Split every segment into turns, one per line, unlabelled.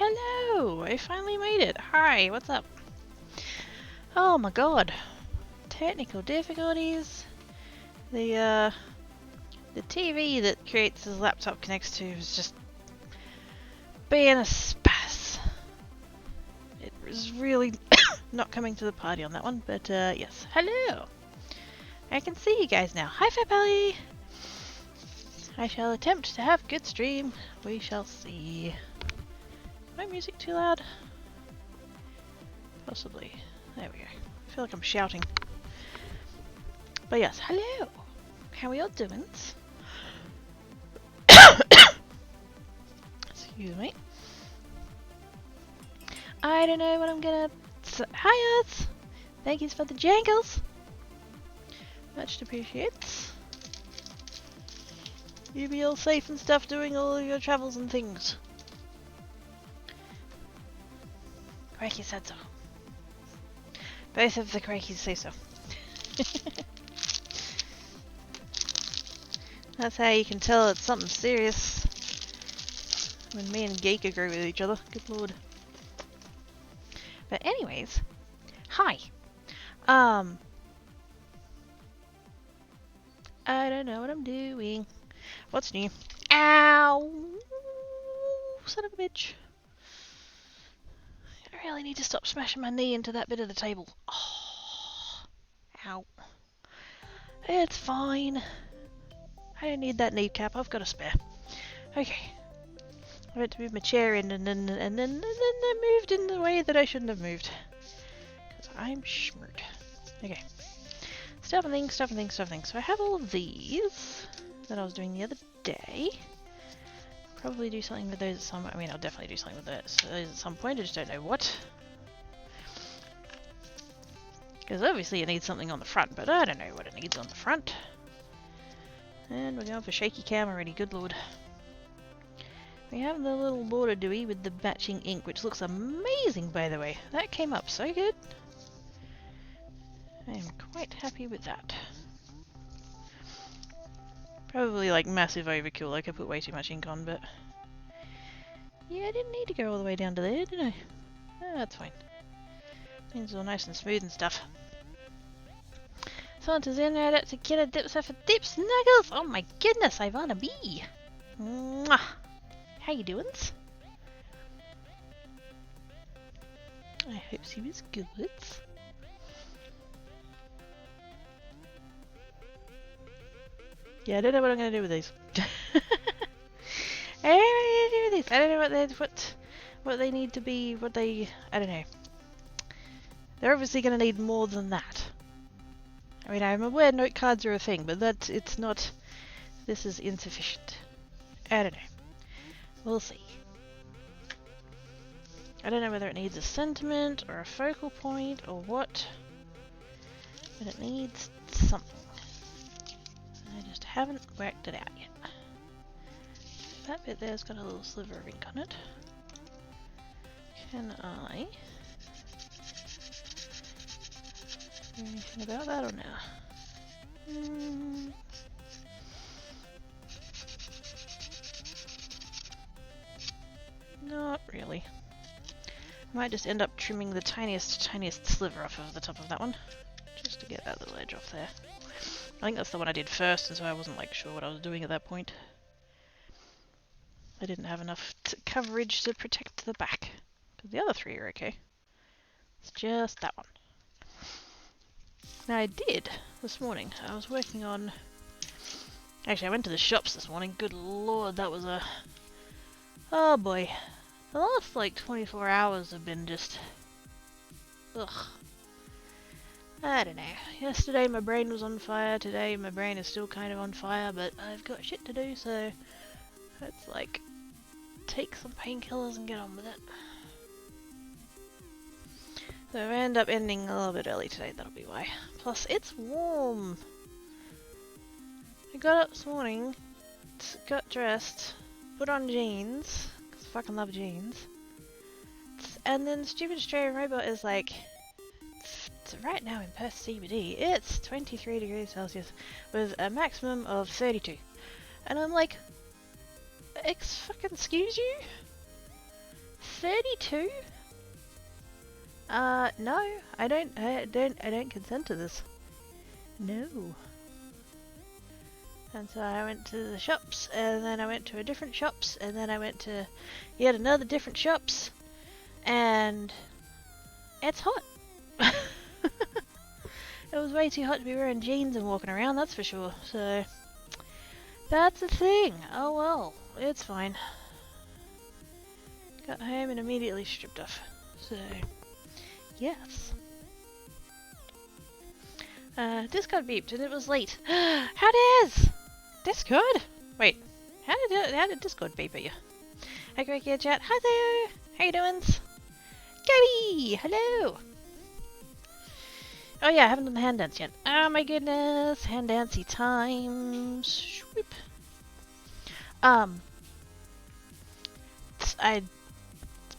hello! I finally made it. Hi, what's up? Oh my god. Technical difficulties. The TV that creates this laptop connects to is just being a spaz. It was really not coming to the party on that one, but yes. Hello! I can see you guys now. Hi, Fabelli! I shall attempt to have good stream. We shall see. Is my music too loud? Possibly. There we go. I feel like I'm shouting. But yes, hello! How are you all doing? Excuse me. I don't know what I'm gonna... Hi, Earth! Thank you for the jangles! Much appreciated. You be all safe and stuff doing all your travels and things. Crikey said so. Both of the Crikeys say so. That's how you can tell it's something serious. When me and Geek agree with each other. Good lord. But anyways. Hi. I don't know what I'm doing. What's new? Ow! Son of a bitch. I really need to stop smashing my knee into that bit of the table. Oh. Ow. It's fine. I don't need that kneecap. I've got a spare. Okay. I went to move my chair in and then I moved in the way that I shouldn't have moved. Because I'm schmert. Okay. Stuff and things. So I have all of these that I was doing the other day. Probably do something with those at some... I mean, I'll definitely do something with those at some point. I just don't know what. Because obviously it needs something on the front, but I don't know what it needs on the front. And we're going for shaky cam already, good lord. We have the little border doily with the matching ink, which looks amazing, by the way. That came up so good. I am quite happy with that. Probably like massive overkill, like I put way too much ink on, but... Yeah, I didn't need to go all the way down to there, did I? Oh, that's fine. Things are all nice and smooth and stuff. Santa's in there to get a dip for dip snuggles! Oh my goodness, I wanna be! Mwah! How you doing? I hope she was good. Yeah, I don't know what I'm gonna do with these. I don't know what I'm gonna do with these. I don't know what they need to be. I don't know. They're obviously gonna need more than that. I mean, I'm aware note cards are a thing, but it's not. This is insufficient. I don't know. We'll see. I don't know whether it needs a sentiment or a focal point or what, but it needs something. I just haven't worked it out yet. That bit there's got a little sliver of ink on it. Can I do anything about that or no? Not really. I might just end up trimming the tiniest sliver off of the top of that one, just to get that little edge off there. I think that's the one I did first, and so I wasn't like sure what I was doing at that point. I didn't have enough coverage to protect the back, because the other three are okay. It's just that one. Now I did this morning. I was working on... Actually, I went to the shops this morning. Good lord, that was a... Oh boy. The last like 24 hours have been just... Ugh. I don't know. Yesterday my brain was on fire, today my brain is still kind of on fire, but I've got shit to do, so it's like, take some painkillers and get on with it. So if I end up ending a little bit early today, that'll be why. Plus, it's warm! I got up this morning, got dressed, put on jeans, because I fucking love jeans, and then stupid Australian robot is like, so right now in Perth CBD, it's 23 degrees Celsius with a maximum of 32. And I'm like, fucking excuse you? 32? No, I don't consent to this. No. And so I went to the shops, and then I went to a different shops, and then I went to yet another different shops, and it's hot. It was way too hot to be wearing jeans and walking around, that's for sure. So that's a thing. Oh well, it's fine. Got home and immediately stripped off. So yes. Discord beeped and it was late. How does Discord? Wait, how did Discord beep at you? Hey, great gear chat. Hi there. How you doing? Gabby, hello. Oh yeah, I haven't done the hand dance yet. Oh my goodness, hand dancey times. Swoop. I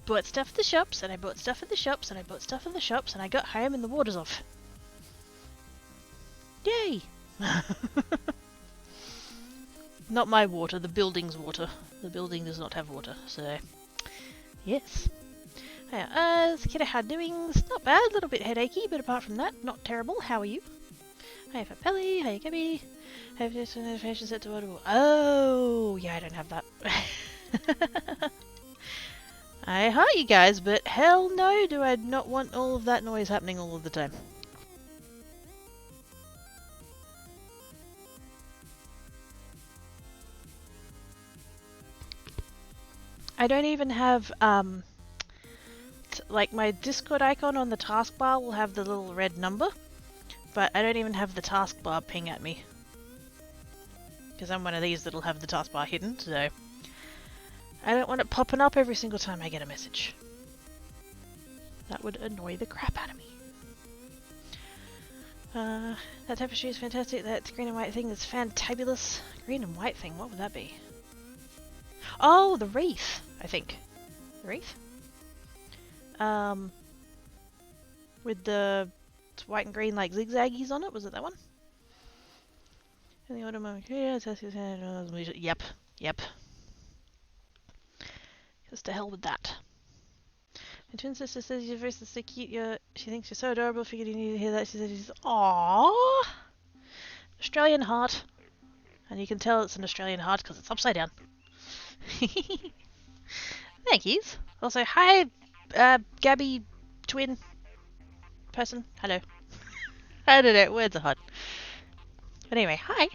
bought stuff at the shops, and I bought stuff at the shops, and I bought stuff at the shops, and I got home and the water's off. Yay! Not my water, the building's water. The building does not have water, so yes. Hiya, kiddo, how doings? Not bad, a little bit headachy, but apart from that, not terrible. How are you? Hiya, Fapelli. Hiya, Gabby. Have this notification set to audible. Oh, yeah, I don't have that. I heart you guys, but hell no, do I not want all of that noise happening all of the time. I don't even have, like my Discord icon on the taskbar will have the little red number, but I don't even have the taskbar ping at me. Because I'm one of these that'll have the taskbar hidden, so I don't want it popping up every single time I get a message. That would annoy the crap out of me. That tapestry is fantastic. That green and white thing is fantabulous. Green and white thing, what would that be? Oh, the wreath, I think. The wreath? With the white and green like zigzaggies on it, was it that one? In the autumn, yep, yep. Just to hell with that. My twin sister says your voice is so cute. She thinks you're so adorable. Figured you needed to hear that. She said she's aww. Australian heart, and you can tell it's an Australian heart because it's upside down. Thank yous. Also, hi, Gabby, twin person. Hello. I don't know. Words are hard. But anyway, hi.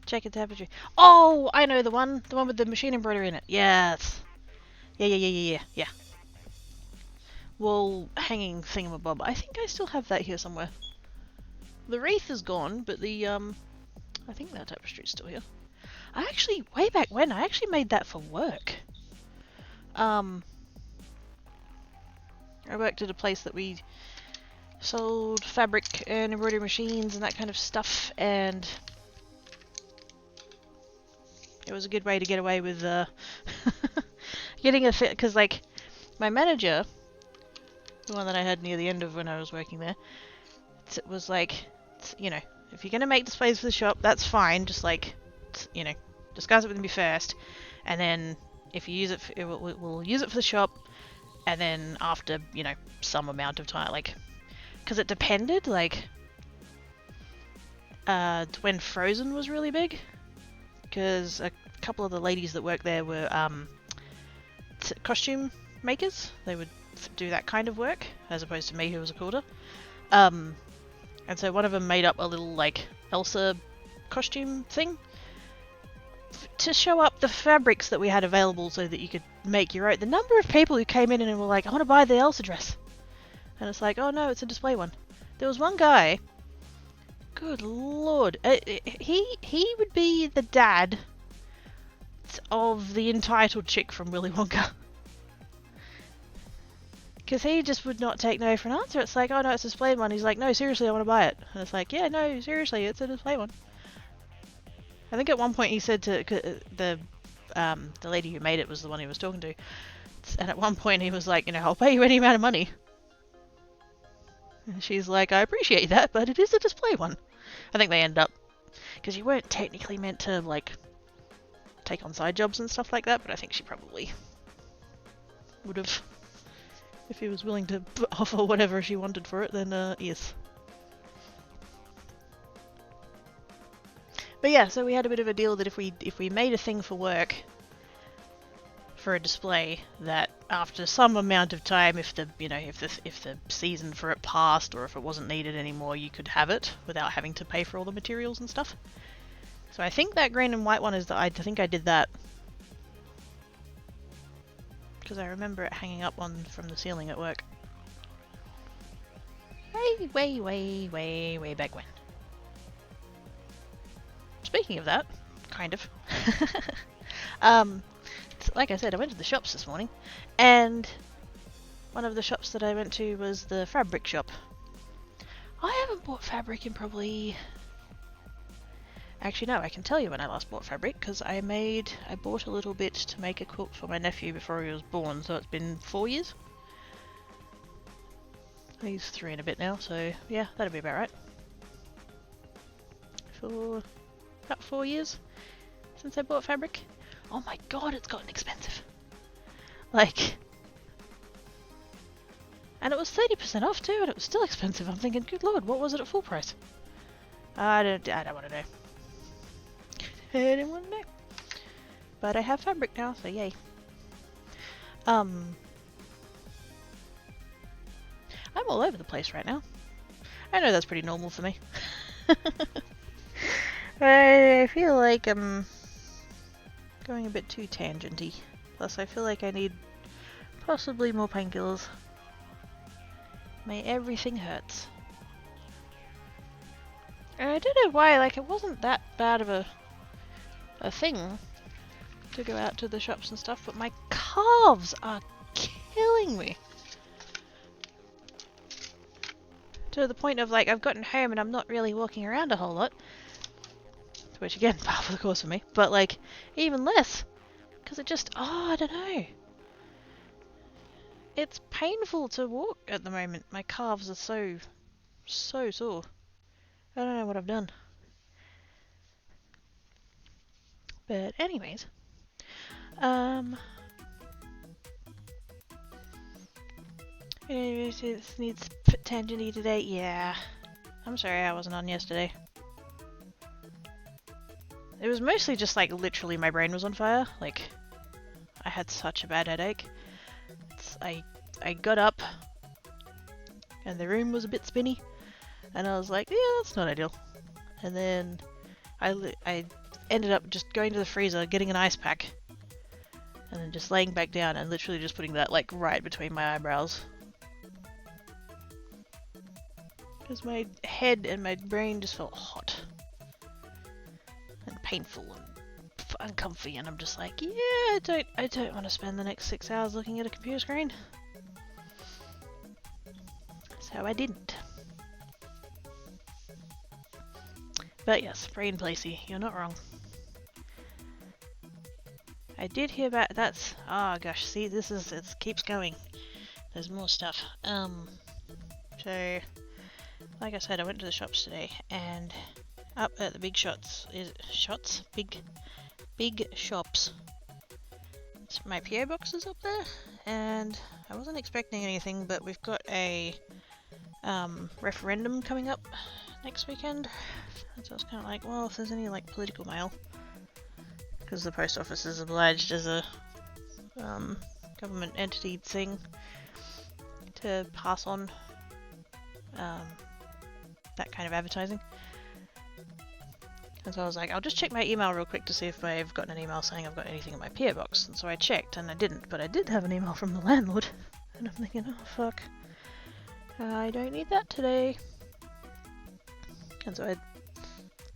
Check a tapestry. Oh, I know the one with the machine embroidery in it. Yes. Yeah. Wall hanging thingamabob. I think I still have that here somewhere. The wreath is gone, but the I think that tapestry is still here. I actually, way back when, I actually made that for work. I worked at a place that we sold fabric and embroidery machines and that kind of stuff, and it was a good way to get away with getting a fit, because like my manager, the one that I had near the end of when I was working there, it was like, you know, if you're gonna make displays for the shop, that's fine, just like, you know, discuss it with me first, and then if you use it, we'll use it for the shop, and then after, you know, some amount of time, like, because it depended, like, when Frozen was really big, because a couple of the ladies that worked there were costume makers. They would do that kind of work, as opposed to me, who was a quarter. And so one of them made up a little, like, Elsa costume thing to show up the fabrics that we had available so that you could make your own. The number of people who came in and were like, I want to buy the Elsa dress. And it's like, oh no, it's a display one. There was one guy, good lord, he would be the dad of the entitled chick from Willy Wonka. Because he just would not take no for an answer. It's like, oh no, it's a display one. He's like, no, seriously, I want to buy it. And it's like, yeah, no, seriously, it's a display one. I think at one point he said to the lady who made it was the one he was talking to. And at one point he was like, you know, I'll pay you any amount of money. And she's like, I appreciate that, but it is a display one. I think they end up, because you weren't technically meant to, like, take on side jobs and stuff like that, but I think she probably would have. If he was willing to offer whatever she wanted for it, then yes. But yeah, so we had a bit of a deal that if we made a thing for work for a display, that after some amount of time, if the season for it passed or if it wasn't needed anymore, you could have it without having to pay for all the materials and stuff. So I think that green and white one is I think I did that. Because I remember it hanging up from the ceiling at work. Way back when. Speaking of that, kind of. Like I said, I went to the shops this morning, and one of the shops that I went to was the fabric shop. I haven't bought fabric in probably... Actually, no, I can tell you when I last bought fabric, because I bought a little bit to make a quilt for my nephew before he was born, so it's been 4 years. He's 3 and a bit now, so yeah, that'll be about right. For about 4 years since I bought fabric. Oh my god, it's gotten expensive. Like... And it was 30% off too, and it was still expensive. I'm thinking, good lord, what was it at full price? I don't want to know. I didn't want to know. But I have fabric now, so yay. I'm all over the place right now. I know that's pretty normal for me. I feel like I'm going a bit too tangenty. Plus I feel like I need possibly more painkillers. My everything hurts. And I don't know why, like, it wasn't that bad of a thing to go out to the shops and stuff, but my calves are killing me. To the point of, like, I've gotten home and I'm not really walking around a whole lot. Which, again, par for the course for me. But, like, even less. Because it just, I don't know. It's painful to walk at the moment. My calves are so sore. I don't know what I've done. But anyways. This needs tangenty today. Yeah. I'm sorry I wasn't on yesterday. It was mostly just like literally my brain was on fire. Like, I had such a bad headache. I got up and the room was a bit spinny and I was like, yeah, that's not ideal. And then I ended up just going to the freezer, getting an ice pack, and then just laying back down and literally just putting that like right between my eyebrows. Because my head and my brain just felt hot and painful and uncomfy, and I'm just like, yeah, I don't want to spend the next 6 hours looking at a computer screen. So I didn't. But yes, brain placey, you're not wrong. I did hear about that's oh gosh, see it keeps going. There's more stuff. So like I said, I went to the shops today, and up at the big big shops. My PO box is up there, and I wasn't expecting anything, but we've got a referendum coming up next weekend. So I was kind of like, well, if there's any like political mail, because the post office is obliged as a government entity thing to pass on that kind of advertising. And so I was like, I'll just check my email real quick to see if I've gotten an email saying I've got anything in my PO box. And so I checked, and I didn't, but I did have an email from the landlord. And I'm thinking, oh fuck, I don't need that today. And so I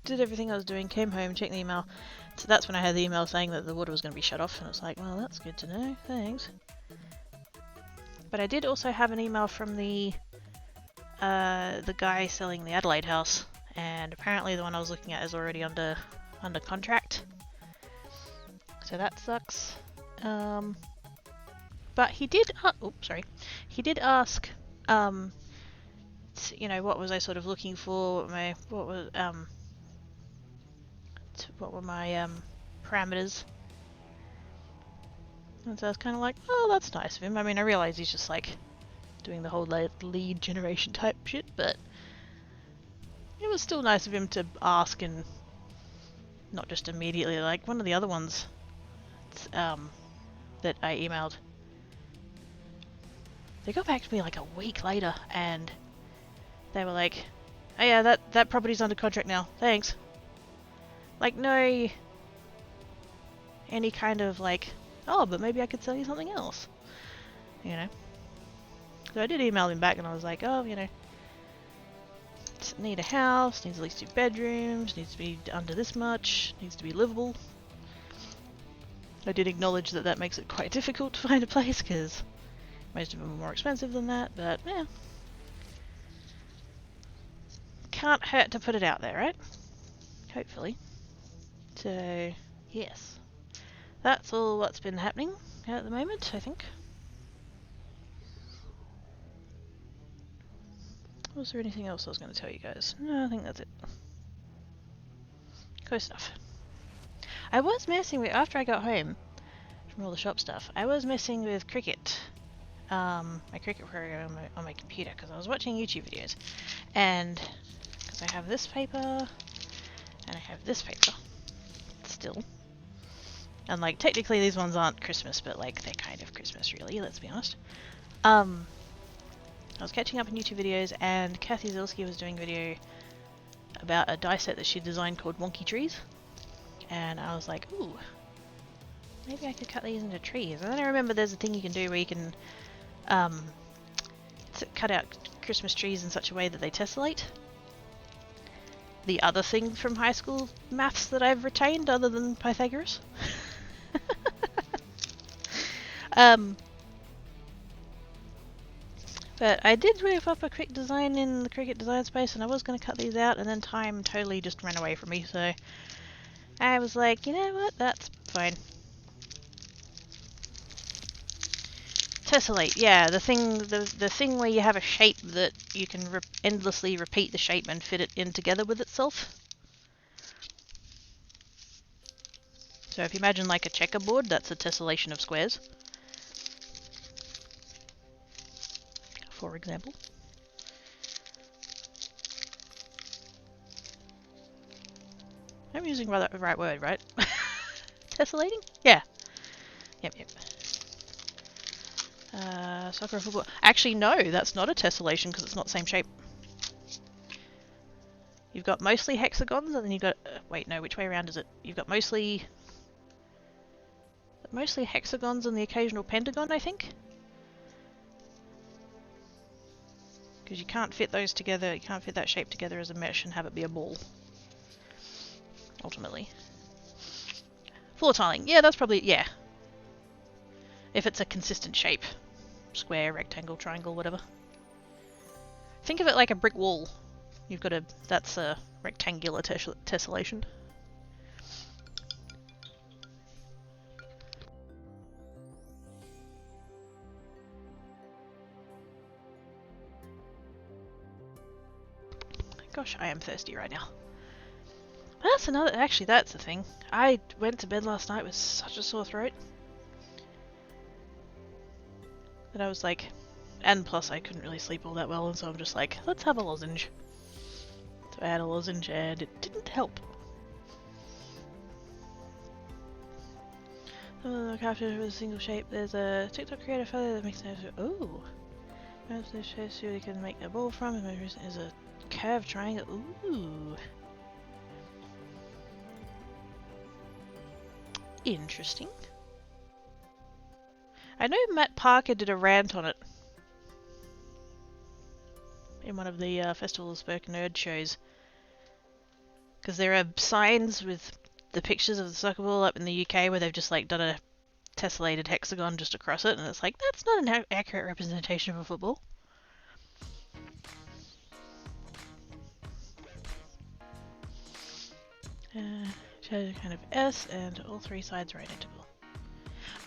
did everything I was doing, came home, checked the email. So that's when I had the email saying that the water was going to be shut off, and I was like, well, that's good to know, thanks. But I did also have an email from the guy selling the Adelaide house, and apparently the one I was looking at is already under contract. So that sucks. But he did he did ask, you know, what was I sort of looking for, what were my parameters. And so I was kind of like, oh, that's nice of him. I mean, I realize he's just like doing the whole lead generation type shit, but it was still nice of him to ask and not just immediately. Like one of the other ones that I emailed, they got back to me like a week later and they were like, oh yeah, that property's under contract now, thanks. Like no any kind of like, oh, but maybe I could sell you something else, you know. So I did email him back and I was like, oh, you know, need a house, needs at least 2 bedrooms, needs to be under this much, needs to be livable. I did acknowledge that makes it quite difficult to find a place because most of them are more expensive than that, but yeah. Can't hurt to put it out there, right? Hopefully. So, yes. That's all what's been happening at the moment, I think. Was there anything else I was going to tell you guys? No, I think that's it. Close enough. I was messing with, after I got home from all the shop stuff, I was messing with Cricket. My Cricket program on my computer, because I was watching YouTube videos. And, because I have this paper, and I have this paper. Still. And like, technically these ones aren't Christmas, but like, they're kind of Christmas really, let's be honest. I was catching up on YouTube videos, and Kathy Zilski was doing a video about a die set that she designed called Wonky Trees. And I was like, ooh, maybe I could cut these into trees. And then I remember there's a thing you can do where you can cut out Christmas trees in such a way that they tessellate. The other thing from high school maths that I've retained other than Pythagoras. But I did whip up a quick design in the Cricut design space, and I was going to cut these out, and then time totally just ran away from me, so I was like, you know what, that's fine. Tessellate, yeah, the thing where you have a shape that you can endlessly repeat the shape and fit it in together with itself. So if you imagine like a checkerboard, that's a tessellation of squares. For example. I'm using the right word, right? Tessellating? Yeah. Yep. Soccer or football. Actually, no, that's not a tessellation because it's not the same shape. You've got mostly hexagons, and then you've got... wait, no, which way around is it? You've got mostly hexagons and the occasional pentagon, I think? Because you can't fit those together, you can't fit that shape together as a mesh and have it be a ball. Ultimately. Floor tiling, yeah, that's probably, yeah. If it's a consistent shape. Square, rectangle, triangle, whatever. Think of it like a brick wall. You've got that's a rectangular tessellation. Gosh, I am thirsty right now. Actually that's the thing. I went to bed last night with such a sore throat. That I was like, and plus I couldn't really sleep all that well, and so I'm just like, let's have a lozenge. So I had a lozenge and it didn't help. Look after with a single shape. There's a TikTok creator photo that makes sense. Ooh. This shows you can make a ball from, and is a curved triangle. Ooh. Interesting. I know Matt Parker did a rant on it in one of the Festival of Spoken Nerd shows. Because there are signs with the pictures of the soccer ball up in the UK where they've just like done a tessellated hexagon just across it, and it's like, that's not an accurate representation of a football. Kind of S, and all 3 sides are identical.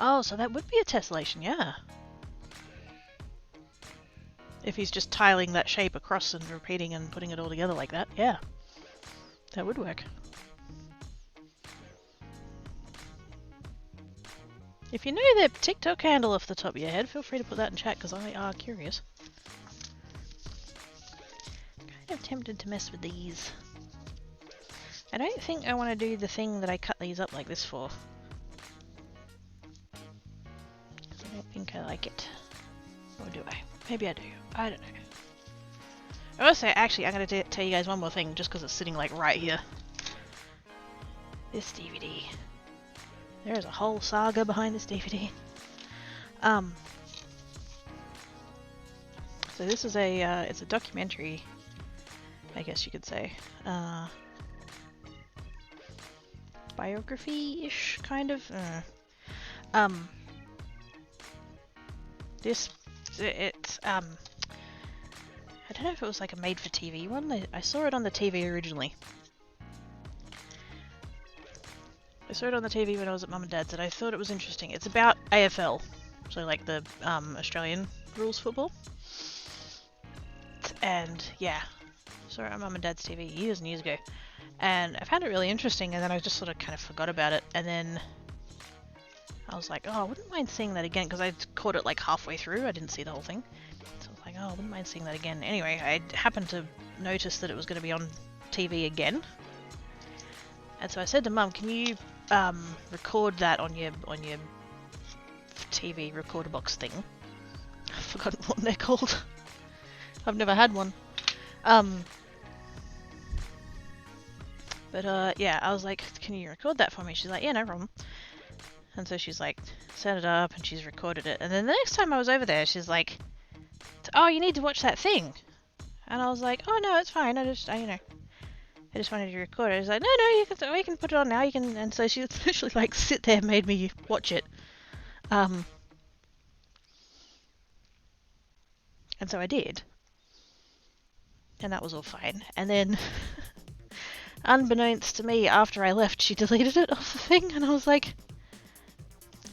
Oh, so that would be a tessellation, yeah. If he's just tiling that shape across and repeating and putting it all together like that, yeah. That would work. If you know their TikTok handle off the top of your head, feel free to put that in chat because I are curious. Kind of tempted to mess with these. I don't think I want to do the thing that I cut these up like this for. I don't think I like it. Or do I? Maybe I do. I don't know. I will say, actually, I'm going to tell you guys one more thing just because it's sitting like right here. This DVD. There is a whole saga behind this DVD. So this is a, it's a documentary, I guess you could say. Biography-ish, kind of. It's, I don't know if it was like a made-for-TV one. I saw it on the TV originally. I saw it on the TV when I was at Mum and Dad's, and I thought it was interesting. It's about AFL, so like the Australian rules football. And yeah, saw it on Mum and Dad's TV years and years ago, and I found it really interesting. And then I just sort of kind of forgot about it. And then I was like, oh, I wouldn't mind seeing that again because I caught it like halfway through. I didn't see the whole thing, so I was like, oh, I wouldn't mind seeing that again. Anyway, I happened to notice that it was going to be on TV again, and so I said to Mum, "Can you record that on your TV recorder box thing?" I've forgotten what they're called. I've never had one. But yeah, I was like, "Can you record that for me?" She's like, "Yeah, no problem." And so she's like, set it up, and she's recorded it. And then the next time I was over there, she's like, "Oh, you need to watch that thing." And I was like, "Oh no, it's fine. I just wanted to record it." She's like, "No, we can put it on now. You can." And so she literally like sit there, made me watch it. And so I did. And that was all fine. And then, unbeknownst to me, after I left, she deleted it off the thing, and I was like,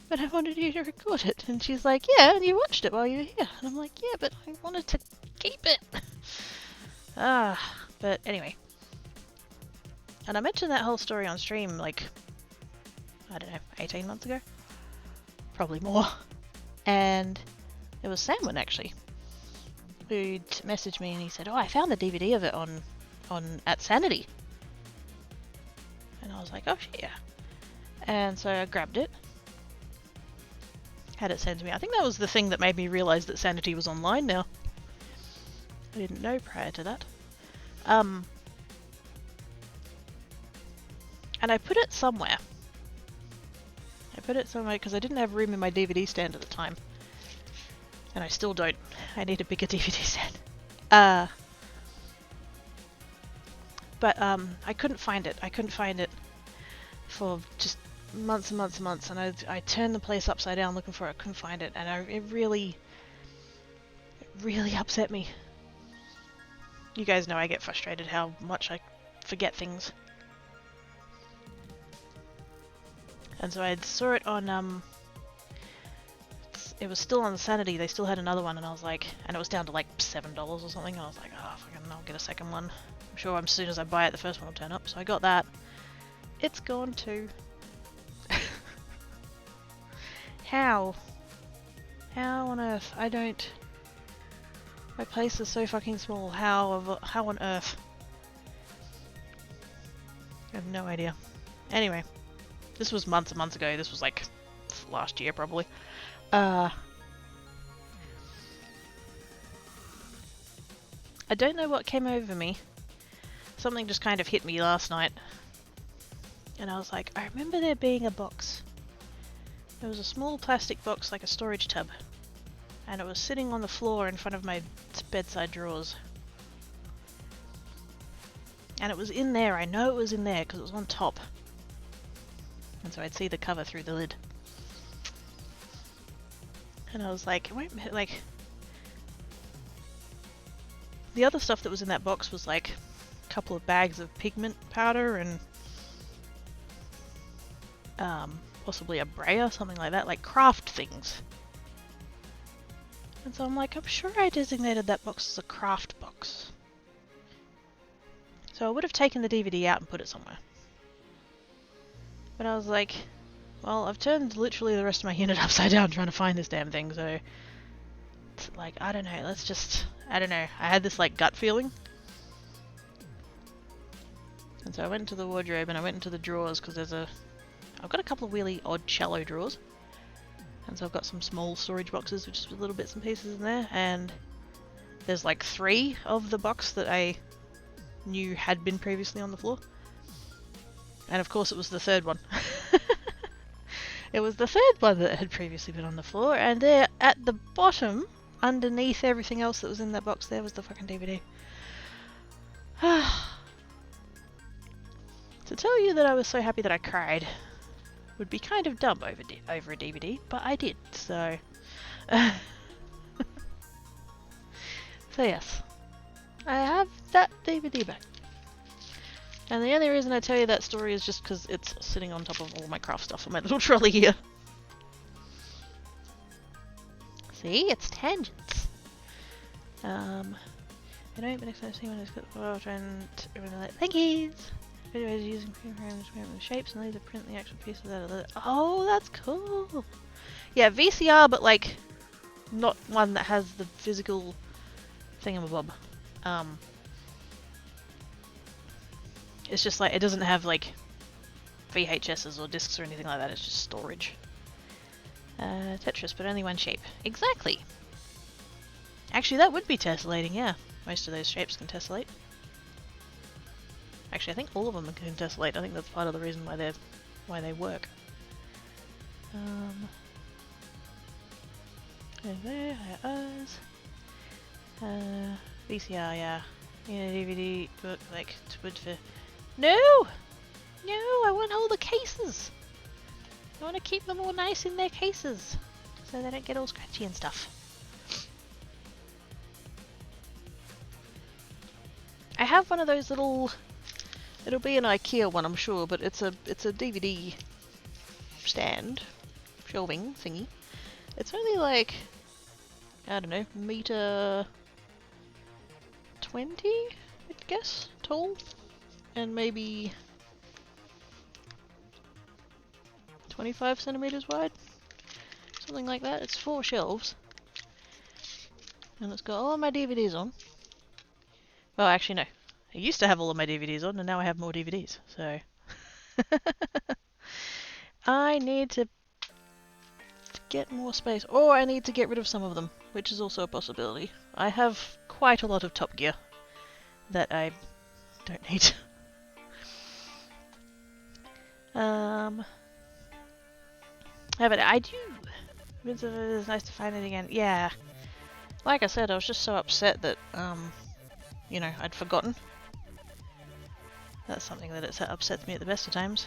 "But I wanted you to record it." And she's like, "Yeah, and you watched it while you were here." And I'm like, "Yeah, but I wanted to keep it." But anyway. And I mentioned that whole story on stream, like, I don't know, 18 months ago? Probably more. And it was Samwin, actually, who'd messaged me, and he said, "Oh, I found the DVD of it at Sanity." And I was like, "Oh shit, yeah." And so I grabbed it, had it sent to me. I think that was the thing that made me realise that Sanity was online now. I didn't know prior to that. And I put it somewhere. Because I didn't have room in my DVD stand at the time. And I still don't. I need a bigger DVD stand. But I couldn't find it. I couldn't find it for just months and months and months. And I turned the place upside down looking for it. I couldn't find it. And it really upset me. You guys know I get frustrated how much I forget things. And so I saw it on, it was still on Sanity, they still had another one, and I was like, and it was down to like $7 or something, and I was like, oh, fucking, I'll get a second one. I'm sure as soon as I buy it, the first one will turn up, so I got that. It's gone too. How? How on earth? I don't... My place is so fucking small, how on earth? I have no idea. Anyway. This was months and months ago. This was like last year, probably. I don't know what came over me. Something just kind of hit me last night. And I was like, I remember there being a box. There was a small plastic box, like a storage tub. And it was sitting on the floor in front of my bedside drawers. And it was in there. I know it was in there because it was on top. And so I'd see the cover through the lid. And I was like, wait a minute, like... The other stuff that was in that box was like a couple of bags of pigment powder and possibly a brayer, something like that, like craft things. And so I'm like, I'm sure I designated that box as a craft box. So I would have taken the DVD out and put it somewhere. But I was like, Well, I've turned literally the rest of my unit upside down trying to find this damn thing, so... It's like, I don't know, let's just... I don't know, I had this, like, gut feeling. And so I went into the wardrobe and I went into the drawers, because there's a... I've got a couple of really odd, shallow drawers. And so I've got some small storage boxes, which is with little bits and pieces in there, and... There's, like, 3 of the box that I knew had been previously on the floor. And of course it was the 3rd one. It was the 3rd one that had previously been on the floor, and there at the bottom, underneath everything else that was in that box, there was the fucking DVD. To tell you that I was so happy that I cried would be kind of dumb over a DVD, but I did, so... So yes, I have that DVD back. And the only reason I tell you that story is just because it's sitting on top of all my craft stuff on my little trolley here. See, it's tangents. I don't, but next time I see one, it's got the trend. Thank you. Videos using programs to the shapes and later print the actual pieces out of it. Oh, that's cool. Yeah, VCR, but like not one that has the physical thingamabob. It's just like, it doesn't have like VHSs or discs or anything like that, it's just storage. Tetris, but only one shape. Exactly! Actually, that would be tessellating, yeah. Most of those shapes can tessellate. Actually, I think all of them can tessellate. I think that's part of the reason why they work. There eyes. VCR, yeah. DVD book, like, wood for... No! No, I want all the cases! I want to keep them all nice in their cases, so they don't get all scratchy and stuff. I have one of those little... It'll be an IKEA one, I'm sure, but it's a DVD stand, shelving thingy. It's only like, I don't know, meter 20, I guess, tall, and maybe 25 centimeters wide, something like that. It's 4 shelves, and it's got all of my DVDs on. Well, actually no, I used to have all of my DVDs on, and now I have more DVDs, so... I need to get more space, or I need to get rid of some of them, which is also a possibility. I have quite a lot of Top Gear that I don't need. Yeah, but I do. It's nice to find it again. Yeah. Like I said, I was just so upset that, you know, I'd forgotten. That's something that upsets me at the best of times.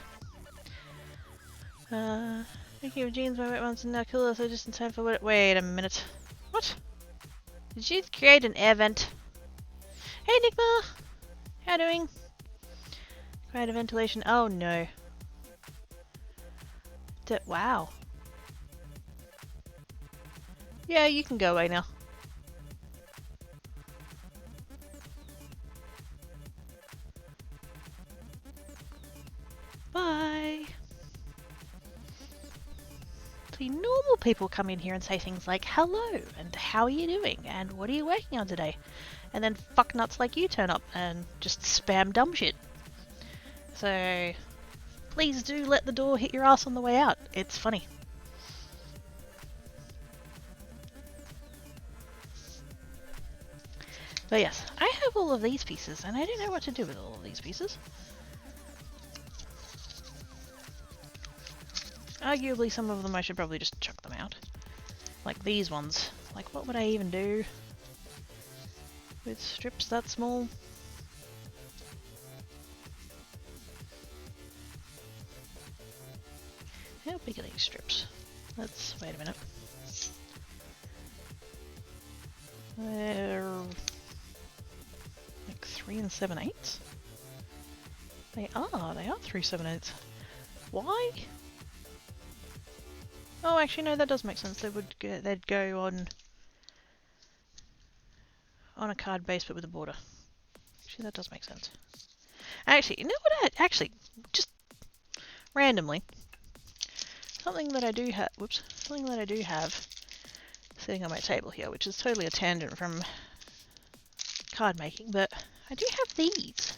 Thinking of jeans, my wet ones are now cooler, so just in time for what? Wait a minute. What? Did you create an air vent? Hey, Enigma! How doing? Create a ventilation. Oh no. Wow. Yeah, you can go away now. Bye. See, normal people come in here and say things like, hello, and how are you doing, and what are you working on today? And then fucknuts like you turn up and just spam dumb shit. So, please do let the door hit your ass on the way out. It's funny. But yes, I have all of these pieces, and I don't know what to do with all of these pieces. Arguably, some of them I should probably just chuck them out. Like these ones. Like, what would I even do with strips that small? How big are these strips? Let's wait a minute. They're like 3 7/8. They are 3 7/8. Why? Oh, actually, no, that does make sense. They'd go on a card base, but with a border. Actually, that does make sense. Actually, you know what? Actually, just randomly, something that I do have, something that I do have sitting on my table here, which is totally a tangent from card making, but I do have these.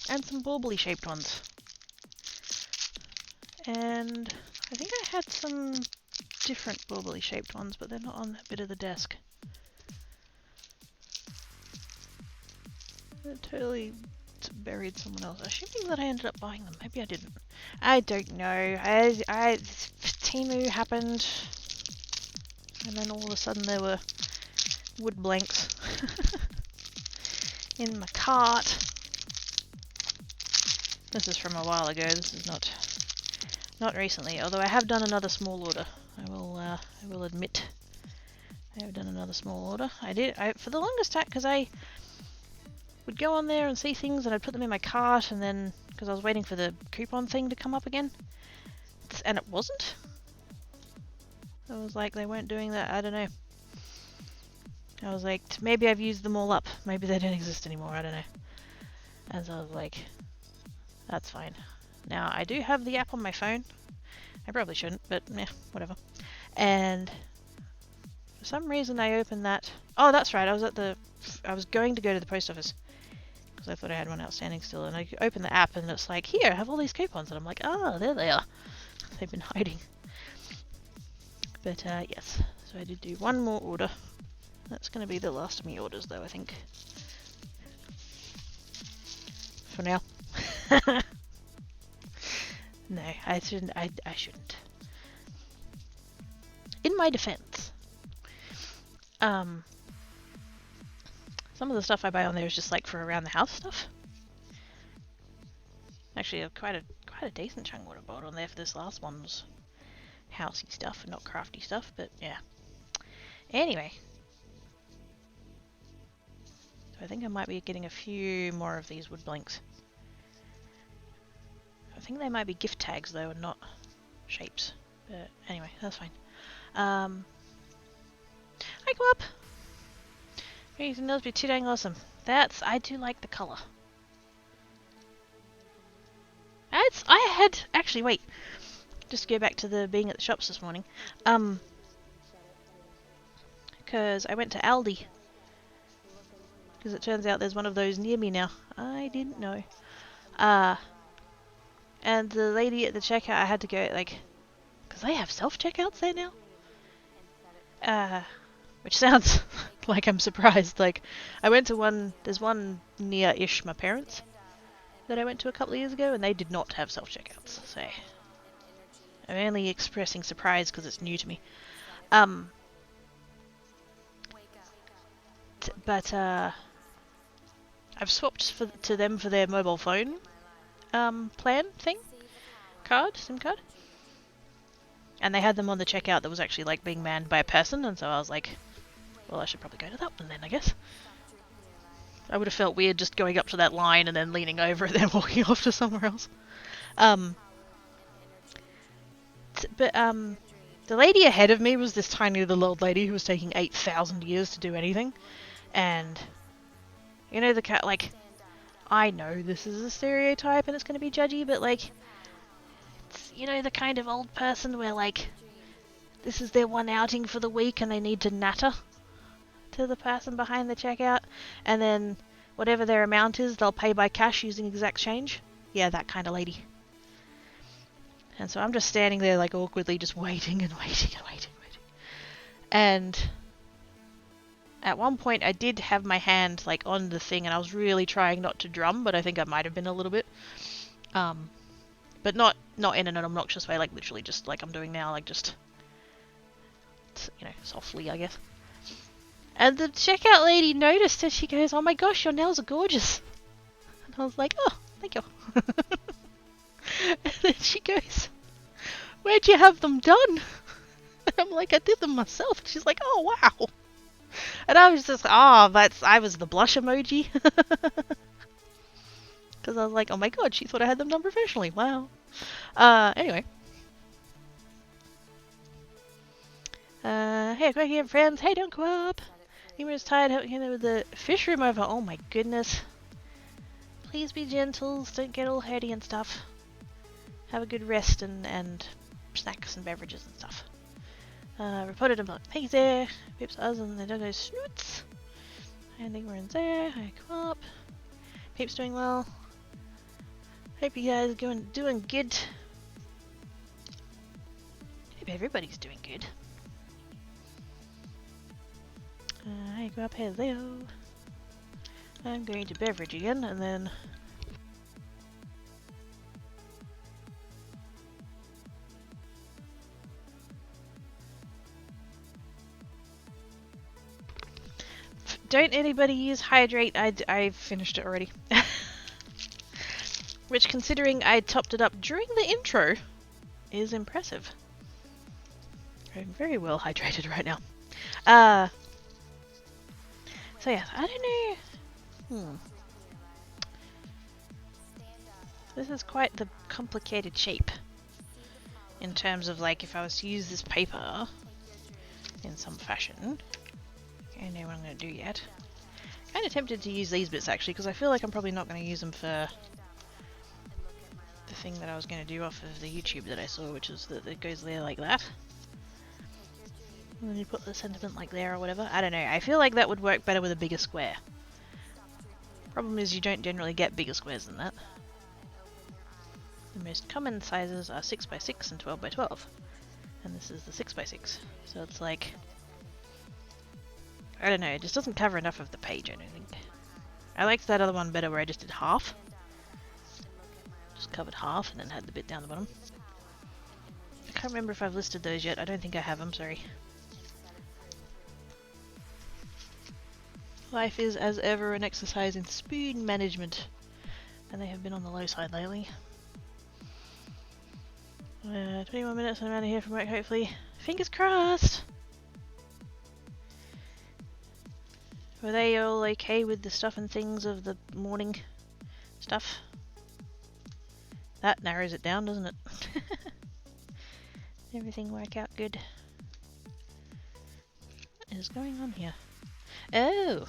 And some bauble shaped ones. And I think I had some different bauble shaped ones, but they're not on that bit of the desk. They're totally buried someone else. Assuming that I ended up buying them. Maybe I didn't. I don't know. Temu happened, and then all of a sudden there were wood blanks in my cart. This is from a while ago. This is not recently. Although I have done another small order. I will admit I have done another small order. I for the longest time, because I would go on there and see things and I'd put them in my cart, and then because I was waiting for the coupon thing to come up again, and it wasn't. I was like, they weren't doing that. I don't know. I was like, maybe I've used them all up. Maybe they don't exist anymore. I don't know. And so I was like, that's fine. Now I do have the app on my phone. I probably shouldn't, but yeah, whatever. And for some reason I opened that. Oh, that's right. I was going to go to the post office because I thought I had one outstanding still, and I opened the app and it's like, here, I have all these coupons, and I'm like, oh, there they are. They've been hiding. But yes, so I did do one more order. That's going to be the last of my orders, though, I think. For now. No, I shouldn't. I shouldn't. In my defense, some of the stuff I buy on there is just like for around the house stuff. Actually, quite a decent chunk what I bought on there for this last one was housey stuff and not crafty stuff, but yeah. Anyway, so I think I might be getting a few more of these wood blanks. I think they might be gift tags though and not shapes, but anyway, that's fine. Hi, go up. Anything else be too dang awesome. I do like the colour. Actually, wait. Just to go back to the being at the shops this morning. Because I went to Aldi. Because it turns out there's one of those near me now. I didn't know. And the lady at the checkout, I had to go, like... Because they have self-checkouts there now? Which sounds like I'm surprised. Like, I went to one... There's one near-ish my parents that I went to a couple of years ago, and they did not have self-checkouts, so... I'm only expressing surprise because it's new to me. But I've swapped to them for their mobile phone plan thing, SIM card, and they had them on the checkout that was actually like being manned by a person, and so I was like, well, I should probably go to that one then, I guess. I would have felt weird just going up to that line and then leaning over and then walking off to somewhere else. But the lady ahead of me was this tiny little old lady who was taking 8,000 years to do anything. And, you know, the cat, like, I know this is a stereotype and it's going to be judgy, but, like, it's, you know, the kind of old person where, like, this is their one outing for the week and they need to natter to the person behind the checkout, and then whatever their amount is, they'll pay by cash using exact change. Yeah, that kind of lady. And so I'm just standing there, like, awkwardly just waiting and waiting and waiting and waiting. And at one point I did have my hand, like, on the thing, and I was really trying not to drum, but I think I might have been a little bit. But not in an obnoxious way, like, literally just like I'm doing now, like, just, you know, softly, I guess. And the checkout lady noticed it. She goes, "Oh my gosh, your nails are gorgeous." And I was like, "Oh, thank you." And then she goes, "Where'd you have them done?" And I'm like, "I did them myself." And she's like, "Oh, wow." And I was just, I was the blush emoji. Because I was like, oh my god, she thought I had them done professionally. Wow. Anyway. Hey, go here, friends. Hey, don't go up. Humor's tired out here with the fish room over. Oh my goodness. Please be gentle. Don't get all hurty and stuff. have a good rest and snacks and beverages and stuff. Reported him like pigs there, Pips us and the doggo snoots. And Ignorant's there, I come up. Peep's doing well. Hope you guys are doing good. Hope everybody's doing good. I go up here, Leo. I'm going to beverage again, and then don't anybody use hydrate. I've finished it already. Which, considering I topped it up during the intro, is impressive. I'm very well hydrated right now. So yeah, I don't know. This is quite the complicated shape. In terms of, like, if I was to use this paper in some fashion. I don't know what I'm going to do yet. Kind of tempted to use these bits, actually, because I feel like I'm probably not going to use them for the thing that I was going to do off of the YouTube that I saw, which is that it goes there like that. And then you put the sentiment like there or whatever. I don't know. I feel like that would work better with a bigger square. Problem is you don't generally get bigger squares than that. The most common sizes are 6x6 and 12x12. And this is the 6x6. So it's like, I don't know, it just doesn't cover enough of the page, I don't think. I liked that other one better where I just did half. Just covered half and then had the bit down the bottom. I can't remember if I've listed those yet. I don't think I have, I'm sorry. Life is, as ever, an exercise in spoon management. And they have been on the low side lately. 21 minutes and I'm out of here from work, hopefully. Fingers crossed! Were they all okay with the stuff and things of the morning stuff? That narrows it down, doesn't it? Everything work out good. What is going on here? Oh!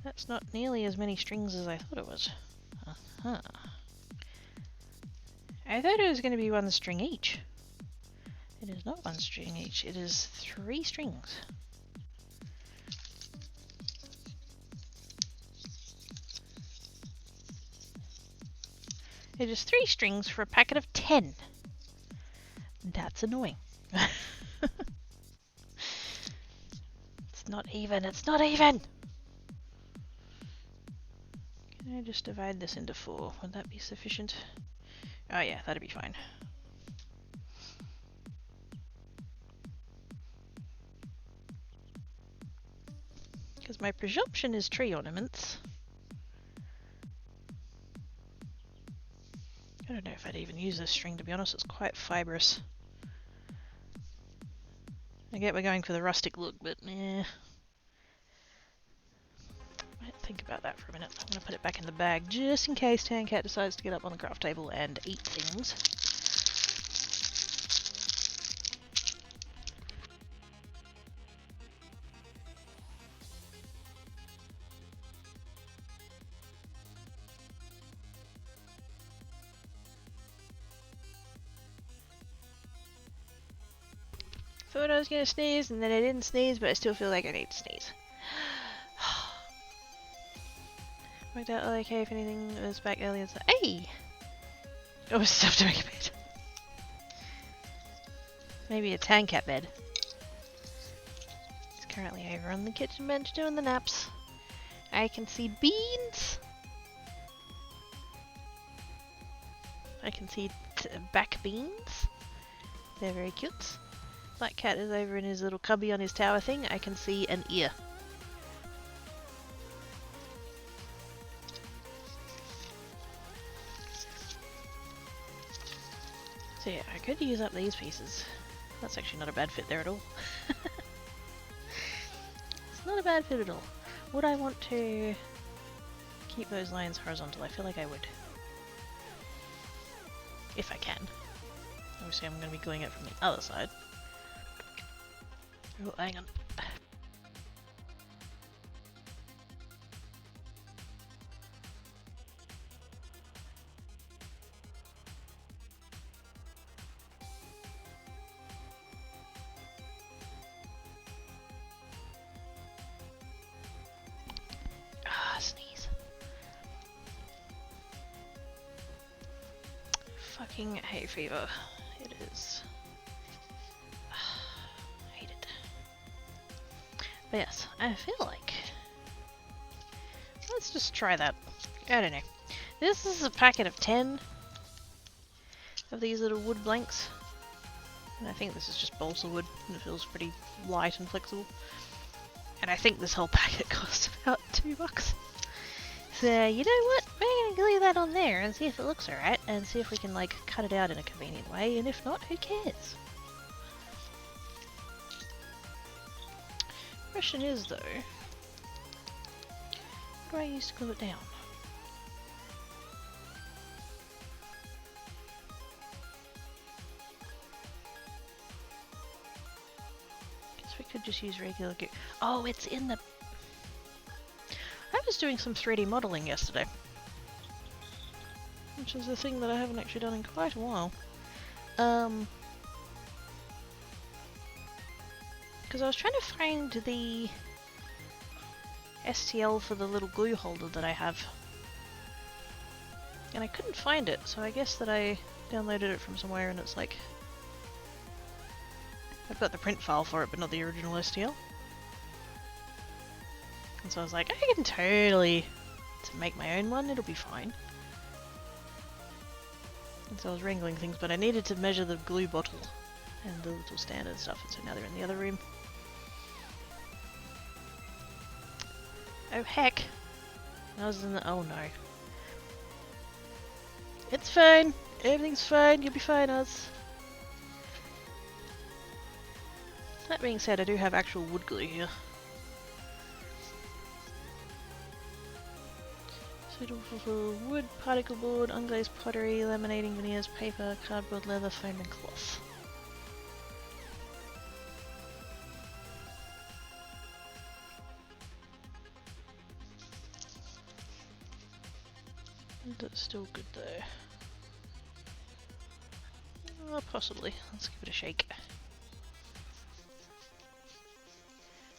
That's not nearly as many strings as I thought it was. Uh-huh. I thought it was going to be one string each. It is not one string each, it is 3 strings. It is 3 strings for a packet of 10. That's annoying. It's not even, it's not even! Can I just divide this into 4? Would that be sufficient? Oh yeah, that'd be fine. Because my presumption is tree ornaments. I don't know if I'd even use this string, to be honest. It's quite fibrous. I get we're going for the rustic look, but eh. Might think about that for a minute. I'm going to put it back in the bag just in case Tancat decides to get up on the craft table and eat things. Thought I was going to sneeze and then I didn't sneeze, but I still feel like I need to sneeze. Worked out okay if anything was back earlier. So, hey! Oh, stuff to make a bed. Maybe a Tancat bed. He's currently over on the kitchen bench doing the naps. I can see beans. I can see back beans. They're very cute. Black cat is over in his little cubby on his tower thing. I can see an ear. So yeah, I could use up these pieces. That's actually not a bad fit there at all. It's not a bad fit at all. Would I want to keep those lines horizontal? I feel like I would. If I can. Obviously I'm going to be gluing it from the other side. Oh, hang on. fucking hay fever. It is. I hate it. But yes, I feel like... Let's just try that. I don't know. This is a packet of 10 of these little wood blanks. And I think this is just balsa wood, and it feels pretty light and flexible. And I think this whole packet costs about $2. So, you know what? We're gonna glue that on there and see if it looks alright, and see if we can, like, cut it out in a convenient way, and if not, who cares? Question is, though, what do I use to glue it down? Guess we could just use regular glue. Oh, it's in the... I was doing some 3D modelling yesterday, which is a thing that I haven't actually done in quite a while. Because I was trying to find the STL for the little glue holder that I have, and I couldn't find it, so I guess that I downloaded it from somewhere, and it's like... I've got the print file for it, but not the original STL. And so I was like, I can totally make my own one, it'll be fine. And so I was wrangling things, but I needed to measure the glue bottle and the little standard stuff, and so now they're in the other room. Oh heck! I was in the... oh no. It's fine! Everything's fine, you'll be fine, Oz. That being said, I do have actual wood glue here. Suitable for wood, particle board, unglazed pottery, laminating veneers, paper, cardboard, leather, foam and cloth. That's still good though. Oh, possibly. Let's give it a shake.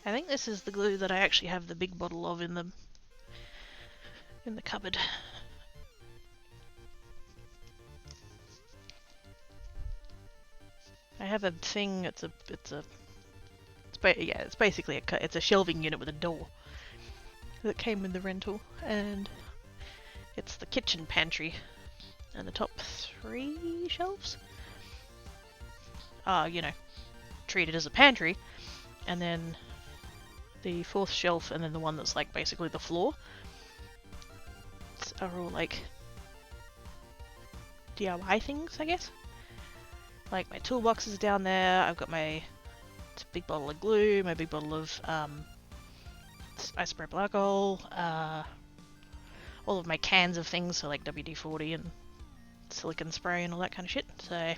I think this is the glue that I actually have the big bottle of in the cupboard. I have a thing. It's basically it's a shelving unit with a door that came with the rental, and it's the kitchen pantry, and the top 3 shelves are, you know, treated as a pantry, and then the 4th shelf, and then the one that's like basically the floor, are all like DIY things, I guess. Like my toolbox is down there, I've got my big bottle of glue, my big bottle of isopropyl alcohol, all of my cans of things, so like WD-40 and silicone spray and all that kind of shit, so...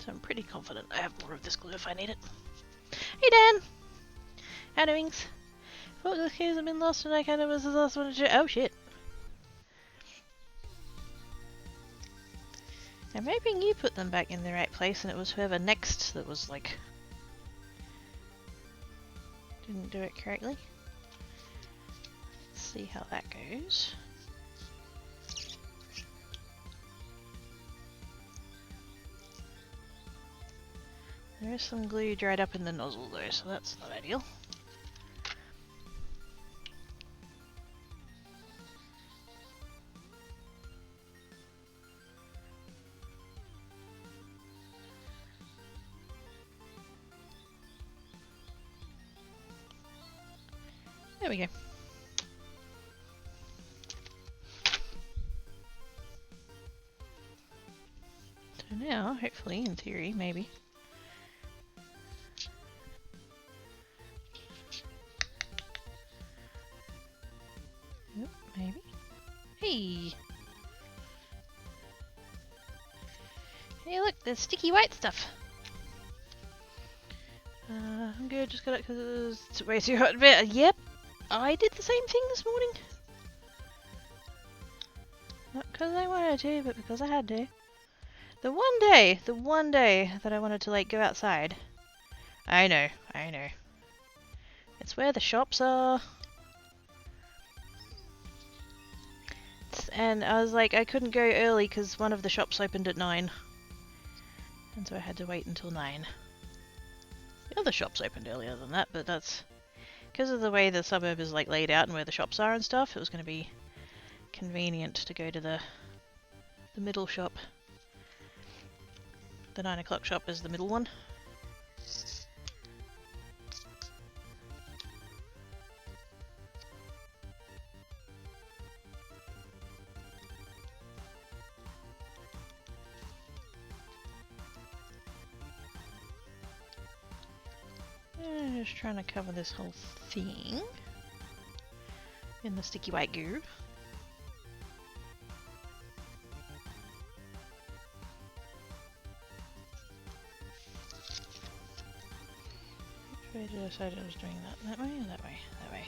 So I'm pretty confident I have more of this glue if I need it. Hey Dan! How doings? Thought the keys have been lost and I kind of was the last one to check. Oh shit. I'm hoping you put them back in the right place and it was whoever next that was like... didn't do it correctly. Let's see how that goes. There is some glue dried up in the nozzle though, so that's not ideal. There we go. So now, hopefully, in theory, maybe. Yep, maybe. Hey! Hey look, there's sticky white stuff! I'm good, just got it because it's way too hot. Yep! I did the same thing this morning. Not because I wanted to, but because I had to. The one day that I wanted to like go outside. I know. It's where the shops are. And I was like, I couldn't go early because one of the shops opened at 9. And so I had to wait until 9. The other shops opened earlier than that, but that's because of the way the suburb is like laid out and where the shops are and stuff. It was going to be convenient to go to the middle shop. The 9 o'clock shop is the middle one. I'm just trying to cover this whole thing in the sticky white goo. Which way did I decide I was doing that? That way or that way? That way.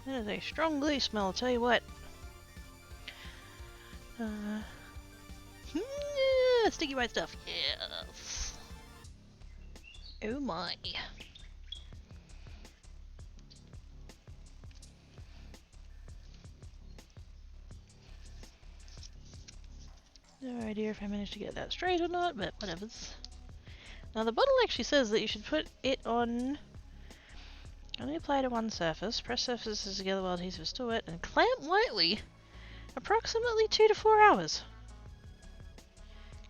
That is a strong glue smell, I'll tell you what. Sticky white stuff, yes! Oh my. No idea if I managed to get that straight or not, but whatevers. Now the bottle actually says that you should put it on... Only apply to one surface, press surfaces together while adhesive is still wet, and clamp lightly. Approximately 2 to 4 hours.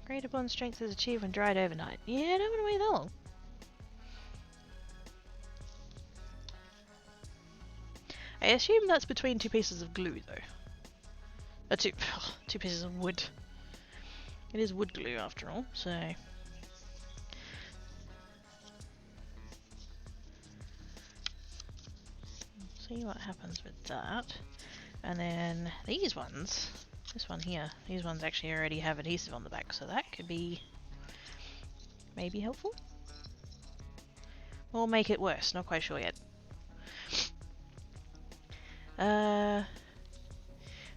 Greater bond strength is achieved when dried overnight. Yeah, I don't want to wait that long. I assume that's between 2 pieces of glue, though. Two pieces of wood. It is wood glue, after all, so... See what happens with that. And then these ones, this one here, these ones actually already have adhesive on the back, so that could be maybe helpful. Or make it worse, not quite sure yet. Found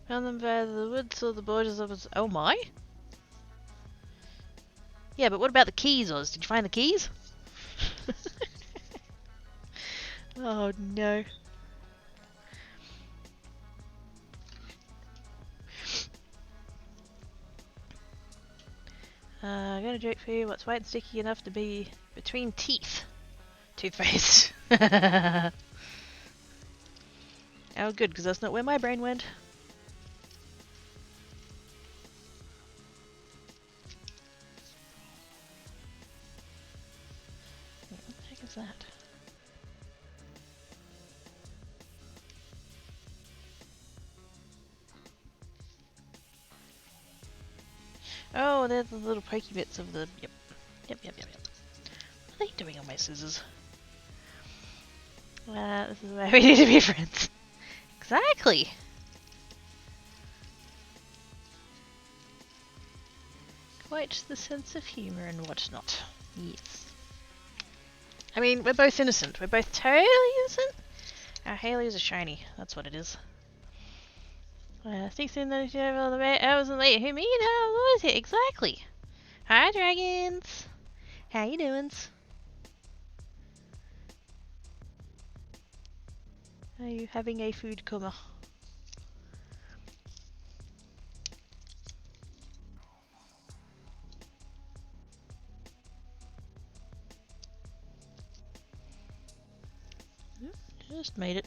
them by the woods or the borders of its... Oh my? Yeah, but what about the keys, Oz? Did you find the keys? Oh no. I got a joke for you. What's white and sticky enough to be between teeth? Toothpaste. Oh, good, because that's not where my brain went. What the heck is that? Oh, they're the little pokey bits of the... Yep. What are they doing on my scissors? This is why we need to be friends. Exactly! Quite the sense of humour and whatnot. Yes. I mean, we're both innocent. We're both totally innocent. Our Haley's a shiny. That's what it is. 16 all the way. I wasn't late. Who me? No, what was it? Exactly. Hi, dragons. How you doing? Are you having a food coma? Just made it.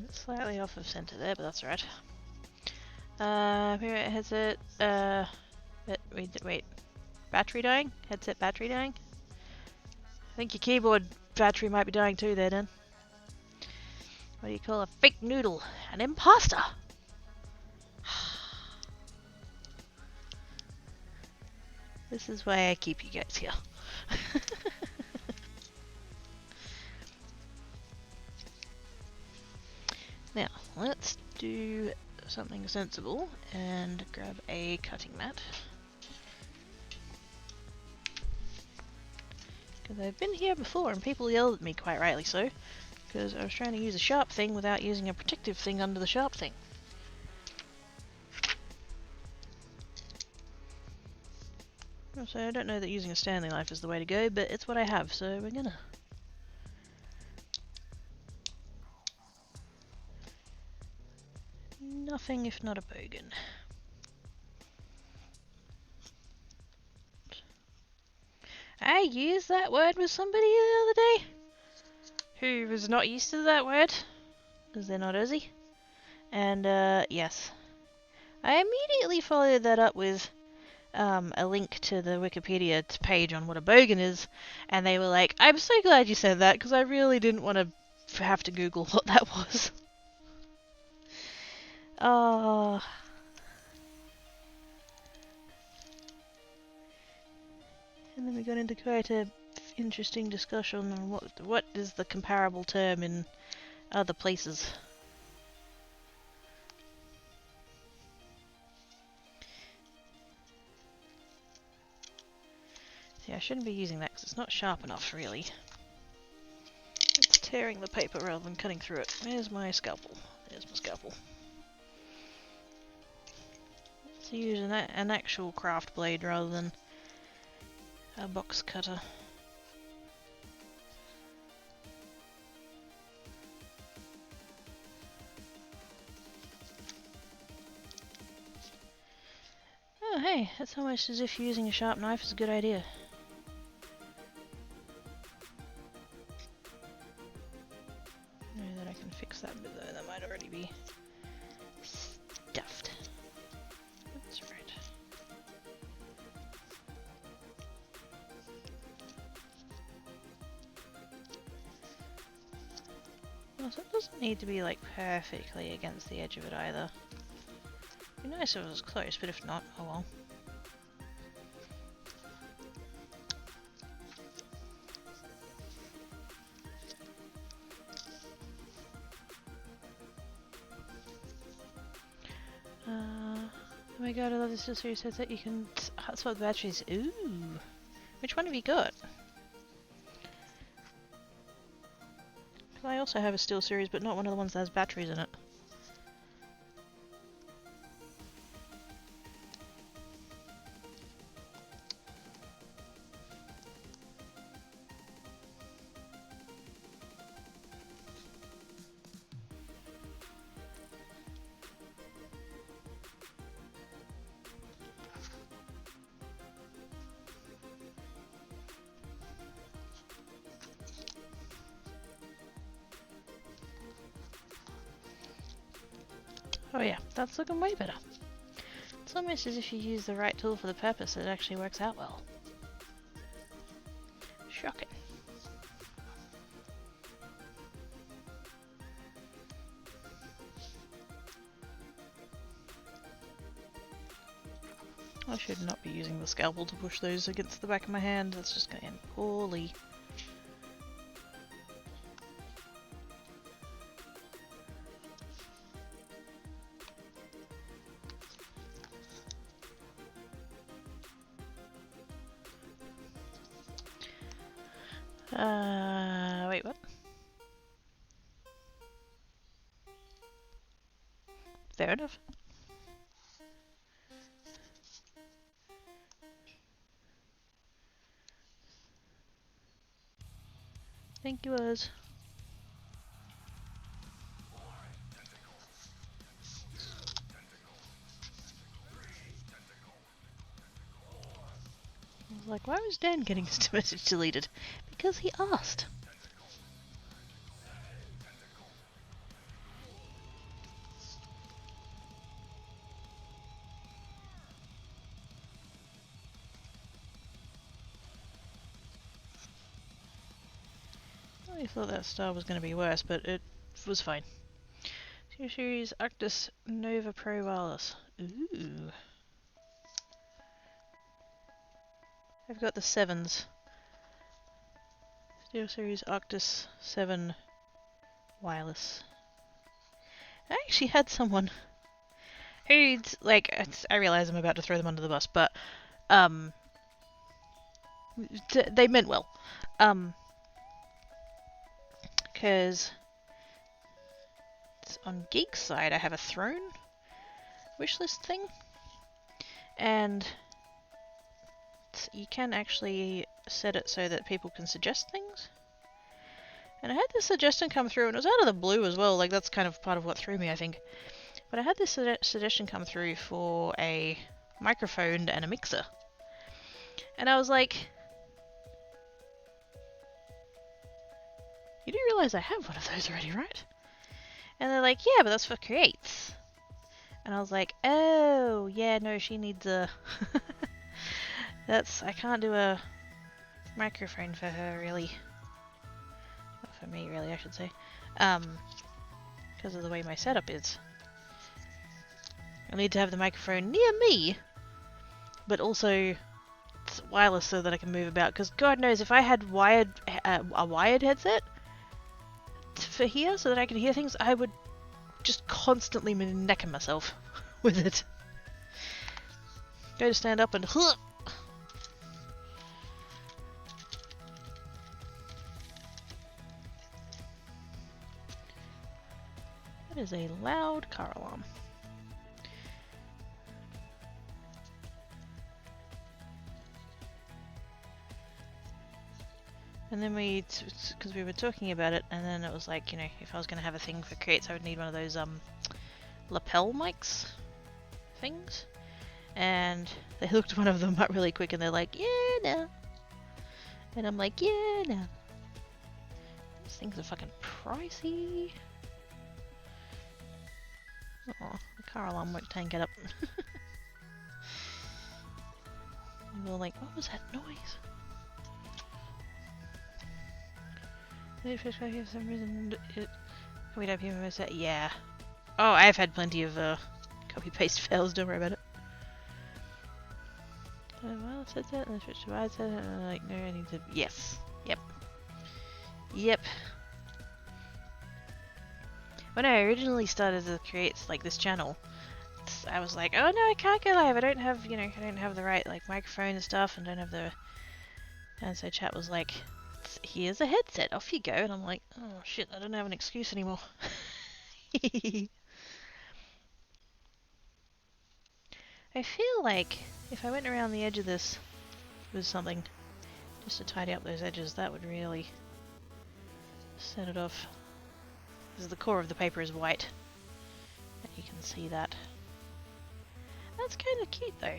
It's slightly off of center there, but that's alright. Here it headset. Wait. Battery dying? Headset battery dying? I think your keyboard battery might be dying too there, then. What do you call a fake noodle? An imposter! This is why I keep you guys here. Now, let's do something sensible and grab a cutting mat. Because I've been here before and people yelled at me, quite rightly so. Because I was trying to use a sharp thing without using a protective thing under the sharp thing. So I don't know that using a Stanley knife is the way to go, but it's what I have, so we're gonna. Nothing if not a bogan. I used that word with somebody the other day who was not used to that word, because they're not Aussie. And, yes. I immediately followed that up with a link to the Wikipedia page on what a bogan is, and they were like, I'm so glad you said that, because I really didn't want to have to Google what that was. Oh. And then we got into quite a interesting discussion on what is the comparable term in other places. See, I shouldn't be using that because it's not sharp enough, really. It's tearing the paper rather than cutting through it. Where's my scalpel? There's my scalpel. Let's use an actual craft blade rather than a box cutter. Oh hey, that's almost as if using a sharp knife is a good idea. I know that I can fix that bit though, that might already be stuffed. That's right. Also, it doesn't need to be like perfectly against the edge of it either. It'd be nice if it was close, but if not, oh well. Oh my god, I love this series so that you can hotspot the batteries. Ooh! Which one have you got? I also have a steel series, but not one of the ones that has batteries in it. Oh yeah, that's looking way better. It's almost as if you use the right tool for the purpose, it actually works out well. Shocking. I should not be using the scalpel to push those against the back of my hand, that's just going to end poorly. Wait, what? Fair enough. Thank you, Oz. I was like, why was Dan getting his message deleted? Because he asked. I thought that star was going to be worse, but it was fine. Steel Series Arctis Nova Pro Wireless. Ooh. I've got the 7s. Steel Series Arctis 7 Wireless. I actually had someone who'd, like, I realize I'm about to throw them under the bus, but, they meant well. Because on Geek's side I have a throne wishlist thing, and you can actually set it so that people can suggest things. And I had this suggestion come through, and it was out of the blue as well, like that's kind of part of what threw me, I think. But I had this suggestion come through for a microphone and a mixer. And I was like, you do realise I have one of those already, right? And they're like, yeah, but that's for creates. And I was like, oh, yeah, no, she needs a... I can't do a microphone for her, really. Not for me, really, I should say. Because of the way my setup is. I need to have the microphone near me, but also it's wireless so that I can move about. Because God knows, if I had a wired headset for here so that I could hear things, I would just constantly be necking myself with it. Go to stand up and... That is a loud car alarm. And then because we were talking about it, and then it was like, you know, if I was going to have a thing for creates, I would need one of those lapel mics things. And they looked one of them up really quick, and they're like, yeah, no. And I'm like, yeah, no. These things are fucking pricey. Oh, the car alarm won't tank it up. And we were like, what was that noise? For some reason, we don't have people say, yeah. Oh, I've had plenty of copy-paste fails, don't worry about it. Well, it says that, and then switch to why it says it, and I'm like, no, I need to... Yes. Yep. Yep. When I originally started to create, like, this channel, I was like, oh no, I can't go live, I don't have, you know, I don't have the right, like, microphone and stuff, and don't have the... And so chat was like, here's a headset, off you go. And I'm like, oh shit, I don't have an excuse anymore. I feel like if I went around the edge of this with something just to tidy up those edges, that would really set it off. Because the core of the paper is white, and you can see that. That's kind of cute though.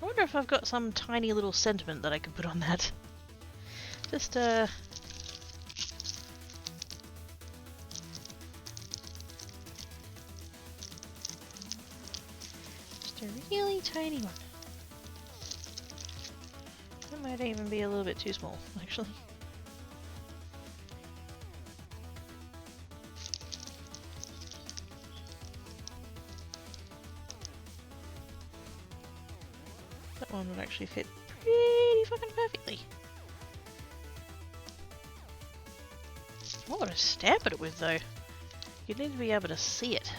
I wonder if I've got some tiny little sentiment that I could put on that. Just just a really tiny one. That might even be a little bit too small, actually. That one would actually fit pretty fucking perfectly. What a stamp it with though. You'd need to be able to see it.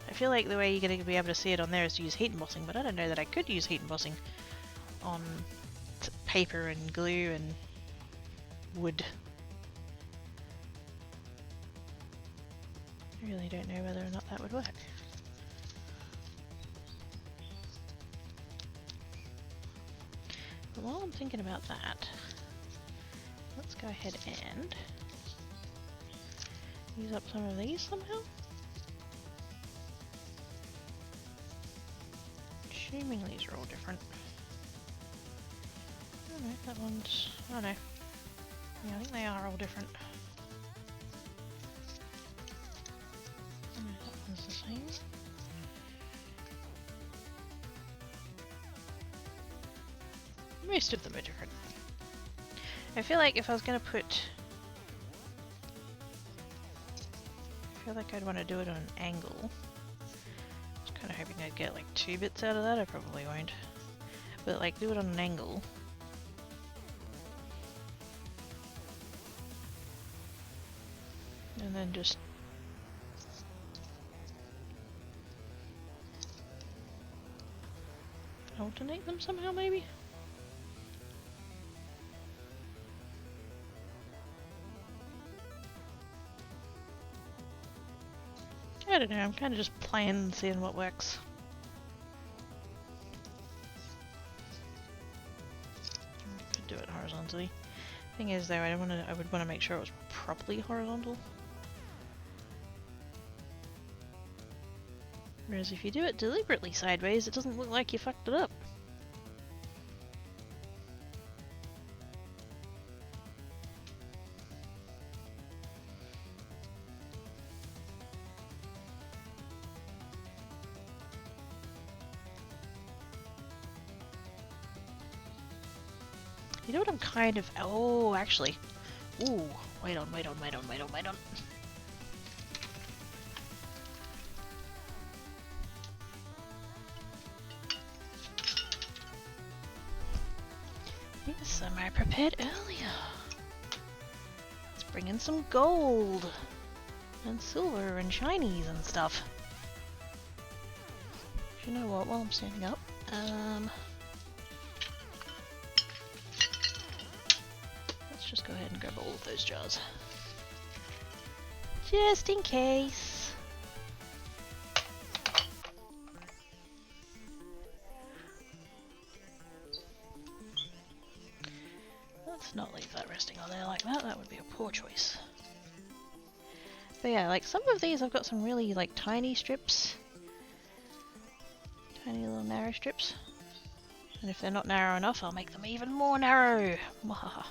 I feel like the way you're going to be able to see it on there is to use heat embossing, but I don't know that I could use heat embossing on paper and glue and wood. I really don't know whether or not that would work. But while I'm thinking about that, let's go ahead and use up some of these somehow. Assuming these are all different. Oh no, that one's... oh no. Yeah, I think they are all different. Oh no, that one's the same. Most of them are different. I feel like if I was going to put... I feel like I'd want to do it on an angle. I was kind of hoping I'd get like 2 bits out of that. I probably won't. But like do it on an angle. And then just alternate them somehow maybe? I don't know, I'm kind of just playing and seeing what works. Could do it horizontally. Thing is though, I would want to make sure it was properly horizontal. Whereas if you do it deliberately sideways, it doesn't look like you fucked it up. You know what I'm kind of... Oh, actually. Ooh, wait on. Here's some I prepared earlier. Let's bring in some gold. And silver and shinies and stuff. You know what, while I'm standing up, let's just go ahead and grab all of those jars. Just in case. Let's not leave that resting on there like that, that would be a poor choice. But yeah, like some of these I've got some really like tiny strips. Tiny little narrow strips. And if they're not narrow enough, I'll make them even more narrow. Mwahaha.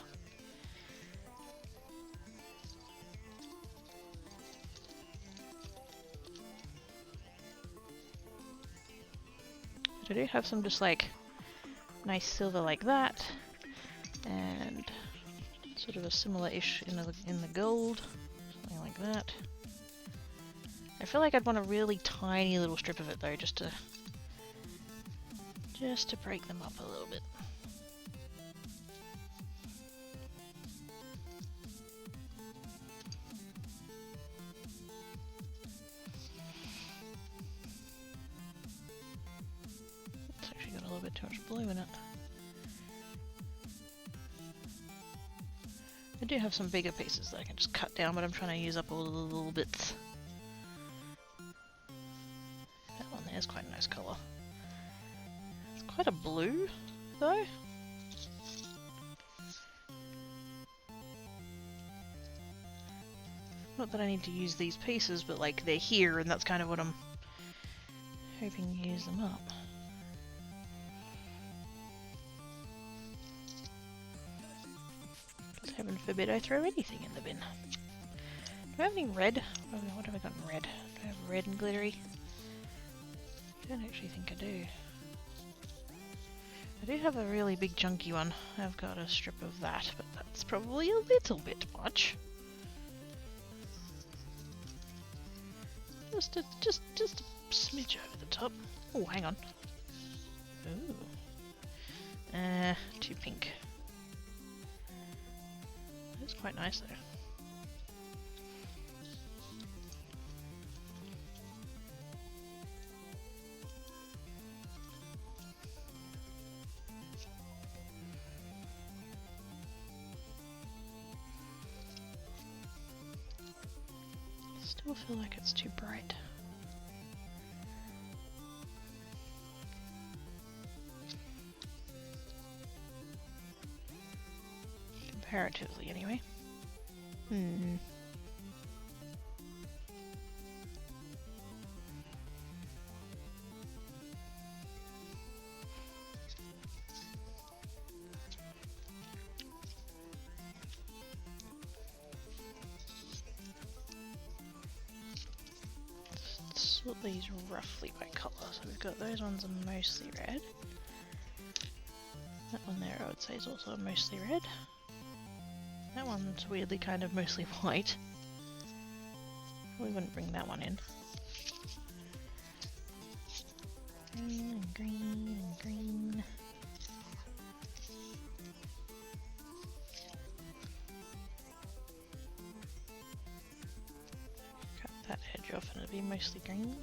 But I do have some just like nice silver like that, and sort of a similar-ish in the gold, something like that. I feel like I'd want a really tiny little strip of it though, just to break them up a little bit. It's actually got a little bit too much blue in it. I do have some bigger pieces that I can just cut down, but I'm trying to use up all the little bits. That one there's quite a nice colour. It's quite a blue, though. Not that I need to use these pieces, but like they're here, and that's kind of what I'm hoping to use them up. Just heaven forbid I throw anything in the bin. Do I have any red? What have I got in red? Do I have red and glittery? I don't actually think I do. I do have a really big chunky one. I've got a strip of that, but that's probably a little bit much. Just a smidge over the top. Oh, hang on. Ooh. Too pink. That's quite nice though. Still feel like it's too bright. Comparatively, anyway. Sort these roughly by colour. So we've got those ones are mostly red. That one there I would say is also mostly red. That one's weirdly kind of mostly white. We wouldn't bring that one in. Green and green and green. Cut that edge off and it'll be mostly green.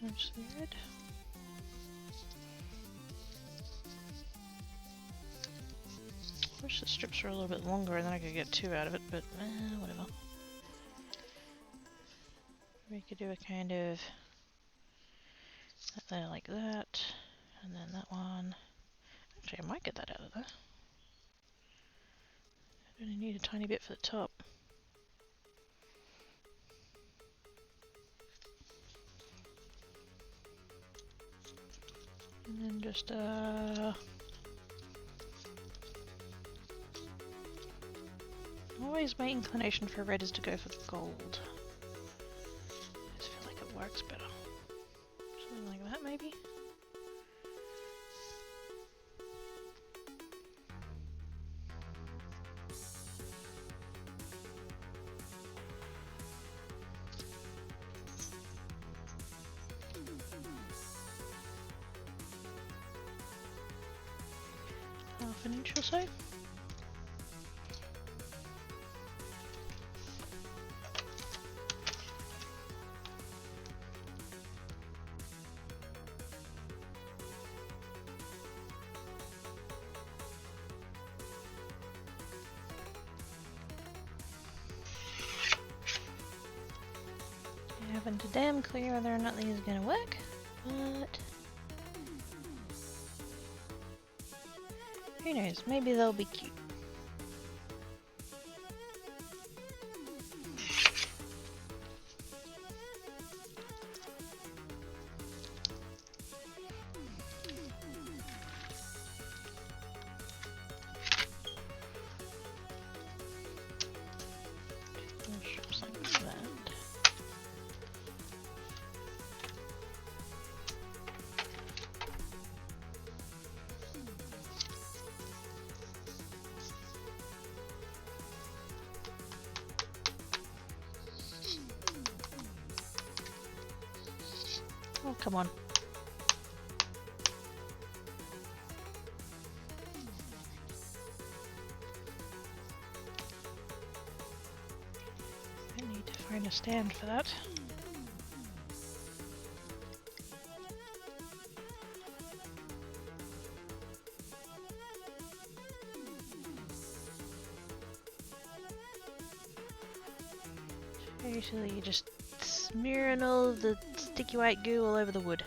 Mostly red. Wish the strips were a little bit longer and then I could get 2 out of it, but whatever. We could do a kind of that there like that, and then that one. Actually, I might get that out of there. I only need a tiny bit for the top. And then just always my inclination for red is to go for gold. I just feel like it works better. Something like that, maybe? Half an inch or so. I haven't to damn clear whether or not these are gonna work, but who knows, maybe they'll be cute. Strips like that. Oh, come on. I need to find a stand for that. Usually you just smearing all the sticky white goo all over the wood.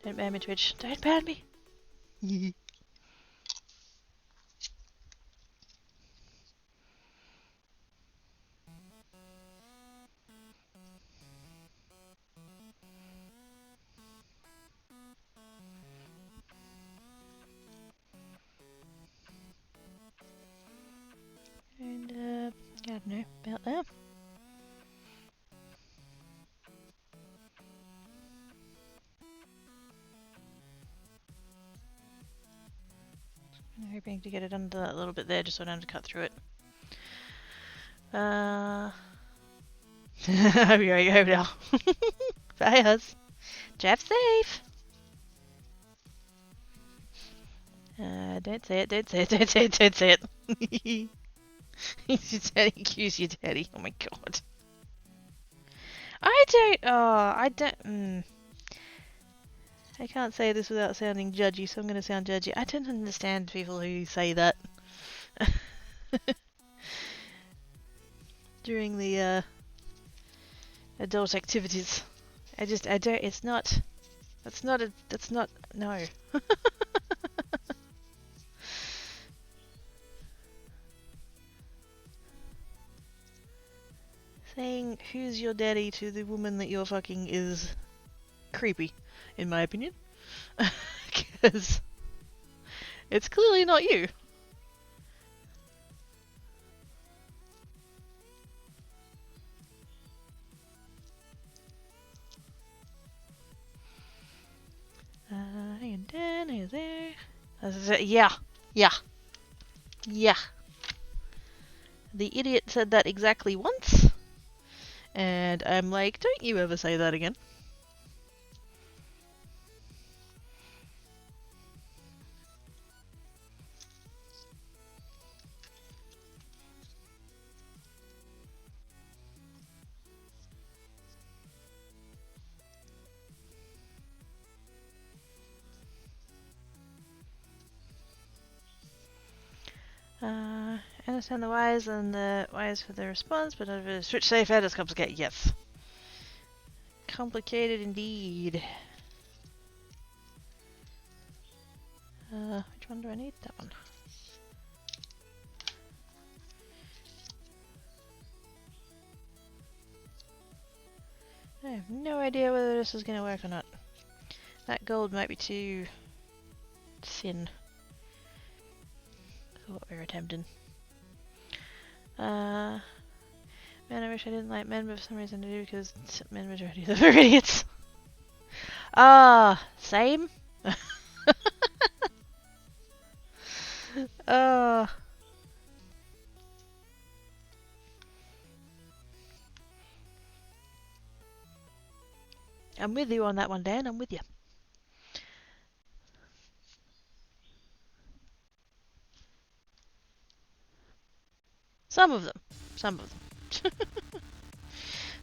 Don't ban me, Twitch. Don't ban me! And, I don't know about that. I'm hoping to get it under that little bit there just so I don't have to cut through it. Here we go now. Bye, Huz. Drive safe! Don't say it, don't say it, don't say it, don't say it. Use your daddy, use your daddy. Oh my god. I can't say this without sounding judgy, so I'm going to sound judgy. I don't understand people who say that. During the, adult activities. I don't, it's not, no. Saying, who's your daddy to the woman that you're fucking is creepy, in my opinion. Because it's clearly not you. And then is there. Yeah. The idiot said that exactly once. And I'm like, don't you ever say that again. I understand the whys and the whys for the response, but not for switch safe and it's complicated. Yes. Complicated indeed. Which one do I need? That one. I have no idea whether this is going to work or not. That gold might be too thin for what we're attempting. Man, I wish I didn't like men, but for some reason I do, because men majority of them are idiots. Ah, same. Ah. I'm with you on that one, Dan. I'm with you. Some of them. Some of them.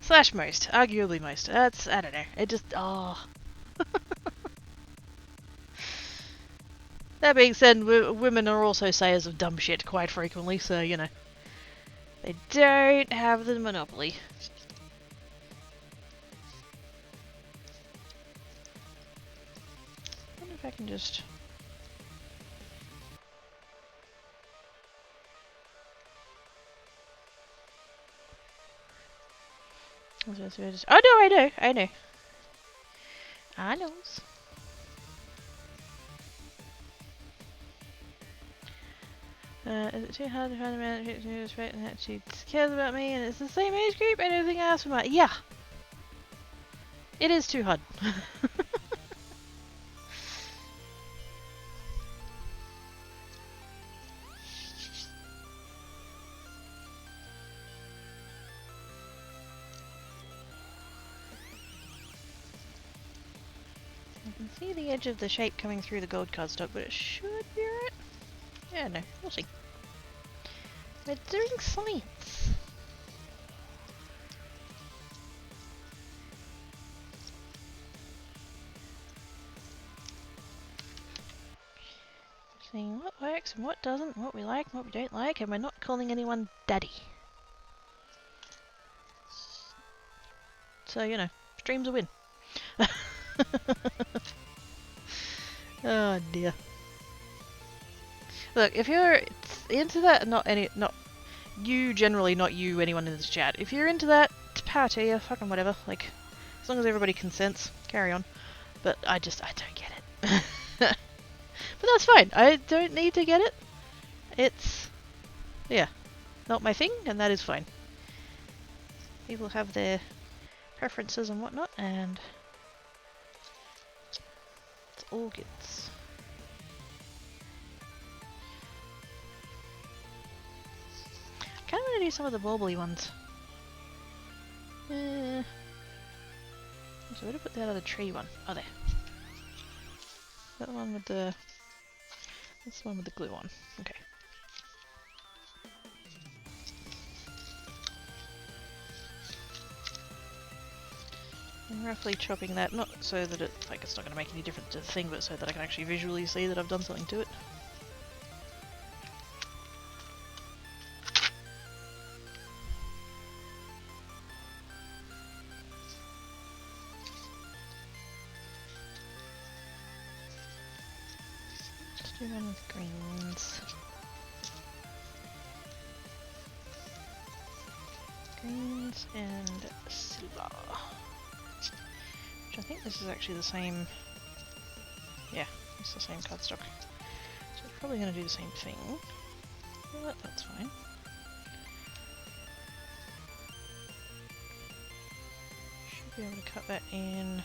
Slash most. Arguably most. That's, I don't know. It just, oh. That being said, women are also sayers of dumb shit quite frequently, so, you know. They don't have the monopoly. I wonder if I can just... Oh no, I know. I knows. Is it too hard to find a man who respect and actually cares about me and it's the same age group? I don't think I asked for my... Yeah! It is too hard. I can see the edge of the shape coming through the gold cardstock, but it should be right. Yeah, no, we'll see. We're doing science. Seeing what works and what doesn't, what we like and what we don't like, and we're not calling anyone daddy. So, you know, stream's a win. Oh dear. Look, if you're into that, not you generally, not you, anyone in this chat. If you're into that, power to you, fucking whatever. Like, as long as everybody consents, carry on. But I don't get it. But that's fine. I don't need to get it. It's, yeah, not my thing, and that is fine. People have their preferences and whatnot, and it's all good. I kind of want to do some of the bauble-y ones. So where to put that other tree one? Oh, there. That the one with the... That's the one with the glue on. Okay. I'm roughly chopping that, not so that it's not going to make any difference to the thing, but so that I can actually visually see that I've done something to it. Let's do one with greens. Greens and silver. Which I think this is actually the same... Yeah, it's the same cardstock. So it's probably going to do the same thing. But that's fine. Should be able to cut that in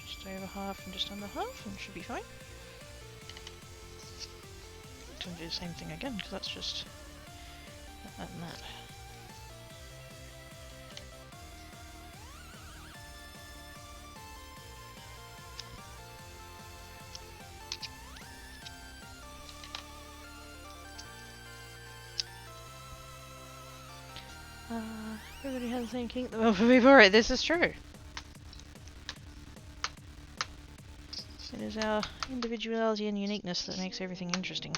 just over half and just under half, and should be fine. I'm going to do the same thing again, because that's just that and that. Everybody has the same kink the for me for it. This is true. It is our individuality and uniqueness that makes everything interesting.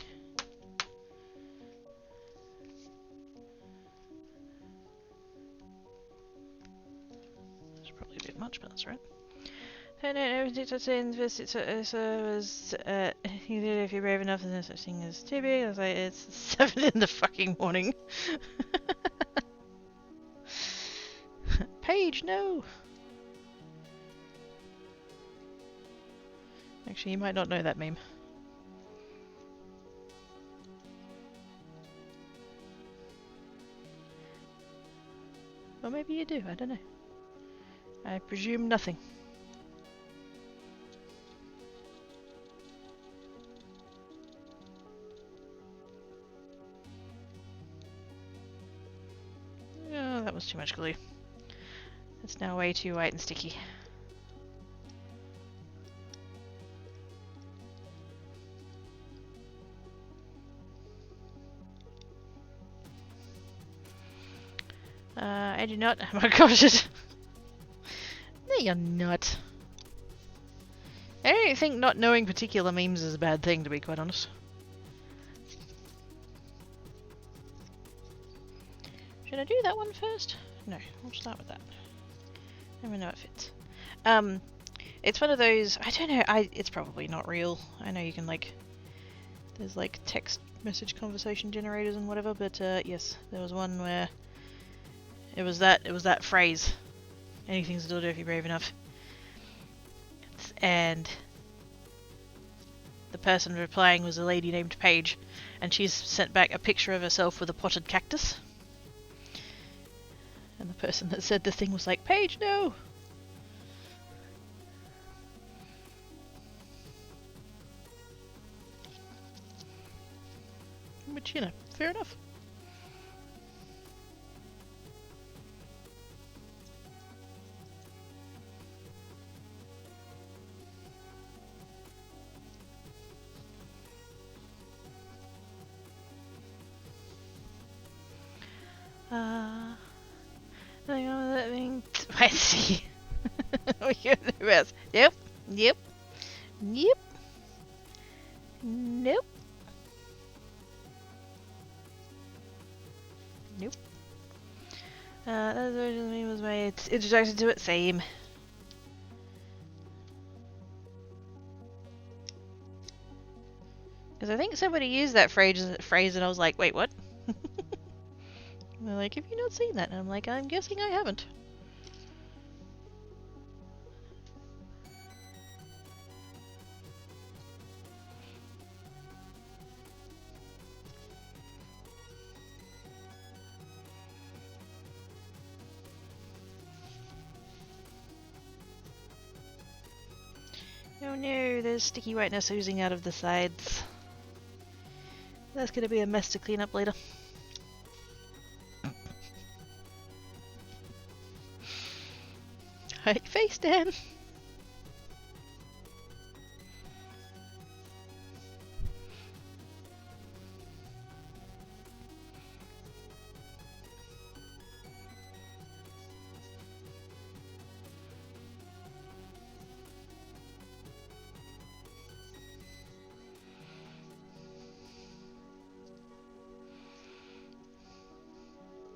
like much, but that's right. I don't know everything to say in this. It was, if you're brave enough, and there's such thing as too big. I was like, it's 7 in the fucking morning. Paige, no! Actually, you might not know that meme. Or maybe you do, I don't know. I presume nothing. Oh, that was too much glue. It's now way too white and sticky. I do not. Oh my gosh. No, you're not. I don't think not knowing particular memes is a bad thing, to be quite honest. Should I do that one first? No, we'll start with that. Let me know it fits. It's one of those, I don't know, it's probably not real. I know you can like, there's like text message conversation generators and whatever, but yes, there was one where it was that phrase, anything's to do if you're brave enough. And the person replying was a lady named Paige, and she's sent back a picture of herself with a potted cactus. And the person that said the thing was like, Paige, no! Which, you know, fair enough. I see. You're the best. Yep. Nope. That originally was my introduction to it. Same. Because I think somebody used that phrase and I was like, wait, what? And they're like, have you not seen that? And I'm like, I'm guessing I haven't. Oh no, there's sticky whiteness oozing out of the sides. That's gonna be a mess to clean up later. Hi, face, Dan!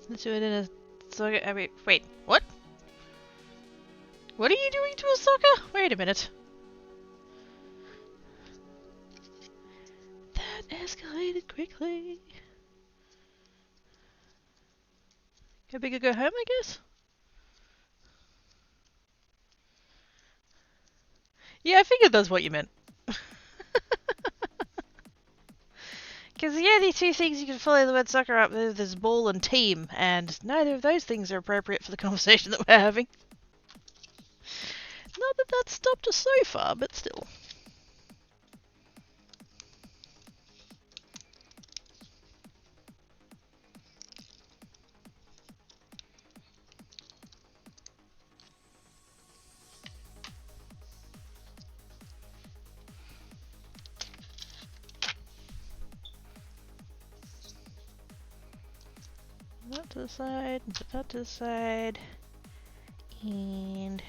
Let's do it in a socket. I mean, wait, what? What are you doing to a soccer? Wait a minute. That escalated quickly. Go big or go home, I guess? Yeah, I figured that's what you meant. Because the only two things you can follow the word soccer up with is ball and team, and neither of those things are appropriate for the conversation that we're having. Not that that's stopped us so far, but still. That to the side, and put that to the side, and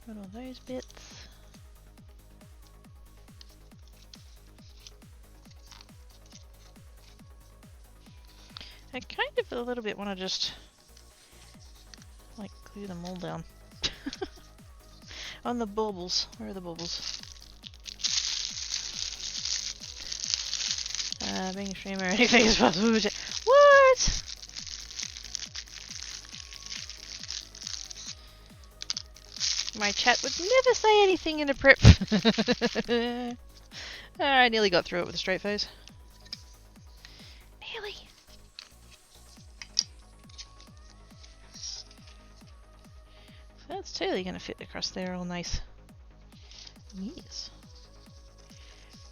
put all those bits. I kind of a little bit want to just like Glue them all down. On the baubles. Where are the baubles? Being a streamer, anything is possible. What? My chat would never say anything in a prep. I nearly got through it with a straight face. Nearly. So that's totally gonna fit across there all nice. Yes.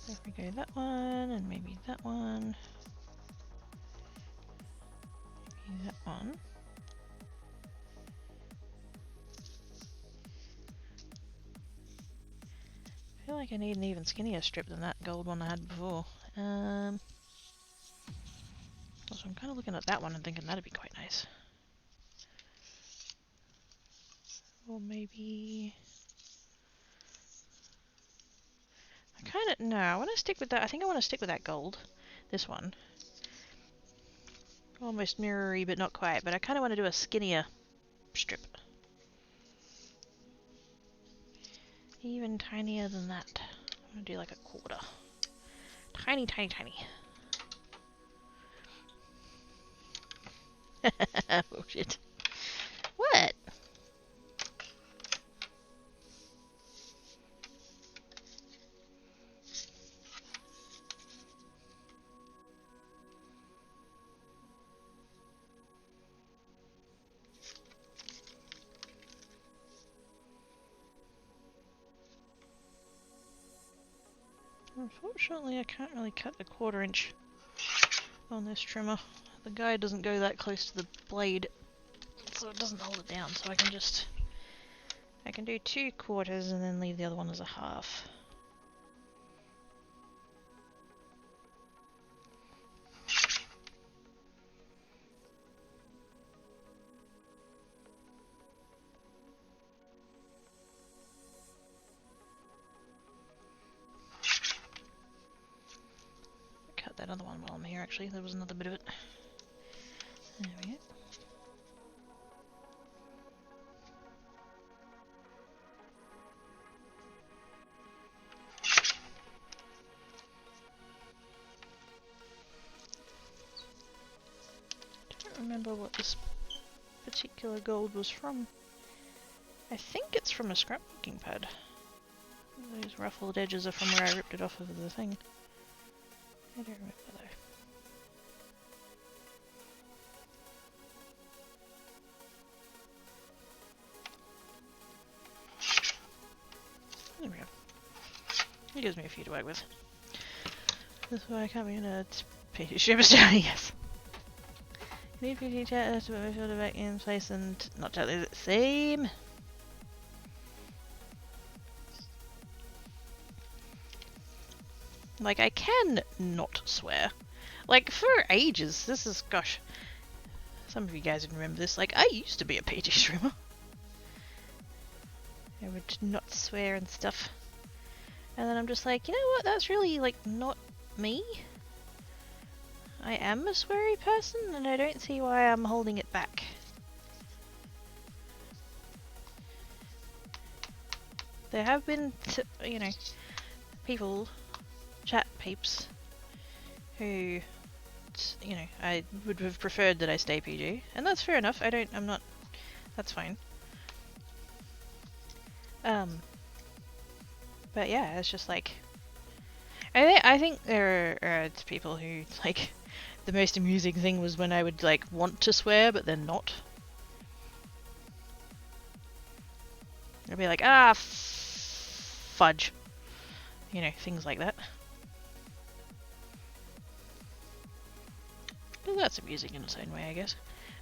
So if we go that one, and maybe that one. Maybe that one. I feel like I need an even skinnier strip than that gold one I had before. So I'm kind of looking at that one and thinking that'd be quite nice. Or maybe... I kind of... No, I want to stick with that. I think I want to stick with that gold. This one. Almost mirror-y, but not quite. But I kind of want to do a skinnier strip. Even tinier than that. I'm going to do like a quarter. Tiny, tiny, tiny. Oh shit. What? Unfortunately, I can't really cut a 1/4 inch on this trimmer. The guide doesn't go that close to the blade, so it doesn't hold it down. So I can do 2/4 and then leave the other one as a 1/2. That other one while I'm here, actually. There was another bit of it. There we go. I don't remember what this particular gold was from. I think it's from a scrapbooking pad. Those ruffled edges are from where I ripped it off of the thing. I don't remember though. There we go. It gives me a few to work with. That's why I can't be in a superstar, yes. Need PC chat to put my shoulder back in place and not totally the same. Like, I can not swear. Like, for ages, this is, gosh, some of you guys would remember this, like, I used to be a PG streamer. I would not swear and stuff. And then I'm just like, you know what, that's really, like, not me. I am a sweary person, and I don't see why I'm holding it back. There have been, you know, people... chat peeps who, you know, I would have preferred that I stay PG, and that's fair enough. I'm not, that's fine. But yeah, it's just like, I think there are people who, like, the most amusing thing was when I would, like, want to swear, but then not. I'd be like, ah, fudge. You know, things like that. That's amusing in its own way, I guess.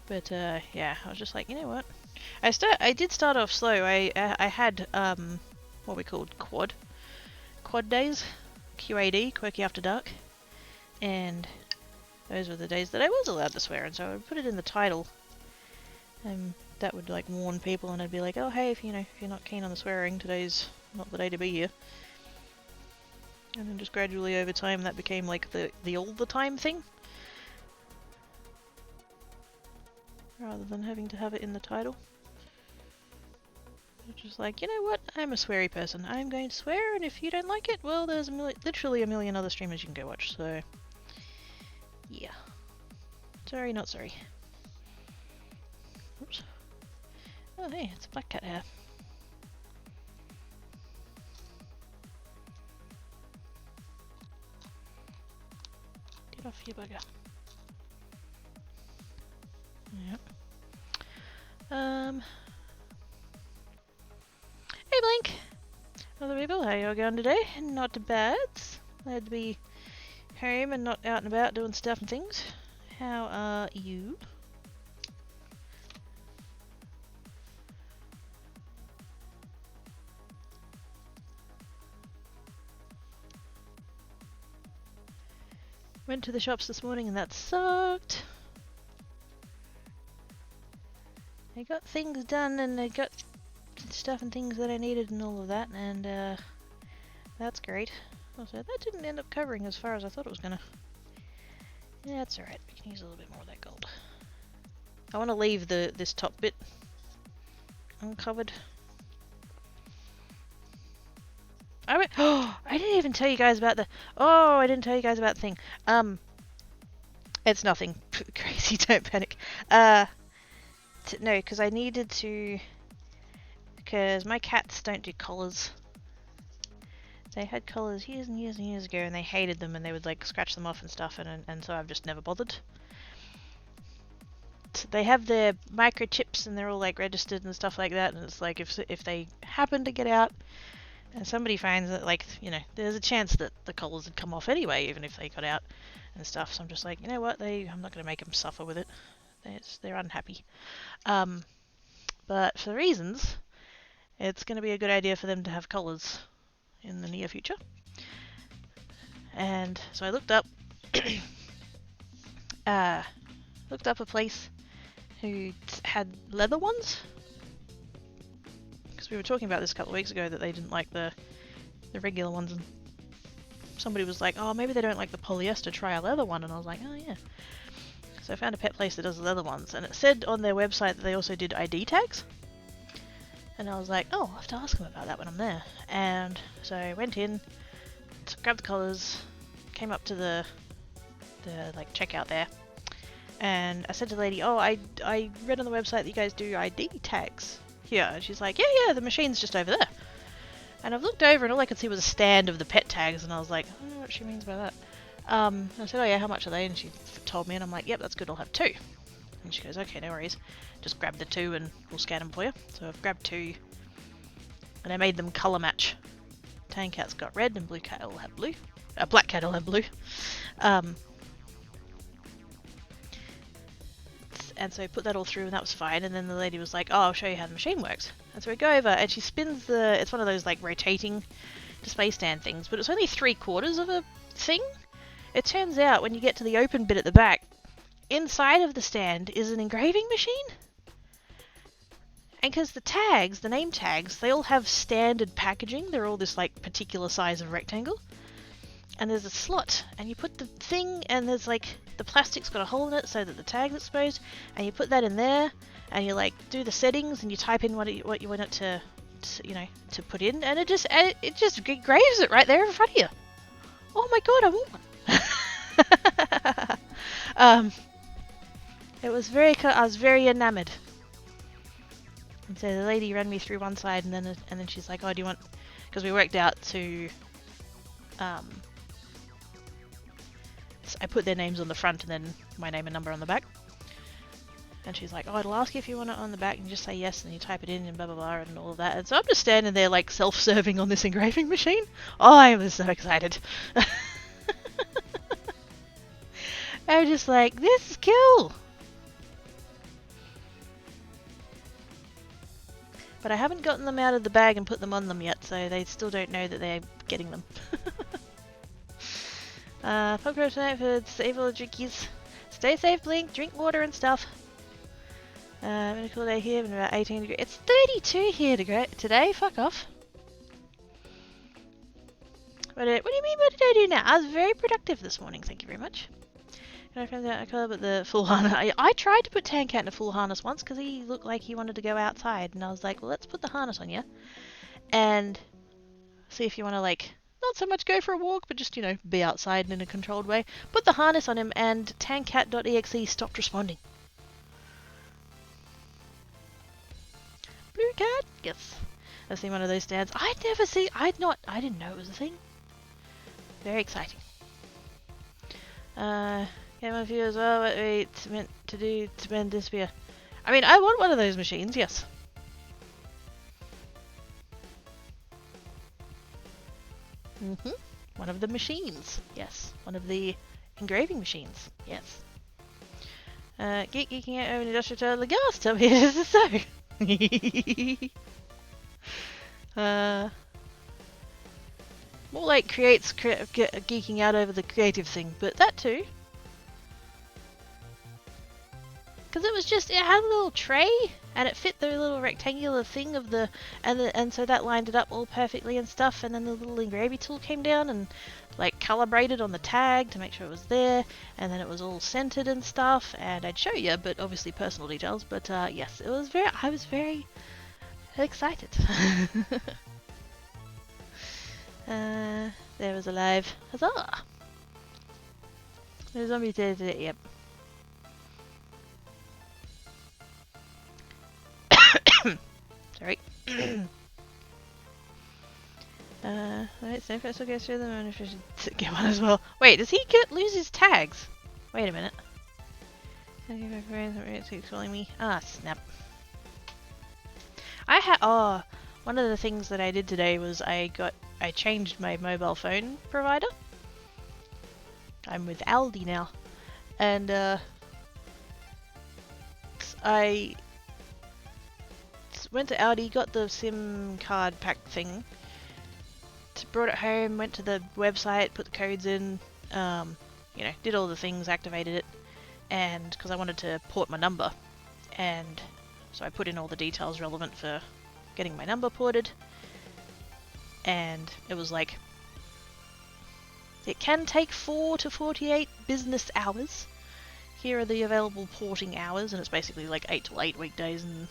But yeah, I was just like, you know what? I did start off slow. I had what we called quad days, QAD, Quirky After Dark, and those were the days that I was allowed to swear, and so I would put it in the title. That would like warn people, and I'd be like, oh hey, if you're not keen on the swearing, today's not the day to be here. And then just gradually over time, that became like the all the time thing. Rather than having to have it in the title. Just like, you know what? I'm a sweary person. I'm going to swear, and if you don't like it, well, there's literally a million other streamers you can go watch, so... Yeah. Sorry, not sorry. Oops. Oh, hey, it's a black cat hair. Get off, you bugger. Yep. Hey, Blink! Other people, how you all going today? Not too bad. Glad to be home and not out and about doing stuff and things. How are you? Went to the shops this morning and that sucked. I got things done and I got stuff and things that I needed and all of that, and that's great. Also, that didn't end up covering as far as I thought it was gonna. Yeah, that's alright. We can use a little bit more of that gold. I want to leave this top bit uncovered. Oh, I didn't even tell you guys about the... Oh, I didn't tell you guys about the thing. It's nothing crazy, don't panic. No, because I needed to... Because my cats don't do collars. They had collars years and years and years ago, and they hated them, and they would like scratch them off and stuff, and so I've just never bothered. They have their microchips, and they're all like registered and stuff like that, and it's like if they happen to get out, and somebody finds that, like, you know, there's a chance that the collars would come off anyway, even if they got out and stuff. So I'm just like, you know what, I'm not going to make them suffer with it. They're unhappy. But for reasons, it's going to be a good idea for them to have collars in the near future. And so I looked up a place who had leather ones, because we were talking about this a couple of weeks ago that they didn't like the regular ones, and somebody was like, oh, maybe they don't like the polyester, try a leather one. And I was like, oh yeah. So I found a pet place that does the leather ones, and it said on their website that they also did ID tags. And I was like, oh, I'll have to ask them about that when I'm there. And so I went in, grabbed the collars, came up to the like checkout there, and I said to the lady, oh, I read on the website that you guys do ID tags here. And she's like, yeah, the machine's just over there. And I've looked over and all I could see was a stand of the pet tags, and I was like, I don't know what she means by that. I said, oh yeah, how much are they? And she told me, and I'm like, yep, that's good, I'll have 2. And she goes, okay, no worries. Just grab the 2 and we'll scan them for you. So I've grabbed 2, and I made them colour match. Tan cat's got red and blue cat will have blue. Black cat will have blue. And so I put that all through, and that was fine. And then the lady was like, oh, I'll show you how the machine works. And so we go over, and she spins it's one of those like rotating display stand things, but it's only 3/4 of a thing. It turns out when you get to the open bit at the back, inside of the stand is an engraving machine. And because the tags, the name tags, they all have standard packaging. They're all this like particular size of rectangle. And there's a slot, and you put the thing, and there's like, the plastic's got a hole in it so that the tag's exposed, and you put that in there, and you like do the settings, and you type in what you want it to put in, and it just engraves it right there in front of you. Oh my god, I want one. I was very enamored. And so the lady ran me through one side, and then she's like, oh, do you want, because we worked out to I put their names on the front and then my name and number on the back. And she's like, oh, it'll ask you if you want it on the back, and you just say yes, and you type it in and blah blah blah and all of that. And so I'm just standing there like self-serving on this engraving machine. Oh, I was so excited. I was just like, this is cool. But I haven't gotten them out of the bag and put them on them yet, so they still don't know that they're getting them. Pub road tonight for save all the drinkies. Stay safe, Blink, drink water and stuff. Been a cool day here, been about 18 degrees. It's 32 here today, fuck off. What do you mean, what did I do now? I was very productive this morning, thank you very much. Can I find out a colour but the full harness? I tried to put Tancat in a full harness once because he looked like he wanted to go outside, and I was like, well, let's put the harness on you and see if you want to, like, not so much go for a walk, but just, you know, be outside in a controlled way. Put the harness on him, and Tancat.exe stopped responding. Blue cat? Yes. I've seen one of those stands. I didn't know it was a thing. Very exciting. Game of view as well, what it's meant to do to bend this beer. I mean, I want one of those machines, yes. One of the machines, yes. One of the engraving machines, yes. Geeking out over an industrial total gas, tell me this is so. More like geeking out over the creative thing, but that too. Because it was just, it had a little tray, and it fit the little rectangular thing of the, and so that lined it up all perfectly and stuff, and then the little engraving tool came down and like calibrated on the tag to make sure it was there, and then it was all centered and stuff, and I'd show you, but obviously personal details, but yes, it was I was very excited. There was alive. Huzzah! The zombie did it, yep. Sorry. Alright, so first we'll go through them and if I should get one as well. Wait, does he lose his tags? Wait a minute. It keeps calling me. Ah, snap. One of the things that I did today was I changed my mobile phone provider. I'm with Aldi now. And I went to Aldi, got the SIM card pack thing, brought it home, went to the website, put the codes in, you know, did all the things, activated it, and because I wanted to port my number, and so I put in all the details relevant for getting my number ported, and it was like, it can take 4 to 48 business hours. Here are the available porting hours, and it's basically like 8 to 8 weekdays and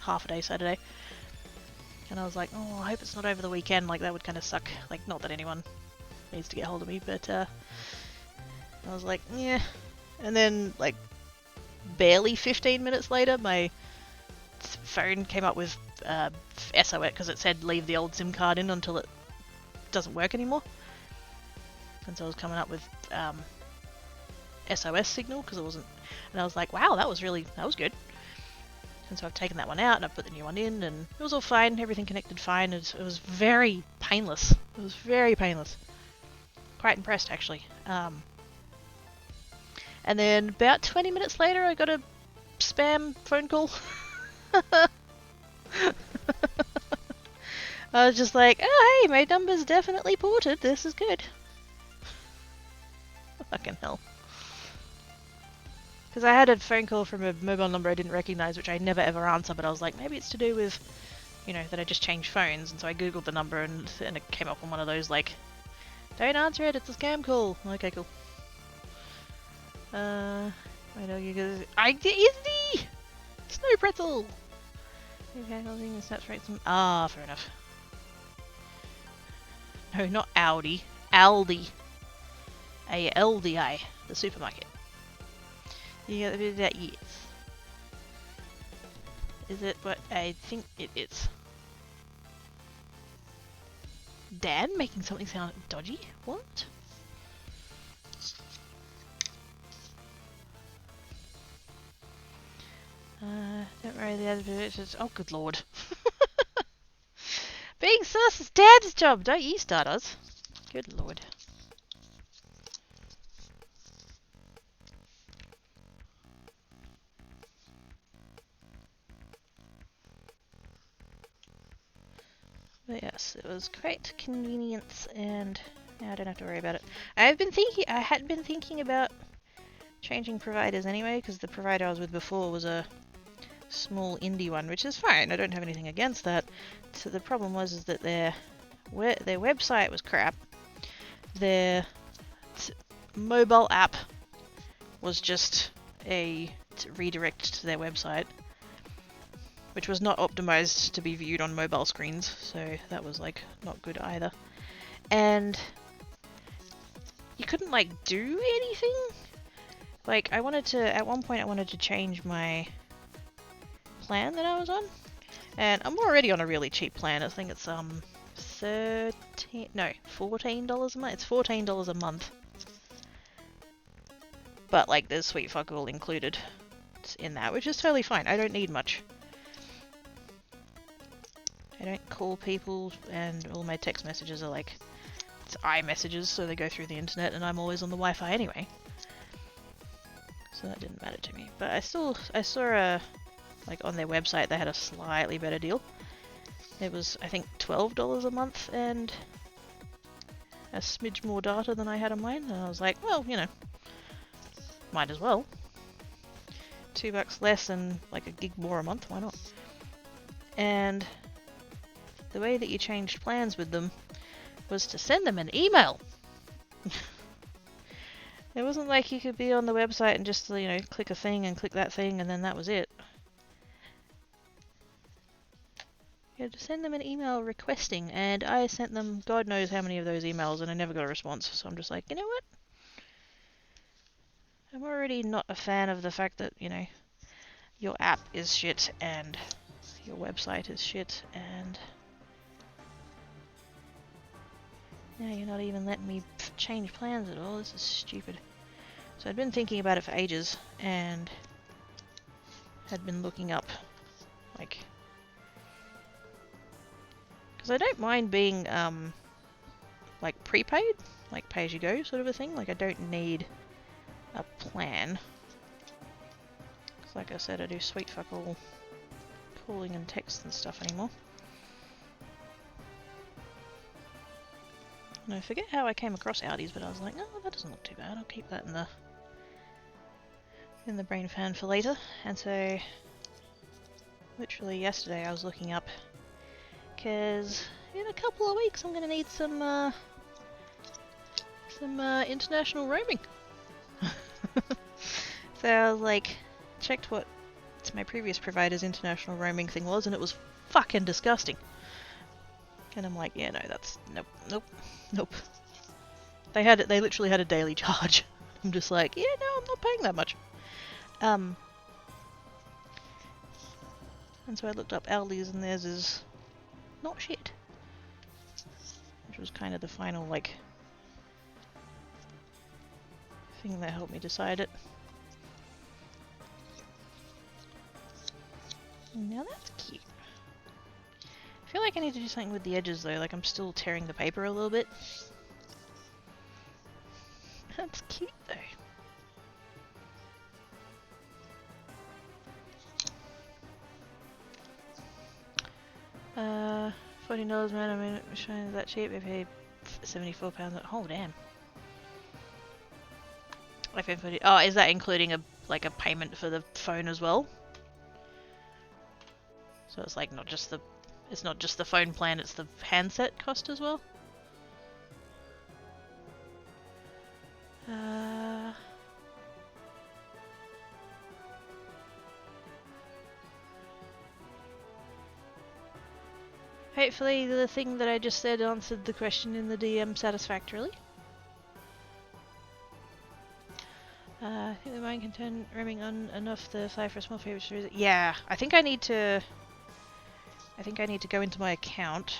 half a day Saturday. And I was like, oh, I hope it's not over the weekend, like that would kind of suck. Like, not that anyone needs to get hold of me, but I was like, yeah. And then, like, barely 15 minutes later, my phone came up with SOS, because it said leave the old SIM card in until it doesn't work anymore. And so I was coming up with SOS signal, because it wasn't, and I was like, wow, that was good. And so I've taken that one out and I've put the new one in, and it was all fine, everything connected fine. It was very painless. It was very painless. Quite impressed, actually. And then about 20 minutes later I got a spam phone call. I was just like, oh hey, my number's definitely ported, this is good. Fucking hell. Because I had a phone call from a mobile number I didn't recognise, which I never ever answer, but I was like, maybe it's to do with, you know, that I just changed phones, and so I googled the number and it came up on one of those, like, don't answer it, it's a scam call. Okay, cool. I know you guys. Isn't Snow Pretzel! Okay, holding the snaps right some. Ah, fair enough. No, not Audi. Aldi. A-L-D-I. The supermarket. You got the bit of that, yes. Is it what I think it is? Dan making something sound dodgy? What? Don't worry, the other bit is... Oh, good lord. Being sus is Dad's job, don't you start us. Good lord. But yes, it was quite convenience, and now I don't have to worry about it. I had been thinking about changing providers anyway, because the provider I was with before was a small indie one, which is fine. I don't have anything against that. So the problem was that their website was crap. Their mobile app was just a redirect to their website, which was not optimized to be viewed on mobile screens, so that was like not good either. And you couldn't like do anything. Like I wanted to, at one point I wanted to change my plan that I was on, and I'm already on a really cheap plan. I think it's $14 a month. It's $14 a month. But like there's sweet fuck all included in that, which is totally fine. I don't need much. I don't call people, and all my text messages are like, it's iMessages, so they go through the internet, and I'm always on the Wi-Fi anyway. So that didn't matter to me. But I saw like on their website they had a slightly better deal. It was, I think, $12 a month and a smidge more data than I had on mine, and I was like, well, you know, might as well. $2 less and like a gig more a month, why not? And the way that you changed plans with them was to send them an email. It wasn't like you could be on the website and just, you know, click a thing and click that thing and then that was it. You had to send them an email requesting, and I sent them God knows how many of those emails and I never got a response. So I'm just like, you know what? I'm already not a fan of the fact that, you know, your app is shit and your website is shit, and now you're not even letting me change plans at all. This is stupid. So I'd been thinking about it for ages and had been looking up, like, because I don't mind being like prepaid, like pay as you go sort of a thing. Like I don't need a plan. Because like I said, I do sweet fuck all calling and text and stuff anymore. And I forget how I came across Audis, but I was like, oh, that doesn't look too bad. I'll keep that in the brain fan for later. And so, literally yesterday I was looking up, because in a couple of weeks I'm going to need some international roaming. So I was like, checked what my previous provider's international roaming thing was, and it was fucking disgusting. And I'm like, yeah, no, that's nope. They literally had a daily charge. I'm just like, yeah, no, I'm not paying that much. And so I looked up Aldi's, and theirs is not shit. Which was kind of the final, like, thing that helped me decide it. Now that's cute. I feel like I need to do something with the edges though, like I'm still tearing the paper a little bit. That's cute though. $14, man, I mean, it was showing that cheap. I paid £74. Oh, damn. I paid 40. Oh, is that including a payment for the phone as well? So it's like it's not just the phone plan, it's the handset cost as well? Hopefully the thing that I just said answered the question in the DM satisfactorily. I think the mine can turn roaming on enough to fly for a small favor. Yeah, I think I need to go into my account,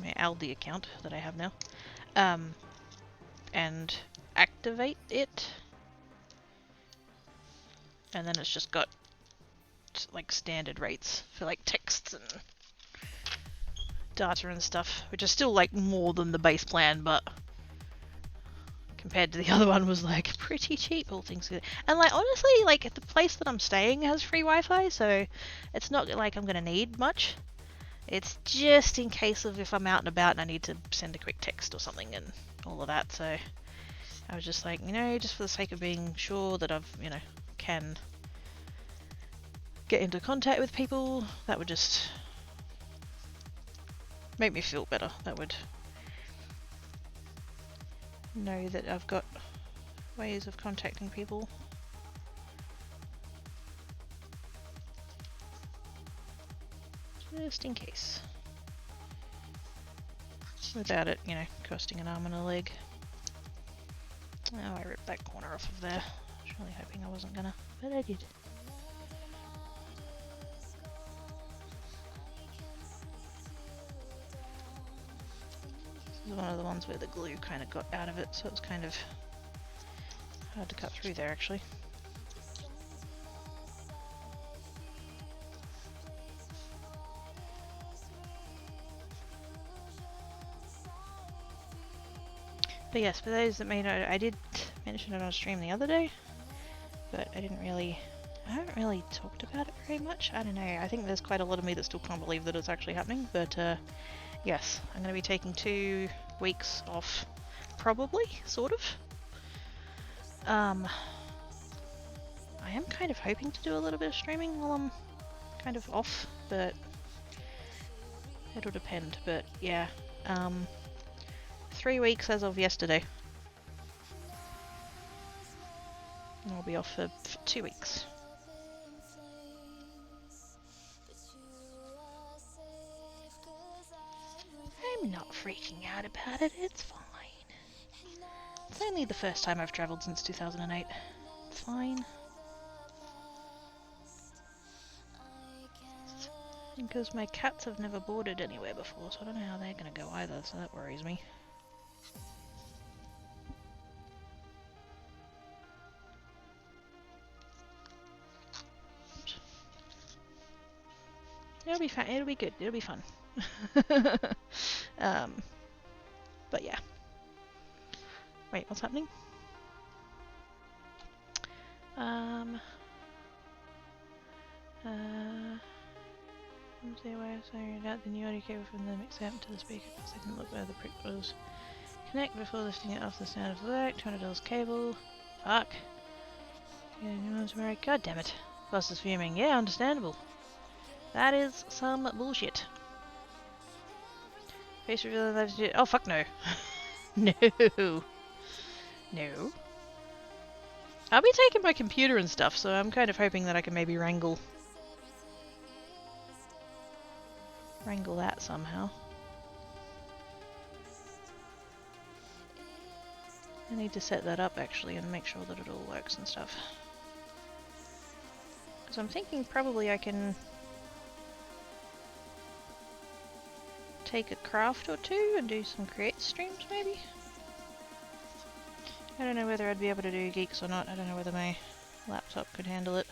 my Aldi account that I have now, and activate it. And then it's just got like standard rates for like texts and data and stuff, which is still like more than the base plan, but compared to the other one was like pretty cheap, all things good. And like honestly, like the place that I'm staying has free Wi-Fi, so it's not like I'm gonna need much. It's just in case of if I'm out and about and I need to send a quick text or something and all of that. So I was just like, you know, just for the sake of being sure that I've, you know, can get into contact with people, that would just make me feel better. That would know that I've got ways of contacting people. Just in case. Without it, you know, costing an arm and a leg. Oh, I ripped that corner off of there. I was really hoping I wasn't gonna, but I did. This is one of the ones where the glue kind of got out of it, so it's kind of hard to cut through there actually. But yes, for those that may know, I did mention it on stream the other day, but I haven't really talked about it very much. I don't know, I think there's quite a lot of me that still can't believe that it's actually happening, but yes, I'm going to be taking 2 weeks off, probably, sort of. I am kind of hoping to do a little bit of streaming while I'm kind of off, but it'll depend, but yeah. 3 weeks as of yesterday. And I'll be off for 2 weeks. I'm not freaking out about it, it's fine. It's only the first time I've travelled since 2008. It's fine. Because my cats have never boarded anywhere before, so I don't know how they're going to go either, so that worries me. It'll be fine. It'll be good. It'll be fun. But yeah. Wait, what's happening? See why I sorted out the new audio cable from the mixer to the speaker because I didn't look where the prick was. Connect before lifting it off the sound of the work. $200 cable. Fuck. Yeah, new one's married. God damn it. Boss is fuming. Yeah, understandable. That is some bullshit. Face reveal live stream. Oh fuck no. No. No. I'll be taking my computer and stuff, so I'm kind of hoping that I can maybe wrangle that somehow. I need to set that up actually and make sure that it all works and stuff. Because I'm thinking probably I can take a craft or two and do some create streams maybe. I don't know whether I'd be able to do geeks or not. I don't know whether my laptop could handle it.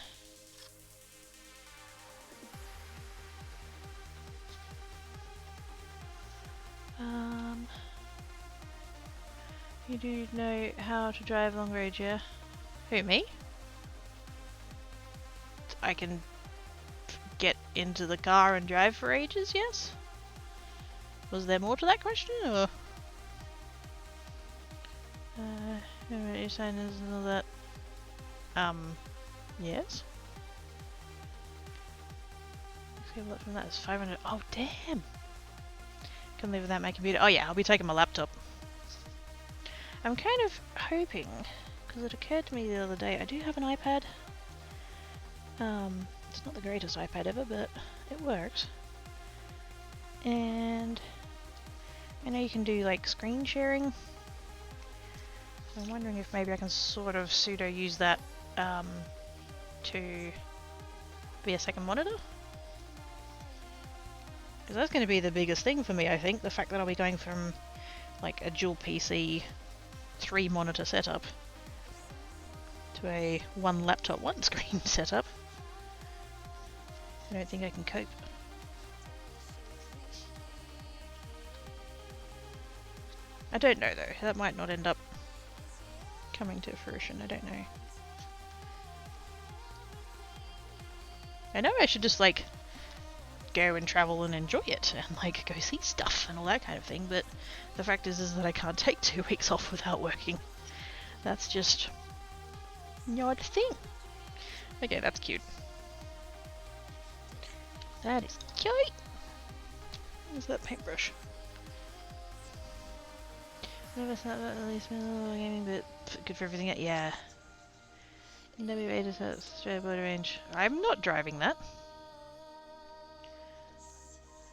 You do know how to drive long range, yeah? Who, me? I can get into the car and drive for ages, yes? Was there more to that question, or? Your sign is and all that. Yes? Okay, what from that is 500. Oh, damn! Can live without my computer. Oh yeah, I'll be taking my laptop. I'm kind of hoping, because it occurred to me the other day, I do have an iPad. It's not the greatest iPad ever, but it works. And I know you can do like screen sharing. So I'm wondering if maybe I can sort of pseudo use that to be a second monitor. Because that's going to be the biggest thing for me, I think. The fact that I'll be going from like a dual PC 3 monitor setup to a 1 laptop 1 screen setup. I don't think I can cope. I don't know though, that might not end up coming to fruition, I don't know. I know I should just like go and travel and enjoy it and like go see stuff and all that kind of thing, but the fact is that I can't take 2 weeks off without working. That's just not a thing. Okay, that's cute. That is cute. Where's that paintbrush? Maybe it's not at least gaming, but good for everything. Yeah. WA just has Australia border range. I'm not driving that.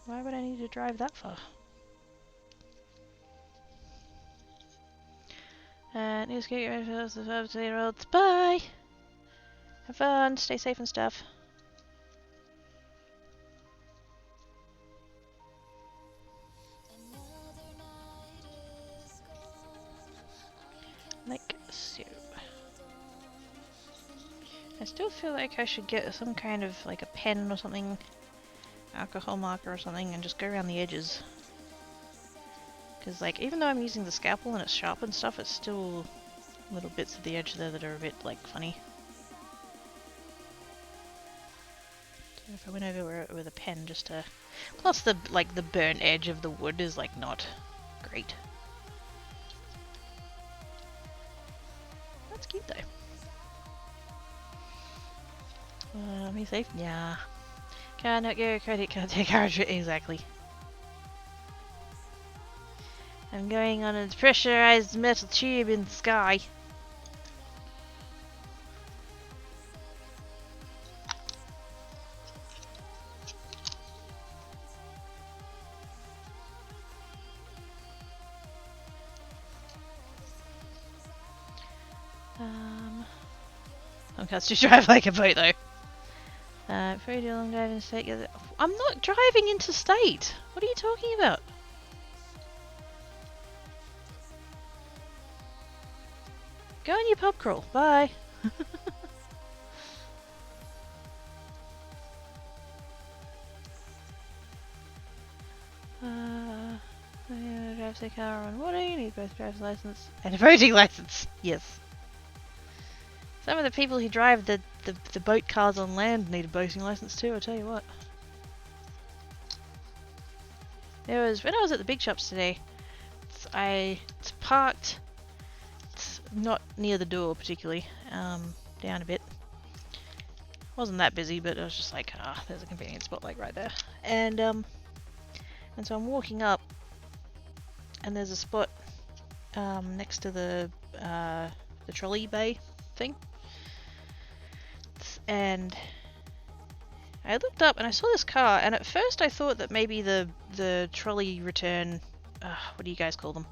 Why would I need to drive that far? News get ready for the roads. Bye! Have fun, stay safe and stuff. Like so. I still feel like I should get some kind of like a pen or something, alcohol marker or something, and just go around the edges. Because like, even though I'm using the scalpel and it's sharp and stuff, it's still little bits of the edge there that are a bit like funny. So if I went over it with a pen just to... Plus the like the burnt edge of the wood is like not great. That's cute though. Be safe? Yeah. Cannot get a credit card take carriage. Exactly. I'm going on a pressurized metal tube in the sky. Sometimes to drive like a boat though. Very long drive interstate. I'm not driving interstate. What are you talking about? Go on your pub crawl. Bye. Drive the car on water. You need both driver's license and a voting license. Yes. Some of the people who drive the boat cars on land need a boating license too, I'll tell you what. There was, when I was at the big shops today, it's parked, it's not near the door particularly, down a bit. Wasn't that busy, but I was just like, there's a convenient spot like right there. And so I'm walking up, and there's a spot next to the trolley bay thing. And I looked up and I saw this car, and at first I thought that maybe the trolley return, what do you guys call them?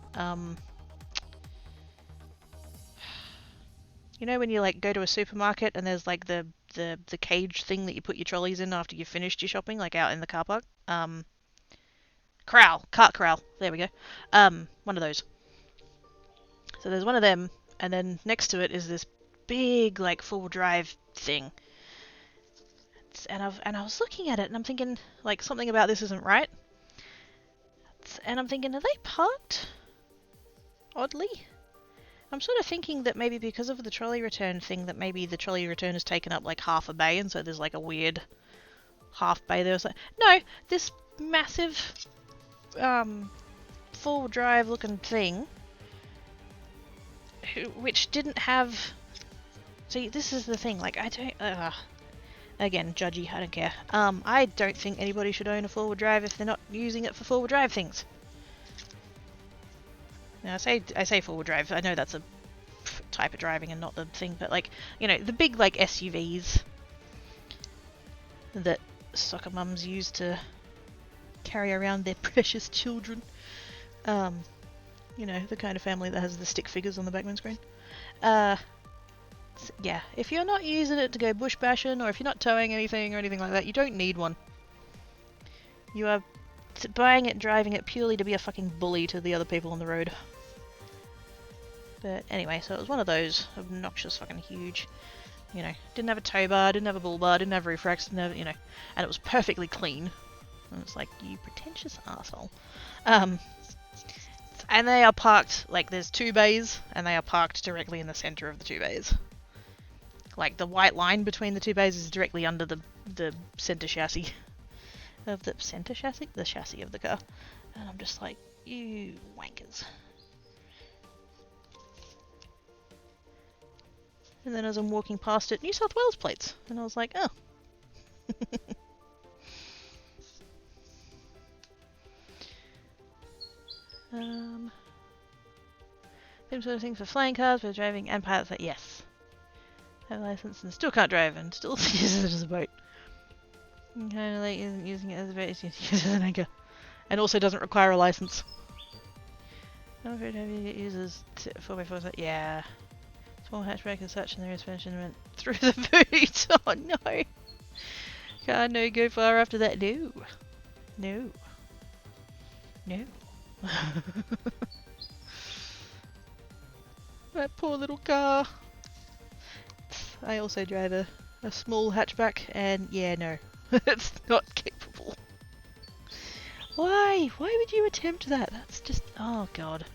You know when you like go to a supermarket and there's like the cage thing that you put your trolleys in after you've finished your shopping, like out in the car park? Cart corral. There we go. One of those. So there's one of them, and then next to it is this big like full drive thing. And I was looking at it and I'm thinking like something about this isn't right. And I'm thinking, are they parked oddly? I'm sort of thinking that maybe because of the trolley return thing, that maybe the trolley return has taken up like half a bay, and so there's like a weird half bay there. So, no, this massive full drive looking thing, which didn't have... See, this is the thing, like I don't... Again, judgy, I don't care. I don't think anybody should own a four-wheel drive if they're not using it for four-wheel drive things. Now, I say four-wheel drive, I know that's a type of driving and not the thing, but like, you know, the big like SUVs that soccer mums use to carry around their precious children. You know, the kind of family that has the stick figures on the background screen. Yeah, if you're not using it to go bush bashing, or if you're not towing anything or anything like that, you don't need one. You are buying it and driving it purely to be a fucking bully to the other people on the road. But anyway, so it was one of those obnoxious fucking huge, you know, didn't have a tow bar, didn't have a bull bar, didn't have roof racks, didn't have, you know, and it was perfectly clean. And it's like, you pretentious arsehole. And they are parked, like there's two bays, and they are parked directly in the center of the two bays. Like the white line between the two bays is directly under the center chassis of the center chassis, the chassis of the car, and I'm just like, you wankers. And then as I'm walking past it, New South Wales plates, and I was like, oh. Same sort of thing for flying cars, for driving and pilots. Like, yes. Have a license and still can't drive and still uses it as a boat. Kind of like isn't using it as a boat, it's using it as an anchor. And also doesn't require a license. I'm afraid having it uses 4x4. Yeah. Small hatchback and such, and the rear suspension went through the boot. Oh no. Can't no go far after that. No. No. No. That poor little car. I also drive a small hatchback, and yeah, no. It's not capable. Why? Why would you attempt that? That's just... oh god.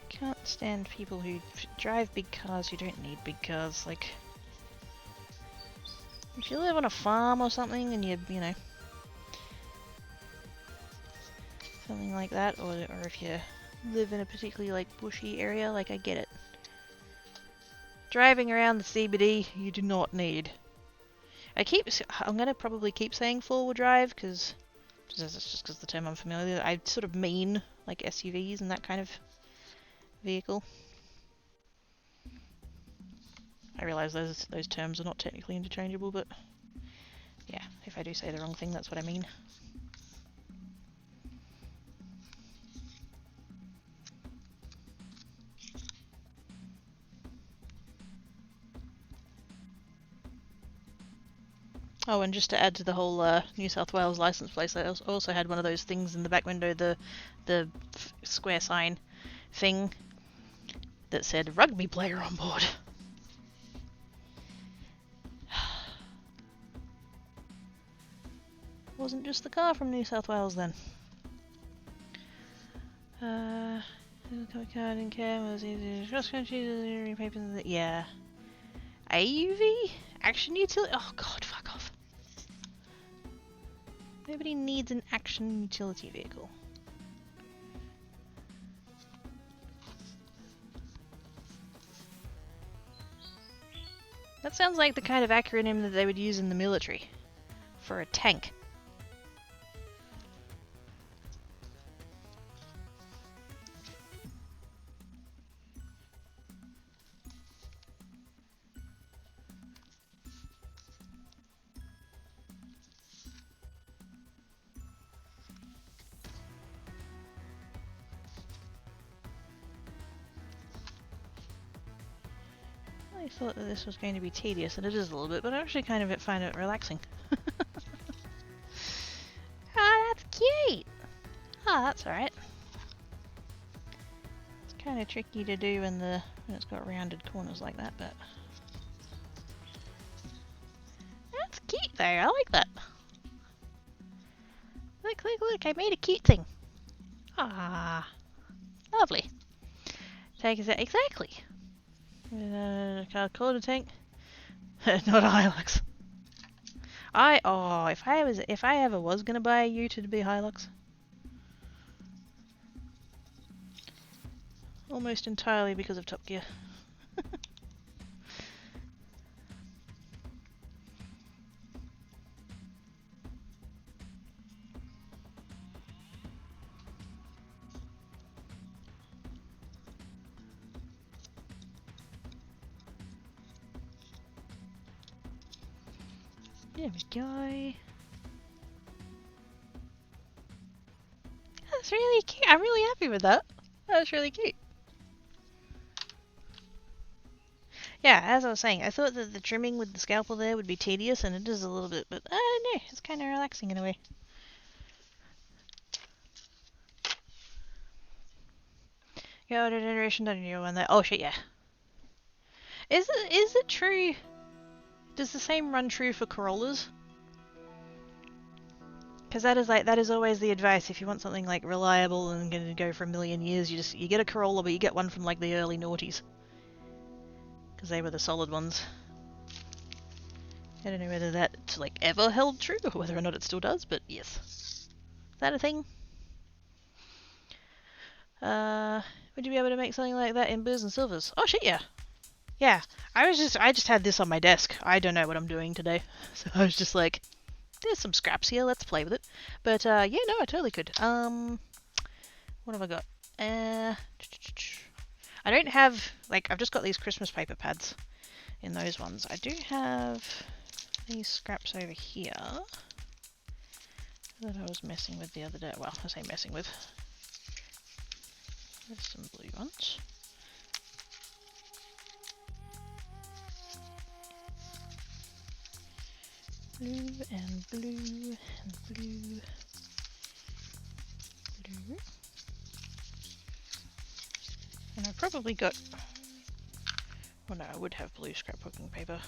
Can't stand people who drive big cars who don't need big cars. Like, if you live on a farm or something and you know, something like that, or if you live in a particularly like bushy area, like I get it. Driving around the CBD, you do not need. I'm gonna probably keep saying four-wheel drive because it's just because the term I'm familiar with. I sort of mean like SUVs and that kind of vehicle. I realise those terms are not technically interchangeable, but yeah, if I do say the wrong thing, that's what I mean. Oh, and just to add to the whole New South Wales license plate, I also had one of those things in the back window, the square sign thing that said rugby player on board. Wasn't just the car from New South Wales then. Car didn't care, was easy cross country, papers, yeah. AUV? Action utility? Oh god, fuck off. Nobody needs an action utility vehicle. That sounds like the kind of acronym that they would use in the military. For a tank. I thought that this was going to be tedious, and it is a little bit, but I actually kind of find it relaxing. Ah, that's cute! Ah, that's alright. It's kind of tricky to do when it's got rounded corners like that, but... that's cute though, I like that! Look, look, look, I made a cute thing! Ah, lovely. Take a exactly! Quarter tank. Not a Hilux. If I ever was gonna buy a ute, it'd be Hilux. Almost entirely because of Top Gear. There we go. That's really cute. I'm really happy with that. That was really cute. Yeah, as I was saying, I thought that the trimming with the scalpel there would be tedious, and it is a little bit, but no, it's kind of relaxing in a way. Yeah, older generation done a new one there. Oh shit, yeah. Is it true? Does the same run true for Corollas? Because that is always the advice. If you want something like reliable and going to go for a million years, you get a Corolla, but you get one from like the early noughties. Because they were the solid ones. I don't know whether that like ever held true or whether or not it still does, but yes. Is that a thing? Would you be able to make something like that in blues and silvers? Oh shit, yeah. Yeah, I just had this on my desk. I don't know what I'm doing today. So I was just like, there's some scraps here, let's play with it. But yeah, no, I totally could. What have I got? I don't have, like, I've just got these Christmas paper pads in those ones. I do have these scraps over here that I was messing with the other day. Well, I say messing with. There's some blue ones. Blue and blue and blue. Blue. And I've probably got... Well, no, I would have blue scrapbooking paper.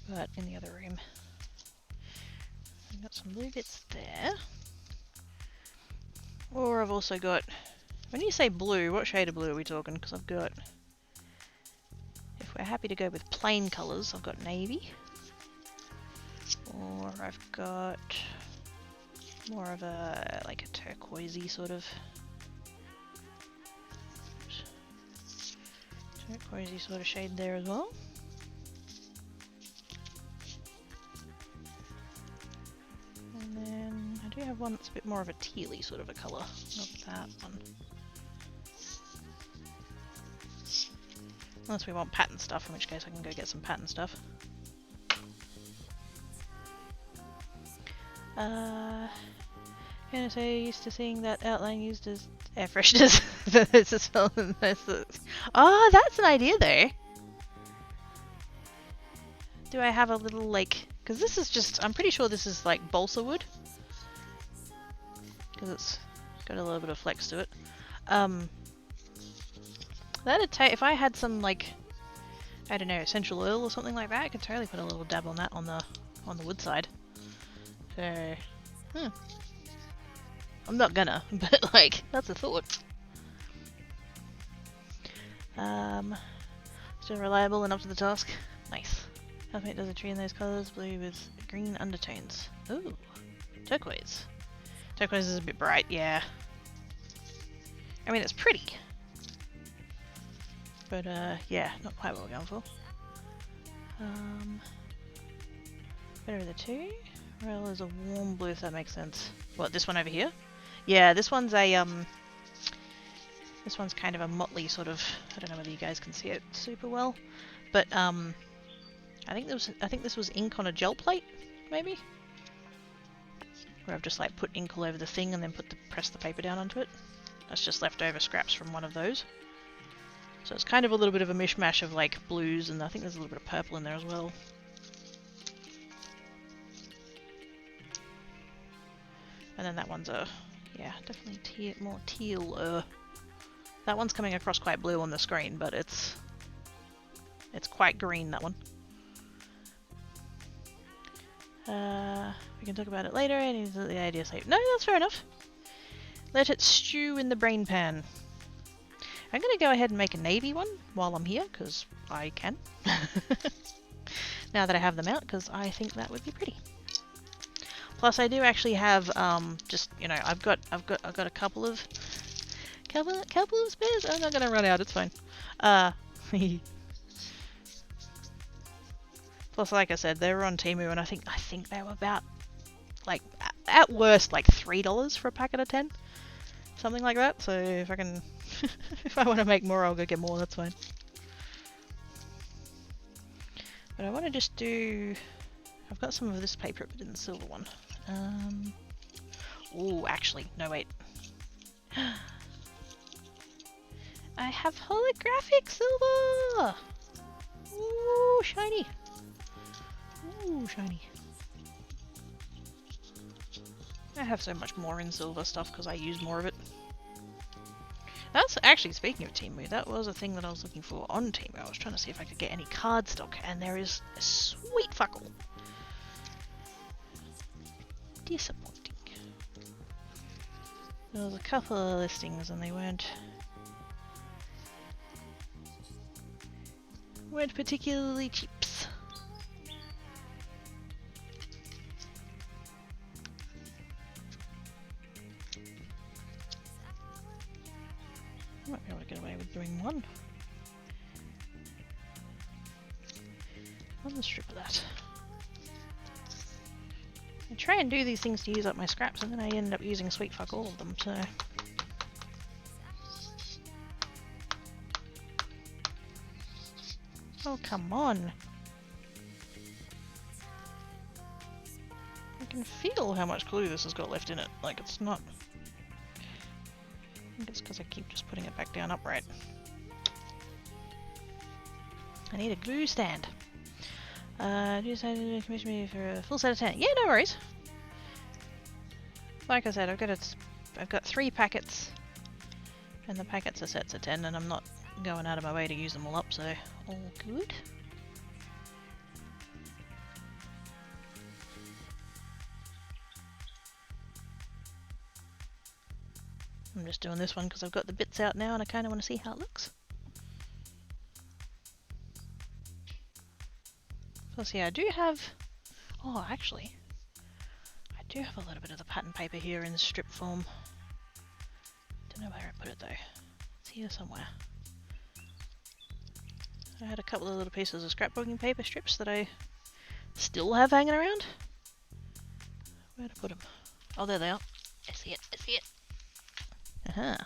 But in the other room. I've got some blue bits there. Or I've also got... When you say blue, what shade of blue are we talking? Because I've got... If we're happy to go with plain colours, I've got navy. Or I've got more of a, like a turquoisey sort of... Turquoisey sort of shade there as well. And then I do have one that's a bit more of a tealy sort of a colour. Not that one. Unless we want pattern stuff, in which case I can go get some pattern stuff. Gonna say used to seeing that outline used as air fresheners. It's a smell and oh, that's an idea though. Do I have a little like, because this is just, I'm pretty sure this is like balsa wood. Because it's got a little bit of flex to it. That'd take, if I had some like, I don't know, essential oil or something like that, I could totally put a little dab on that on the wood side. So, I'm not gonna, but like, that's a thought. Still reliable and up to the task. Nice. Housemate does a tree in those colours, blue with green undertones. Ooh, turquoise. Turquoise is a bit bright, yeah. I mean, it's pretty. But yeah, not quite what we're going for. Better of the two. Well, there's a warm blue, if that makes sense. What, this one over here? Yeah, this one's a this one's kind of a motley sort of, I don't know whether you guys can see it super well, but I think this was ink on a gel plate, maybe? Where I've just like put ink all over the thing and then press the paper down onto it. That's just leftover scraps from one of those. So it's kind of a little bit of a mishmash of like blues, and I think there's a little bit of purple in there as well. And then that one's yeah, definitely more teal. That one's coming across quite blue on the screen, but it's quite green, that one. We can talk about it later. I need to let the idea sleep. No, that's fair enough. Let it stew in the brain pan. I'm gonna go ahead and make a navy one while I'm here, because I can. Now that I have them out, because I think that would be pretty. Plus, I do actually have just, you know, I've got a couple of spares. I'm not gonna run out. It's fine. Plus, like I said, they were on Temu, and I think they were about, like, at worst, like $3 for a packet of 10, something like that. So if I can, if I want to make more, I'll go get more. That's fine. But I want to just do. I've got some of this paper, but in the silver one. Oh, actually, no, wait. I have holographic silver! Ooh, shiny! Ooh, shiny. I have so much more in silver stuff because I use more of it. That's actually, speaking of Temu, that was a thing that I was looking for on Temu. I was trying to see if I could get any card stock, and there is a sweet fuck all. Disappointing. There was a couple of listings and they weren't particularly cheaps. I might be able to get away with doing one. One strip of that. I try and do these things to use up my scraps, and then I end up using sweet fuck all of them, so... Oh, come on! I can feel how much glue this has got left in it. Like, it's not... I think it's because I keep just putting it back down upright. I need a glue stand. Do you decide to commission me for a full set of 10? Yeah, no worries. Like I said, I've got 3 packets, and the packets are sets of 10, and I'm not going out of my way to use them all up, so all good. I'm just doing this one because I've got the bits out now and I kind of want to see how it looks. Plus, yeah, I do have... Oh, actually, I do have a little bit of the pattern paper here in strip form. Don't know where I put it though. It's here somewhere. I had a couple of little pieces of scrapbooking paper strips that I still have hanging around. Where'd I put them? Oh, there they are. I see it, I see it. Aha.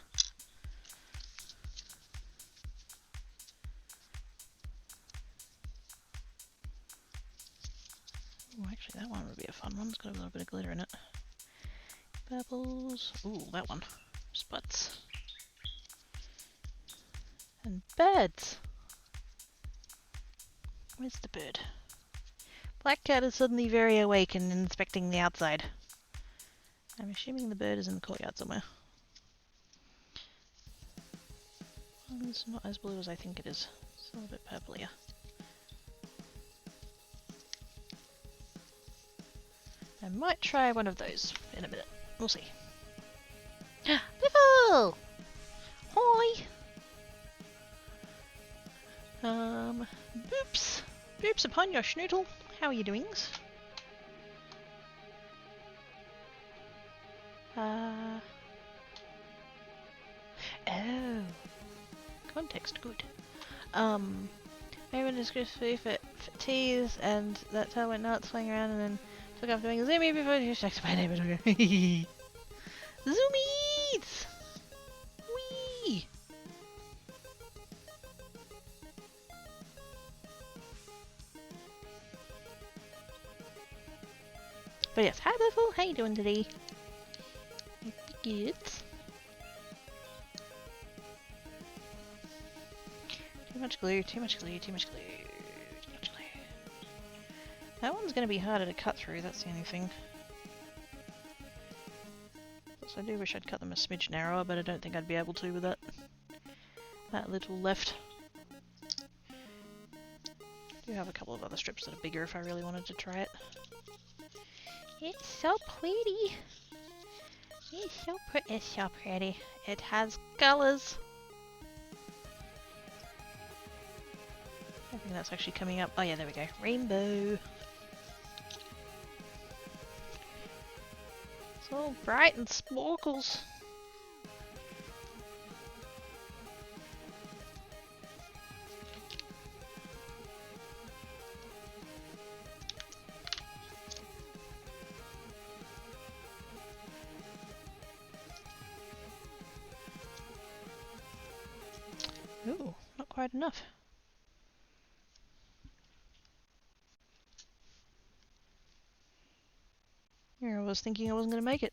Oh, actually that one would be a fun one. It's got a little bit of glitter in it. Purples. Ooh, that one. Spuds. And birds. Where's the bird? Black cat is suddenly very awake and inspecting the outside. I'm assuming the bird is in the courtyard somewhere. It's not as blue as I think it is. It's a little bit purplier. I might try one of those in a minute. We'll see. Biffle! Hi! Boops! Boops upon your schnoodle. How are you doings? Oh. Context, good. Maybe just crispy for teas, and that's how I went nuts flying around and then took off doing a zoomy before you checked my neighbor. Zoomies! Wee! But yes, hi Biffle, how you doing today? Good. Too much glue, too much glue, too much glue, too much glue. That one's going to be harder to cut through, that's the only thing. Plus I do wish I'd cut them a smidge narrower, but I don't think I'd be able to with that little left. I do have a couple of other strips that are bigger if I really wanted to try it. It's so pretty. It's so pretty. It's so pretty. It has colours. I think that's actually coming up. Oh yeah, there we go. Rainbow. It's all bright and sparkles. Ooh, not quite enough. Here, I was thinking I wasn't going to make it.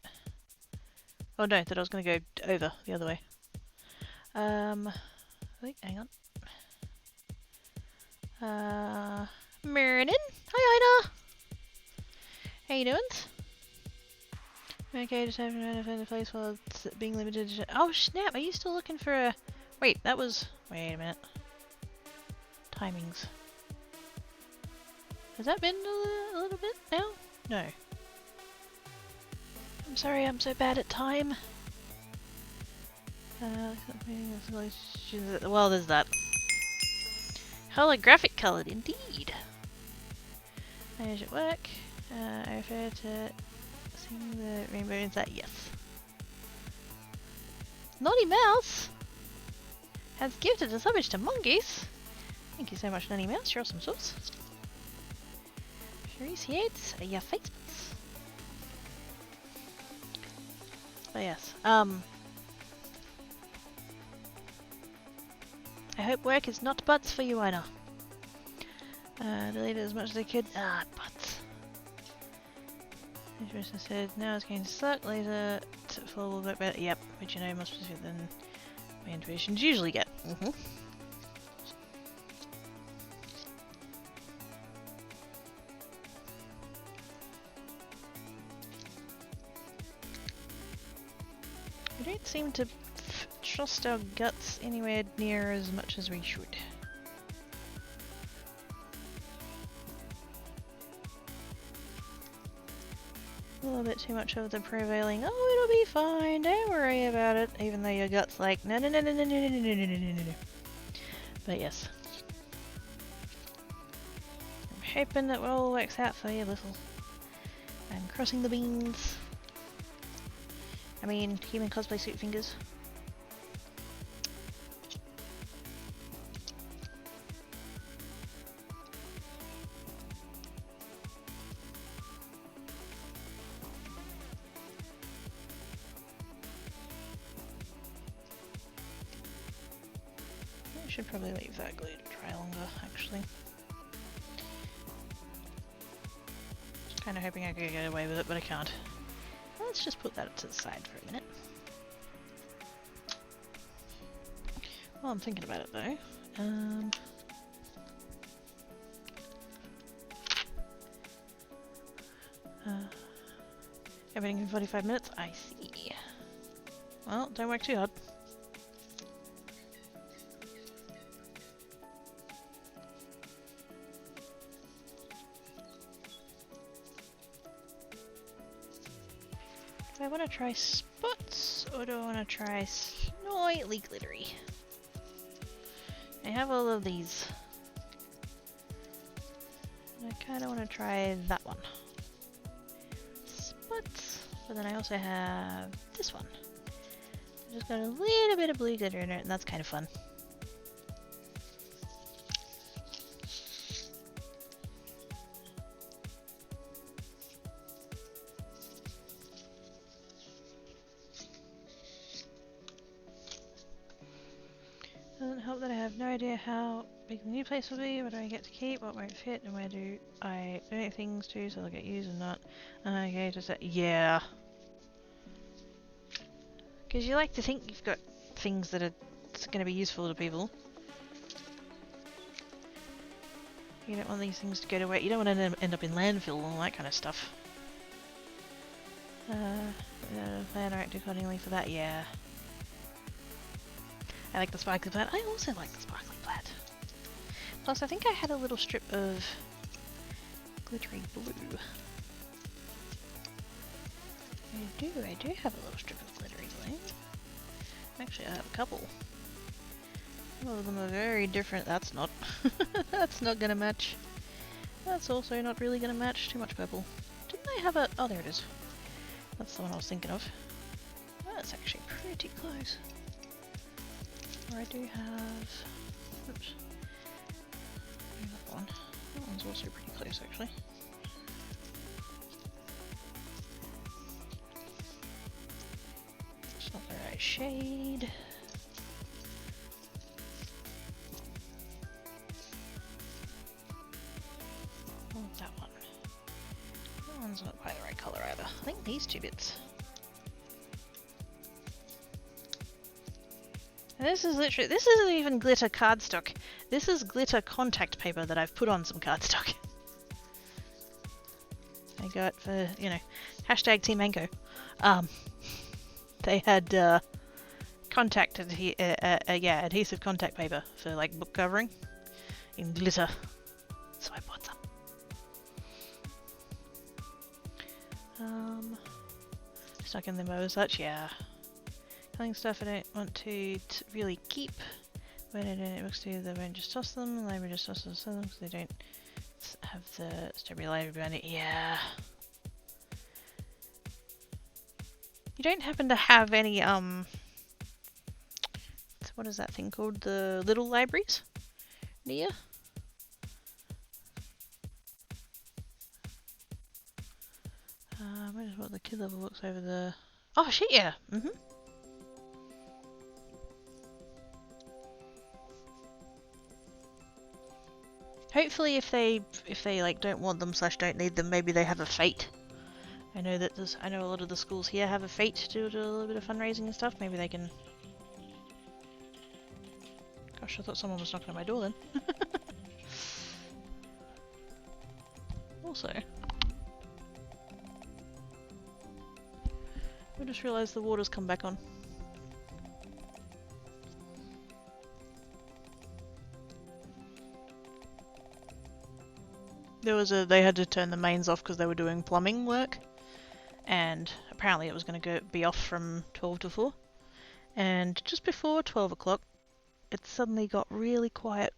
Oh no, that I was going to go over the other way. Wait, hang on. Morning. Hi, Ida. How you doing? Okay, just having to find a place while it's being limited. Oh snap! Are you still looking for a? Wait, that was. Wait a minute. Timings. Has that been a little bit now? No. I'm sorry, I'm so bad at time. Well, there's that. Holographic coloured, indeed. How does it work? I refer to seeing the rainbow inside. Yes. Naughty Mouse has gifted a summage to Mongoose. Thank you so much, Naughty Mouse. You're awesome sauce. Appreciate your face. But yes, I hope work is not butts for you, Ina. Delete it as much as I could. Ah, butts. This person said, now it's going to suck later to feel a little bit better. Yep, which you know more specific than my intuitions usually get. We don't seem to trust our guts anywhere near as much as we should. A little bit too much of the prevailing, oh, it'll be fine, don't worry about it, even though your gut's like, no, no, no, no, no, no, no, no, no, no, no, no. But yes. I'm hoping that it all works out for you, little. I'm crossing the beans. I mean, human cosplay suit fingers. I should probably leave that glue to dry longer, actually. Just kind of hoping I could get away with it, but I can't. Let's just put that to the side for a minute. Well, I'm thinking about it though. Everything in 45 minutes? I see. Well, don't work too hard. Do I want to try spots, or do I want to try slightly glittery? I have all of these. I kind of want to try that one. Spots, but then I also have this one. I just got a little bit of blue glitter in it, and that's kind of fun. Doesn't help that I have no idea how big the new place will be, what do I get to keep, what won't fit, and where do I donate things to so they'll get used or not. Okay, just that, yeah. Because you like to think you've got things that are going to be useful to people. You don't want these things to go to waste. You don't want to end up in landfill and all that kind of stuff. Plan or act accordingly for that, yeah. I like the sparkly plaid. I also like the sparkly plaid. Plus, I think I had a little strip of glittery blue. I do have a little strip of glittery blue. Actually, I have a couple. All of them are very different. That's not. That's not gonna match. That's also not really gonna match. Too much purple. Didn't I have a... Oh, there it is. That's the one I was thinking of. That's actually pretty close. Or I do have... Oops. That one. That one's also pretty close, actually. It's not the right shade. Oh, that one. That one's not quite the right colour either. I think these two bits. And this is literally, this isn't even glitter cardstock. This is glitter contact paper that I've put on some cardstock. I got for, you know, hashtag Team Mango. They had contact adhesive contact paper for like book covering in glitter. So I bought some. Stuck in limbo as such, yeah. Killing stuff I don't want to really keep. When I don't mix together, I won't just toss them. And I would just toss them because they don't have the strawberry library behind it. Yeah. You don't happen to have any, what is that thing called? The little libraries? Near? Here's what the kid level looks over the... Oh shit, yeah! Mm-hmm. Hopefully if they like don't want them / don't need them, maybe they have a fete. I know a lot of the schools here have a fete to do a little bit of fundraising and stuff. Maybe they can... Gosh, I thought someone was knocking at my door then. Also, I just realised the water's come back on. They had to turn the mains off because they were doing plumbing work, and apparently it was going to be off from 12 to 4. And just before 12 o'clock, it suddenly got really quiet.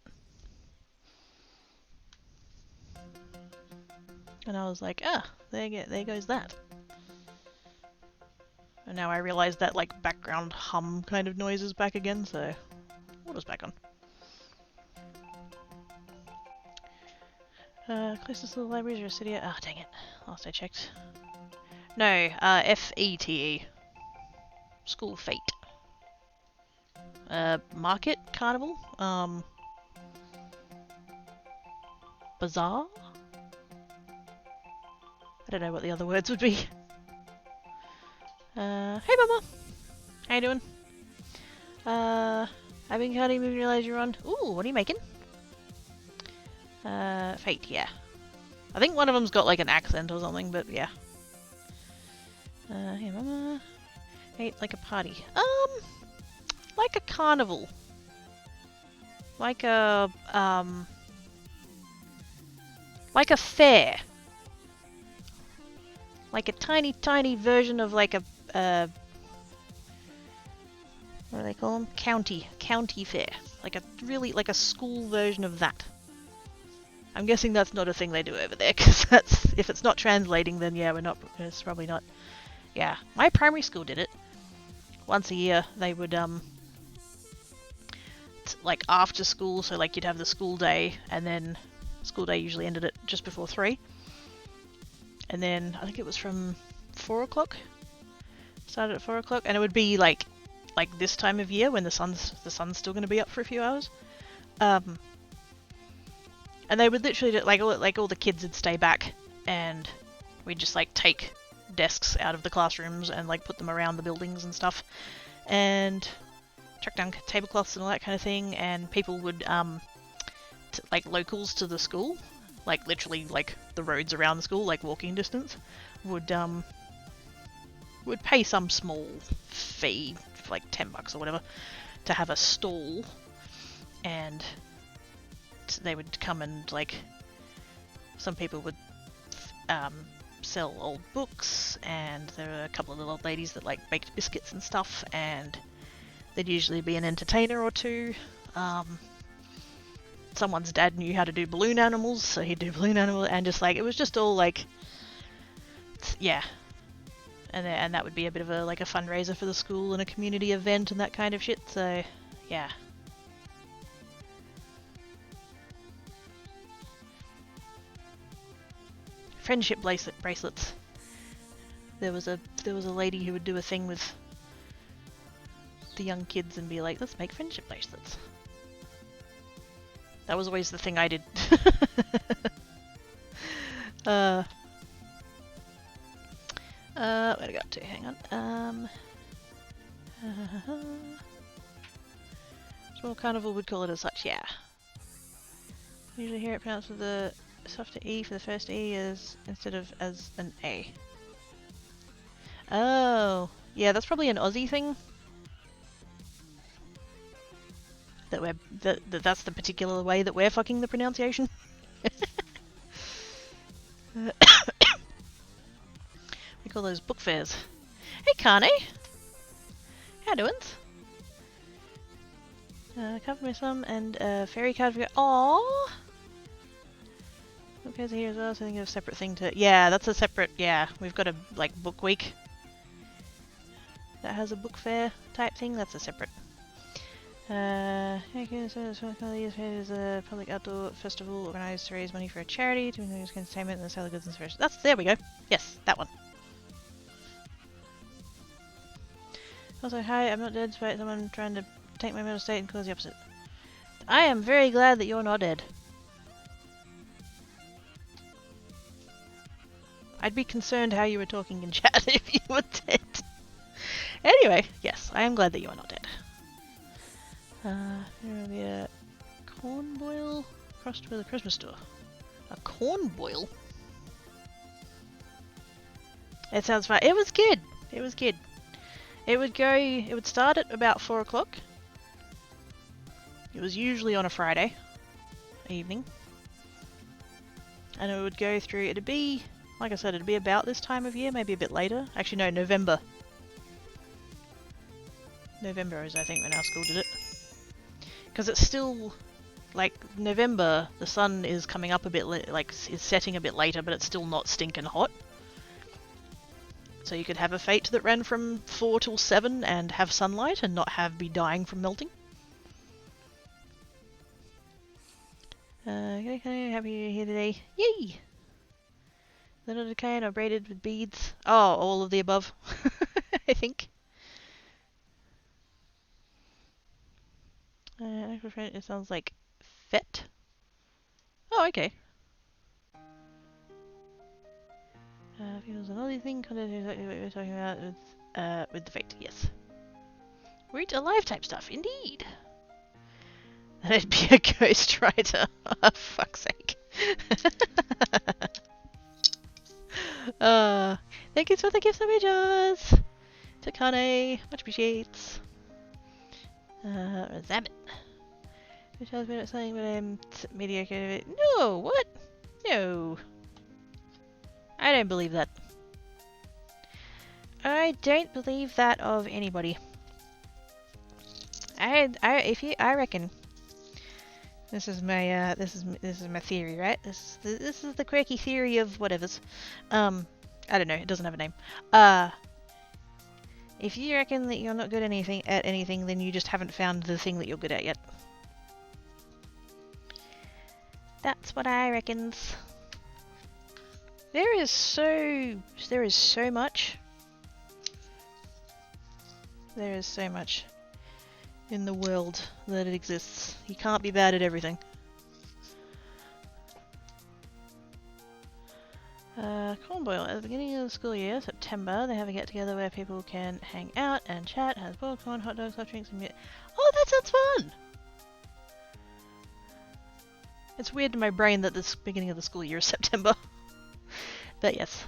And I was like, ah, there goes that. And now I realise that like background hum kind of noise is back again, so water's back on. Closest to the libraries or a city? Ah, dang it. Last I checked. No, F-E-T-E. School fete. Market? Carnival? Bazaar? I don't know what the other words would be. Hey Mama! How you doing? I've been can't even realise you're on. Ooh, what are you making? Fate, yeah. I think one of them's got like an accent or something, but yeah. Hey Mama. Hey, like a party. Like a carnival. Like a fair. Like a tiny version of like a, what do they call them? County fair. Like a school version of that. I'm guessing that's not a thing they do over there, because if it's not translating, then yeah, it's probably not. Yeah, my primary school did it. Once a year, they would, like after school, so like you'd have the school day, and then school day usually ended at just before 3. And then, I think it was from 4 o'clock, started at 4 o'clock, and it would be like this time of year when the sun's still going to be up for a few hours. And they would literally, all the kids would stay back, and we'd just like take desks out of the classrooms and like put them around the buildings and stuff, and chuck down tablecloths and all that kind of thing. And people would, like locals to the school, like literally like the roads around the school, like walking distance, would pay some small fee, like $10 or whatever, to have a stall, and they would come and like some people would sell old books, and there were a couple of little old ladies that like baked biscuits and stuff, and there'd usually be an entertainer or two. Someone's dad knew how to do balloon animals, so he'd do balloon animals, and just like it was just all like, yeah. And that would be a bit of a like a fundraiser for the school and a community event and that kind of shit. So yeah. Friendship bracelets. There was a lady who would do a thing with the young kids and be like, let's make friendship bracelets. That was always the thing I did. Where'd I go up to? Hang on. Small carnival would call it as such, yeah. Usually hear it pronounced with the softer E for the first E instead of as an A. Oh, yeah, that's probably an Aussie thing. That's the particular way that we're fucking the pronunciation. We call those book fairs. Hey, Carney. How doings? Cover me some and fairy card for. Aww. Book fairs are here as well, so I think it's a separate thing to. Yeah, that's a separate. Yeah, we've got a like book week that has a book fair type thing. That's a separate. Okay, so this is a public outdoor festival organised to raise money for a charity to increase entertainment and sell goods and services. There we go. Yes, that one. Also, hi, I'm not dead despite someone trying to take my mental state and cause the opposite. I am very glad that you're not dead. I'd be concerned how you were talking in chat if you were dead. Anyway, yes, I am glad that you are not dead. There will be a corn boil crossed with a Christmas store. A corn boil? It sounds fine. It was good. It was good. It would start at about 4 o'clock. It was usually on a Friday evening. And it would go through, it'd be, like I said, it'd be about this time of year, maybe a bit later. Actually, no, November. November is, I think, when our school did it. Because it's still, like, November, the sun is coming up a bit, like, is setting a bit later, but it's still not stinking hot. So you could have a fete that ran from 4 till 7 and have sunlight and not be dying from melting. Happy you're here today. Yay! Little decaying or braided with beads. Oh, all of the above. I think. It sounds like fet. Oh, okay. If it was another thing, content exactly what you were talking about with the fate, yes. Read alive type stuff, indeed. That'd be a ghostwriter. Oh, fuck's sake. Thank you for the gifts and pages. Takane, much appreciates. Zabbit. Who tells me about something, but I'm mediocre at it? No, what? No. I don't believe that. I don't believe that of anybody. I reckon. This is my this is my theory, right? This is the quirky theory of whatever's. I don't know. It doesn't have a name. If you reckon that you're not good at anything, then you just haven't found the thing that you're good at yet. That's what I reckons. There is so much. There is so much in the world that it exists. You can't be bad at everything. Corn boil. At the beginning of the school year, September, they have a get-together where people can hang out and chat, has boiled corn, hot dogs, soft drinks, and meat. Oh, that sounds fun! It's weird in my brain that the beginning of the school year is September. But yes.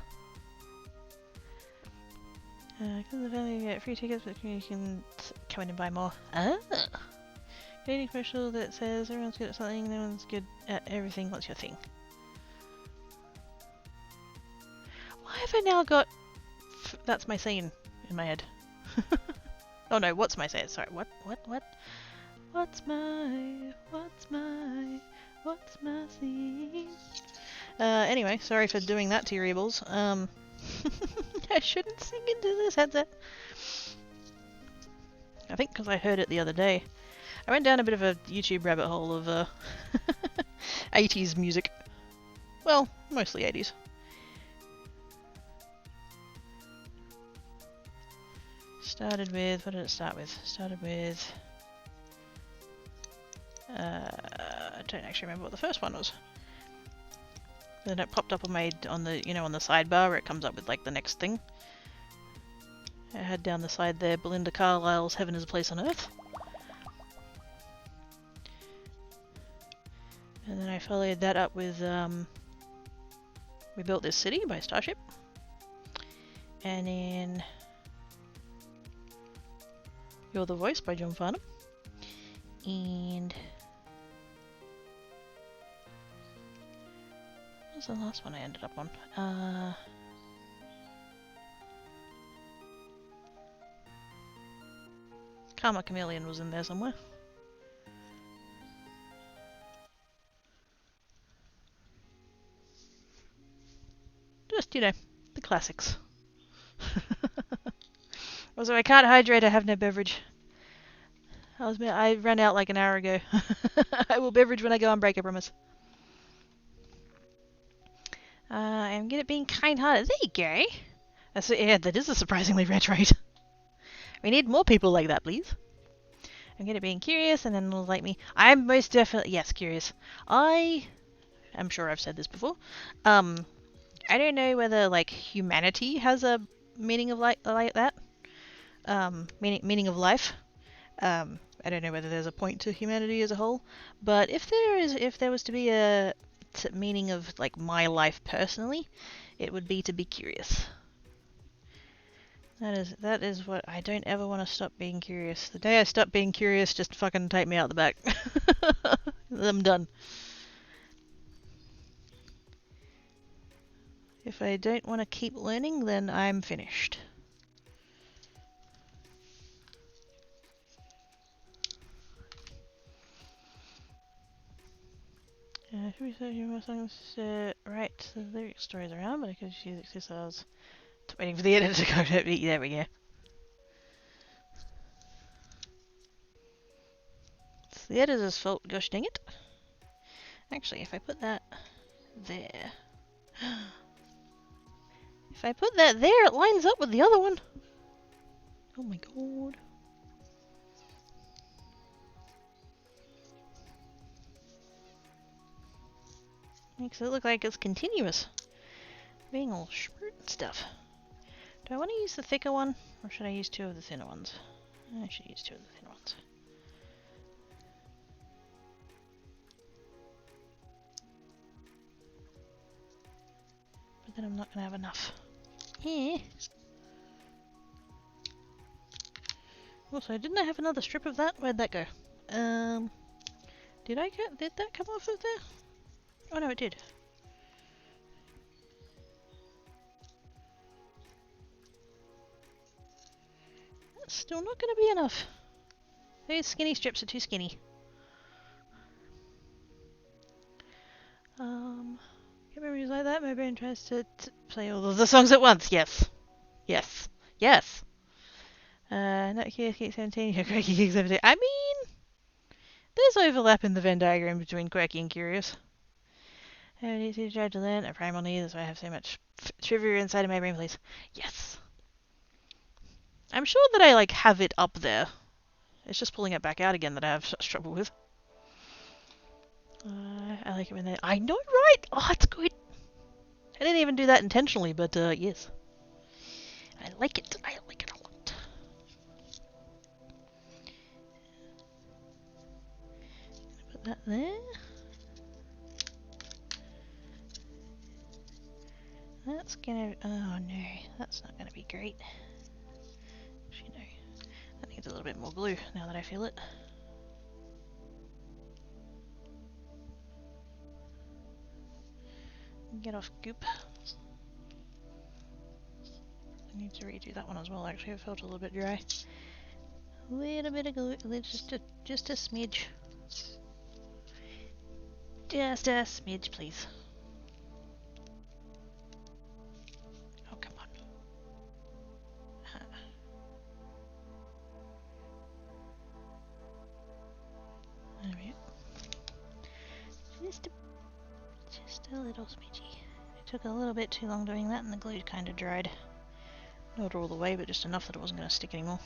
Because the family get free tickets, but you can come in and buy more. Ah! Dating commercial that says everyone's good at something, no one's good at everything. What's your thing? Why have I now got... That's my scene in my head. Oh no, what's my scene? Sorry, what? What's my scene? Anyway, sorry for doing that to your earballs. I shouldn't sing into this headset. I think because I heard it the other day. I went down a bit of a YouTube rabbit hole of 80s music. Well, mostly 80s. Started with... What did it start with? Started with... I don't actually remember what the first one was. Then it popped up on the you know, on the sidebar where it comes up with like the next thing. I had down the side there Belinda Carlisle's Heaven is a Place on Earth. And then I followed that up with We Built This City by Starship. And then You're the Voice by John Farnham. And what was the last one I ended up on? Karma Chameleon was in there somewhere. Just, you know, the classics. Also, I can't hydrate, I have no beverage. I ran out like an hour ago. I will beverage when I go on break, I promise. I'm good at being kind-hearted. There you go. Yeah, that is a surprisingly rare trait. We need more people like that, please. I'm good at being curious, and then will like me. I'm most definitely, yes, curious. I'm sure I've said this before. I don't know whether like humanity has a meaning of like that. Meaning of life. I don't know whether there's a point to humanity as a whole, but if there was to be a meaning of like my life personally, it would be to be curious. That is what I don't ever want to stop being curious. The day I stop being curious, just fucking take me out the back. I'm done. If I don't want to keep learning, then I'm finished. Right, so the lyric story's around, but I could use it because I was waiting for the editor to go. There we go. It's the editor's fault, gosh dang it. Actually, if I put that there... If I put that there, it lines up with the other one. Oh my god. Makes it look like it's continuous. Being all short and stuff. Do I want to use the thicker one, or should I use two of the thinner ones? I should use two of the thinner ones. But then I'm not going to have enough. Yeah. Also, didn't I have another strip of that? Where'd that go? Did that come off of there? Oh no, it did. That's still not going to be enough. These skinny strips are too skinny. Get memories like that. My brain tries to play all of the songs at once. Yes. Yes. Yes. Not here, Geek 17, you're Quirky Geek 17. I mean, there's overlap in the Venn diagram between quirky and curious. I need to try to learn a primal need, that's why I have so much trivia inside of my brain, please. Yes. I'm sure that I, like, have it up there. It's just pulling it back out again that I have such trouble with. I like it when they... I know, right? Oh, it's good. I didn't even do that intentionally, but, yes. I like it. I like it a lot. Put that there. That's gonna... Oh, no. That's not gonna be great. Actually, no. That needs a little bit more glue, now that I feel it. Get off goop. I need to redo that one as well, actually. It felt a little bit dry. A little bit of glue, just a smidge. Just a smidge, please. Oh, come on. There we go. Just a little smidgy. It took a little bit too long doing that and the glue kind of dried. Not all the way, but just enough that it wasn't going to stick anymore.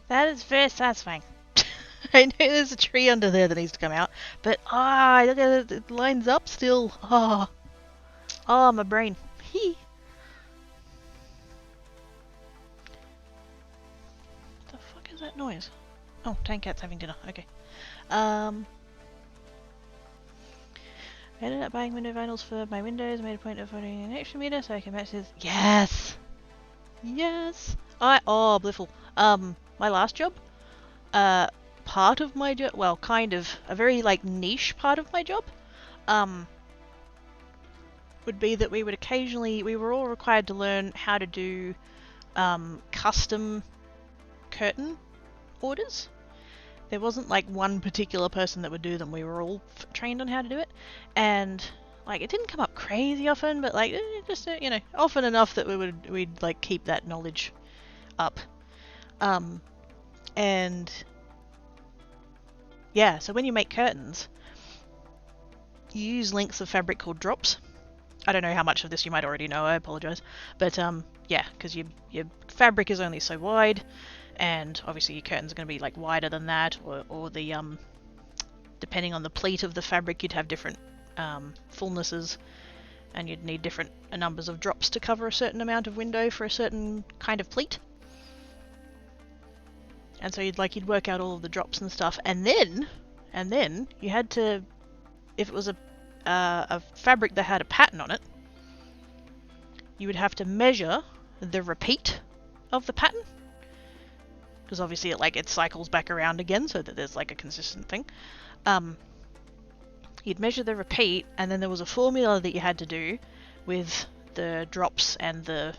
That is very satisfying. I know there's a tree under there that needs to come out, but look at it, it lines up still. My brain. Hee. What the fuck is that noise? Oh, Tank Cat's having dinner. Okay. I ended up buying window vinyls for my windows. I made a point of putting an extra meter so I can match this. Yes. Yes. Bliffle. My last job. Part of my job, well, kind of, a very, like, niche part of my job, would be that we were all required to learn how to do, custom curtain orders. There wasn't, like, one particular person that would do them. We were all trained on how to do it, and Like, it didn't come up crazy often, but like, just, you know, often enough that we'd like keep that knowledge up. And yeah, so when you make curtains, you use lengths of fabric called drops. I don't know how much of this you might already know, I apologize. But yeah, because your fabric is only so wide, and obviously your curtains are going to be like wider than that, or the depending on the pleat of the fabric, you'd have different fullnesses, and you'd need different numbers of drops to cover a certain amount of window for a certain kind of pleat. And so you'd work out all of the drops and stuff, and then you had to, if it was a fabric that had a pattern on it, you would have to measure the repeat of the pattern, because obviously it cycles back around again, so that there's like a consistent thing. You'd measure the repeat, and then there was a formula that you had to do with the drops and the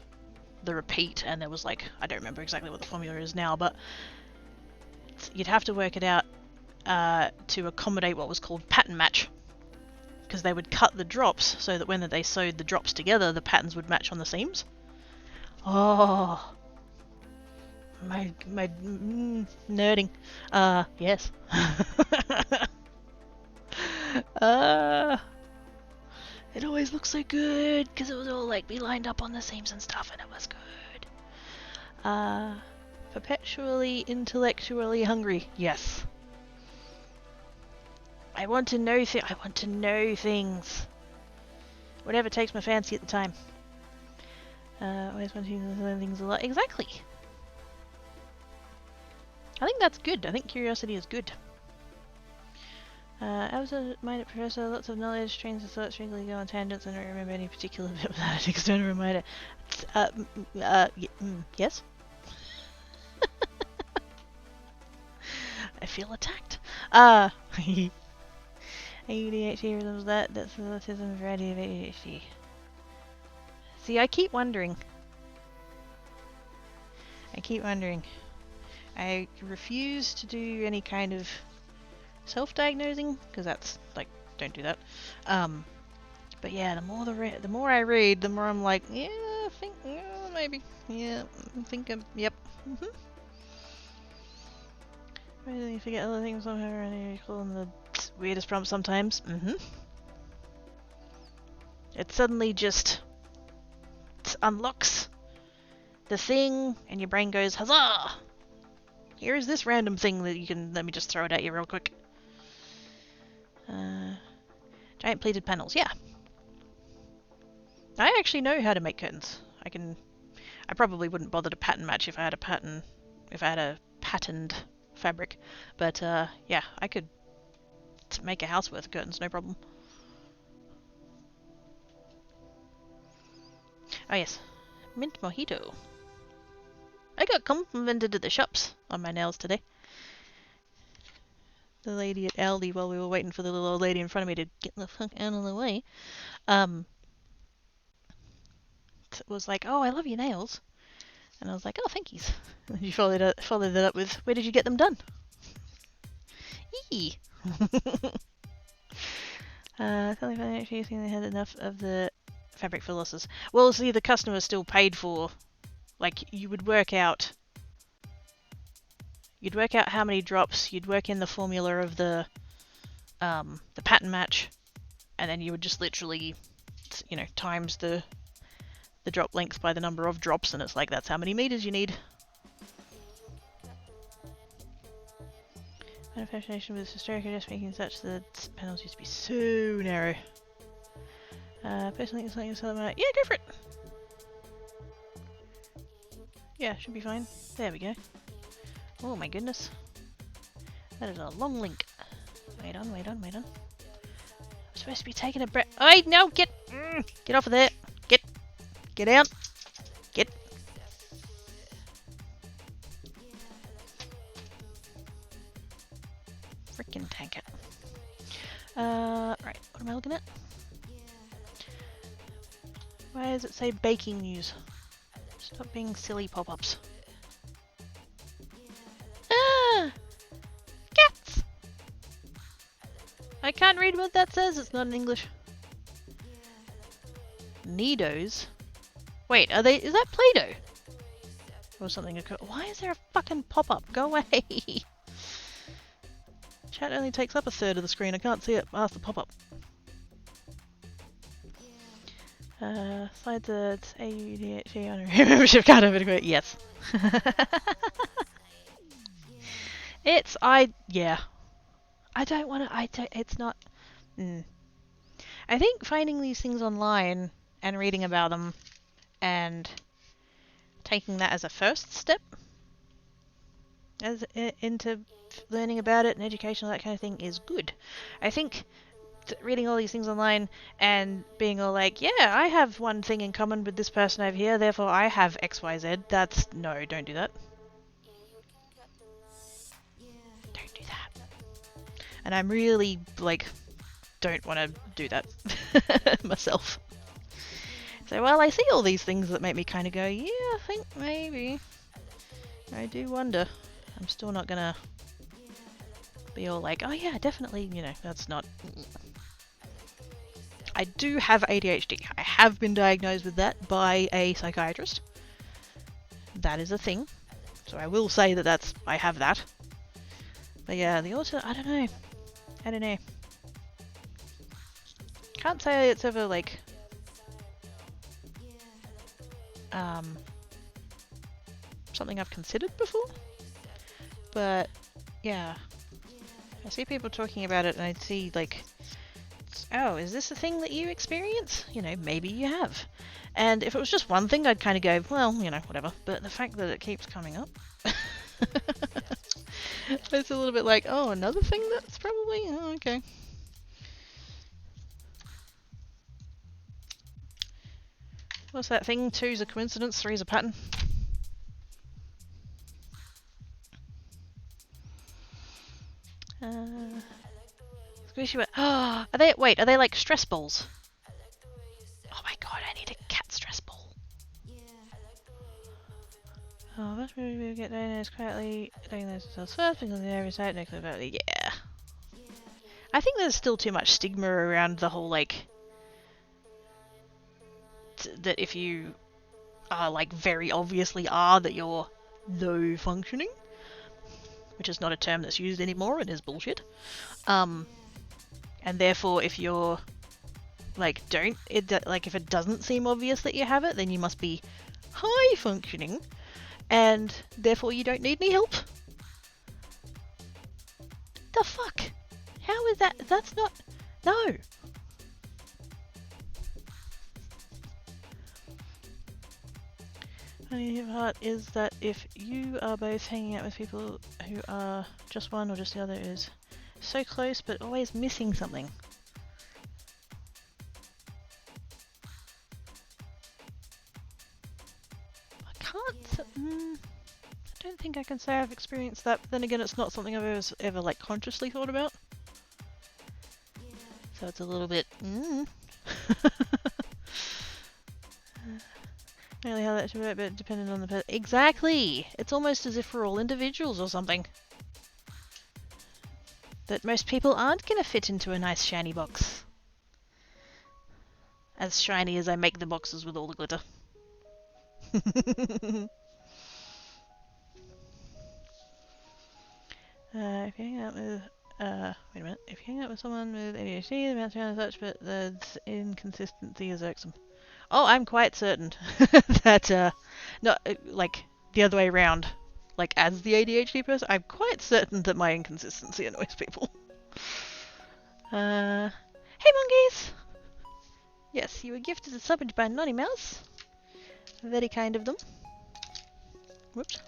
repeat, and there was like, I don't remember exactly what the formula is now, but you'd have to work it out to accommodate what was called pattern match, because they would cut the drops so that when they sewed the drops together, the patterns would match on the seams. Oh, my nerding. Yes. It always looks so good because it would all like be lined up on the seams and stuff, and it was good. Perpetually intellectually hungry. Yes. I want to know things. Whatever takes my fancy at the time. Always want to learn things a lot. Exactly. I think that's good. I think curiosity is good. I was a minded professor, lots of knowledge, trains of thought, strangely go on tangents, and don't remember any particular bit without an external reminder. Yes? I feel attacked. ADHD resembles that's the autism variety of ADHD. See, I keep wondering. I refuse to do any kind of self-diagnosing, because that's like, don't do that. But yeah, the more I read, the more I'm like, yeah, I think, yeah, maybe, yeah, I think yep. You forget other things somehow, and you call them the weirdest prompts sometimes. It suddenly just unlocks the thing, and your brain goes, huzzah! Here is this random thing that you can, let me just throw it at you real quick. Giant pleated panels, yeah. I actually know how to make curtains. I probably wouldn't bother to pattern match if I had a patterned fabric. But yeah, I could make a house worth of curtains, no problem. Oh yes, mint mojito. I got complimented at the shops on my nails today. The lady at Aldi, while we were waiting for the little old lady in front of me to get the fuck out of the way, was like, "Oh, I love your nails," and I was like, "Oh, thank yous." And then she followed it up with, "Where did you get them done?" Eee. Telling financially they had enough of the fabric for losses. Well, see, the customer still paid for. Like, you would work out how many drops, you'd work in the formula of the pattern match, and then you would just literally, you know, times the drop length by the number of drops, and it's like, that's how many meters you need. My fascination with historical just making such that panels used to be so narrow. Personally, it's like yourself. Yeah, go for it. Yeah, should be fine. There we go. Oh my goodness. That is a long link. Wait on. I'm supposed to be taking a breath. Hey, no, get off of there. Get out. Get. Freaking tank it. Right, what am I looking at? Why does it say baking news? Stop being silly pop-ups. Ah! Cats! I can't read what that says, it's not in English. Nidos? Wait, are they? Is that Play-Doh? Or something? Why is there a fucking pop-up? Go away! Chat only takes up a third of the screen. I can't see it past the pop-up. Slide the ADHD on a membership card over to go. Yes. Yeah. I don't want to, it's not, I think finding these things online and reading about them and taking that as a first step into learning about it and education, that kind of thing is good. I think reading all these things online and being all like, yeah, I have one thing in common with this person over here, therefore I have XYZ, no, don't do that. Don't do that. And I'm really, don't want to do that myself. So, well, I see all these things that make me kind of go, yeah, I think maybe. I do wonder. I'm still not gonna be all like, oh yeah, definitely, that's not... I do have ADHD. I have been diagnosed with that by a psychiatrist. That is a thing. So I will say that I have that. But yeah, the autism, I don't know. Can't say it's ever, something I've considered before. But, yeah. I see people talking about it and I see, oh, is this a thing that you experience? Maybe you have. And if it was just one thing, I'd kind of go, well, whatever. But the fact that it keeps coming up... it's a little bit like, oh, another thing that's probably... Oh, okay. What's that thing? 2's a coincidence, 3's a pattern. Squishy. Oh, are they like stress balls? Oh my god, I need a cat stress ball. Oh, most people get diagnosed quietly, diagnose themselves first because they never say it next about it. Yeah. I think there's still too much stigma around the whole that if you are very obviously that you're low functioning, which is not a term that's used anymore and is bullshit. And therefore if you're if it doesn't seem obvious that you have it, then you must be high functioning and therefore you don't need any help. The fuck? How is that? That's not... No. Funny part is that if you are both hanging out with people who are just one or just the other is so close but always missing something. I don't think I can say I've experienced that, but then again it's not something I've ever consciously thought about. So it's a little bit Really how that should work, but depending on the person. Exactly! It's almost as if we're all individuals or something. That most people aren't gonna fit into a nice shiny box. As shiny as I make the boxes with all the glitter. If you hang out with... wait a minute. If you hang out with someone with ADHD, they bounce around and such, but the inconsistency is irksome. Oh, I'm quite certain that, not, the other way around. As the ADHD person, I'm quite certain that my inconsistency annoys people. Hey monkeys! Yes, you were gifted a subbage by Nonny Mouse. Very kind of them. Whoops.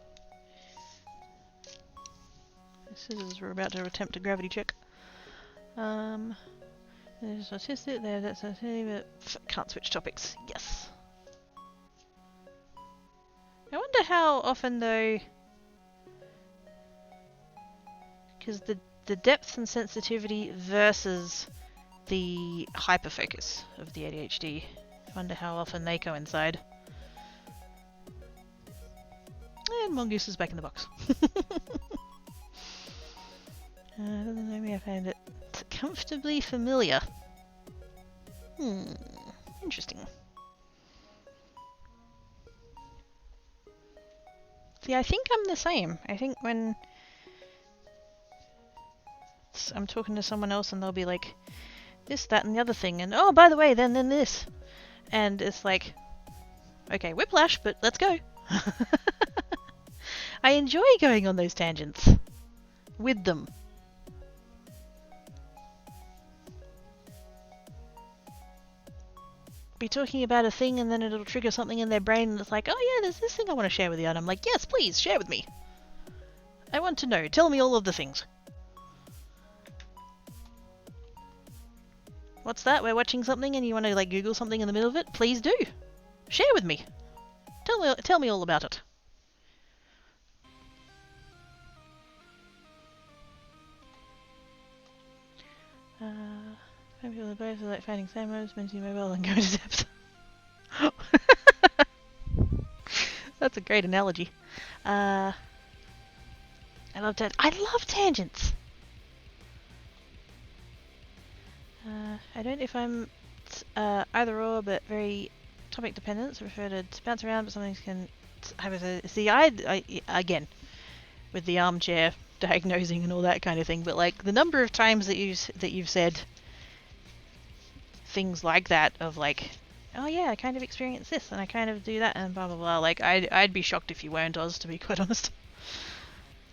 The scissors were about to attempt a gravity check. There's autistic there, that's autistic, but can't switch topics. Yes. I wonder how often though, because the depth and sensitivity versus the hyperfocus of the ADHD, I wonder how often they coincide. And Mongoose is back in the box. Doesn't know me, I find it comfortably familiar. Interesting. See, I think I'm the same. I think when I'm talking to someone else and they'll be like, this, that, and the other thing, and oh, by the way, then this. And it's like, okay, whiplash, but let's go. I enjoy going on those tangents with them. Be talking about a thing and then it'll trigger something in their brain and it's like, oh yeah, there's this thing I want to share with you. And I'm like, yes, please, share with me. I want to know. Tell me all of the things. What's that? We're watching something and you want to like Google something in the middle of it? Please do. Share with me. Tell me all about it. Maybe the both are like finding same modes, mentally mobile, and go to depth. That's a great analogy. I love tangents. I don't know if I'm either or, but very topic dependent. So prefer to bounce around, but something can have a see. I again with the armchair diagnosing and all that kind of thing. But like the number of times that you've said things like that of like, oh yeah, I kind of experience this and I kind of do that and blah blah blah. Like I'd be shocked if you weren't, Oz, to be quite honest.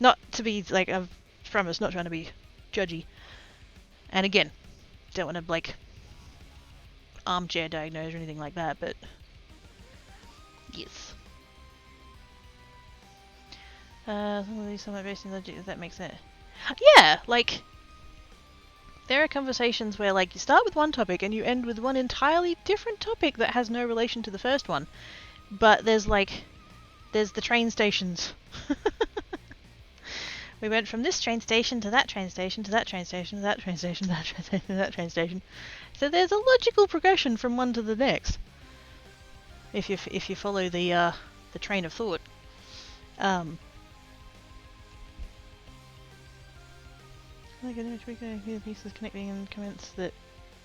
Not to be like, I promise, not trying to be judgy. And again, don't want to like armchair diagnose or anything like that, but yes. Some of these somewhat based in logic, if that makes sense. Yeah, like there are conversations where like you start with one topic and you end with one entirely different topic that has no relation to the first one. But there's the train stations. We went from this train station to that train station to that train station to that train station to that train station to that train station. So there's a logical progression from one to the next. If you follow the train of thought. Like an image the pieces connecting and comments that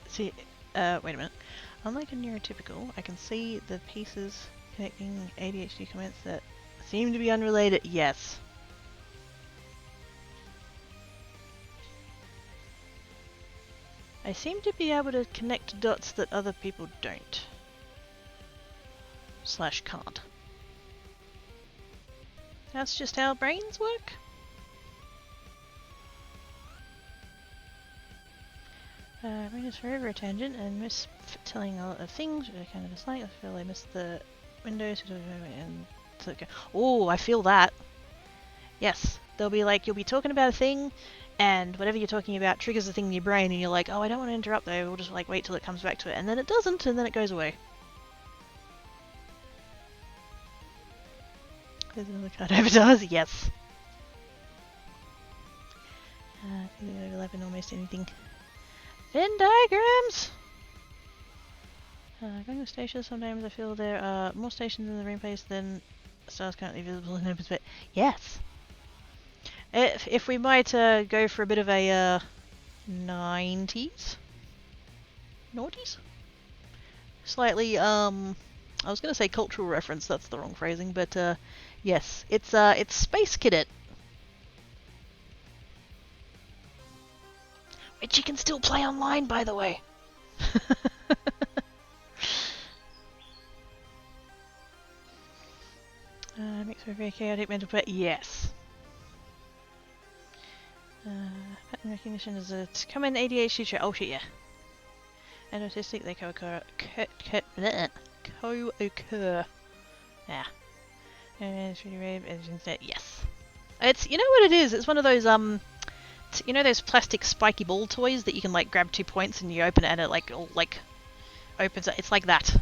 see wait a minute. Unlike a neurotypical, I can see the pieces connecting ADHD comments that seem to be unrelated. Yes. I seem to be able to connect dots that other people don't. / can't. That's just how brains work. Brain is forever a tangent and miss telling a lot of things, which I kind of dislike. I feel I missed the windows and oh, I feel that. Yes, they'll be like, you'll be talking about a thing and whatever you're talking about triggers the thing in your brain and you're like, oh, I don't want to interrupt though, we'll just like wait till it comes back to it, and then it doesn't, and then it goes away. There's another card overdoes, yes. They overlap in almost anything. Venn diagrams! Going to stations, sometimes I feel there are more stations in the rain place than stars currently visible in open space. Yes! If we might go for a bit of a 90s? Noughties? Slightly, I was going to say cultural reference, that's the wrong phrasing, but yes, it's Space Cadet. Which you can still play online, by the way. Makes for a very chaotic mental play. Yes. Pattern recognition is a common ADHD trait. Oh shit, yeah. And autistic, they co-occur. Yeah. And it's really rare, yes. It's, you know what it is? It's one of those, you know those plastic spiky ball toys that you can like grab 2 points and you open it and it like all like opens up. It's like that.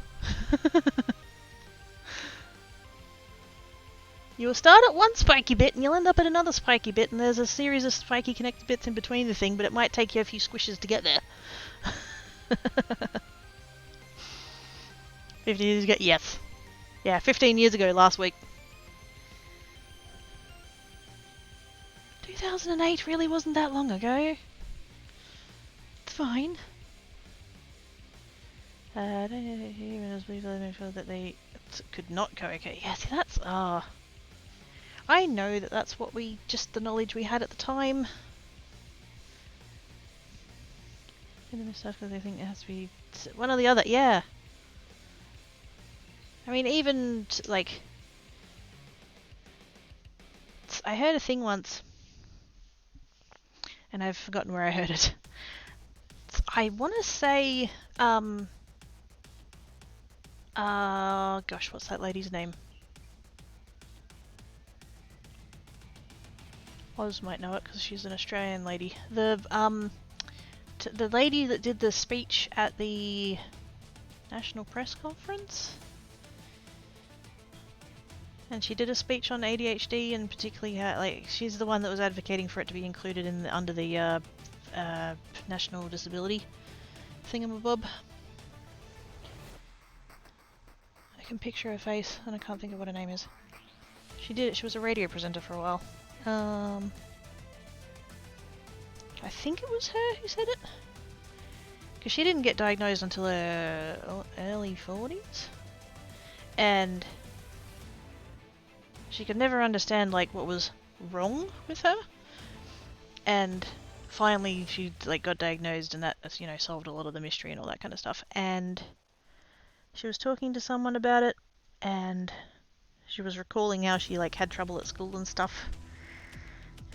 You'll start at one spiky bit and you'll end up at another spiky bit, and there's a series of spiky connected bits in between the thing, but it might take you a few squishes to get there. 15 years ago, yes. Yeah, 15 years ago last week. 2008 really wasn't that long ago. It's fine. I don't know if I believe I feel that they could not co-okay. Yeah, see that's I know that that's what just the knowledge we had at the time. Stuff because I think it has to be one or the other. Yeah. I mean, even like, I heard a thing once, and I've forgotten where I heard it. I want to say, gosh, what's that lady's name? Oz might know it because she's an Australian lady. The lady that did the speech at the National Press Conference, and she did a speech on ADHD and particularly how, like, she's the one that was advocating for it to be included in under the National Disability thingamabob. I can picture her face and I can't think of what her name is. She did it. She was a radio presenter for a while. I think it was her who said it. Because she didn't get diagnosed until her early 40s. And she could never understand, like, what was wrong with her. And finally she, like, got diagnosed, and that, you know, solved a lot of the mystery and all that kind of stuff. And she was talking to someone about it, and she was recalling how she, like, had trouble at school and stuff.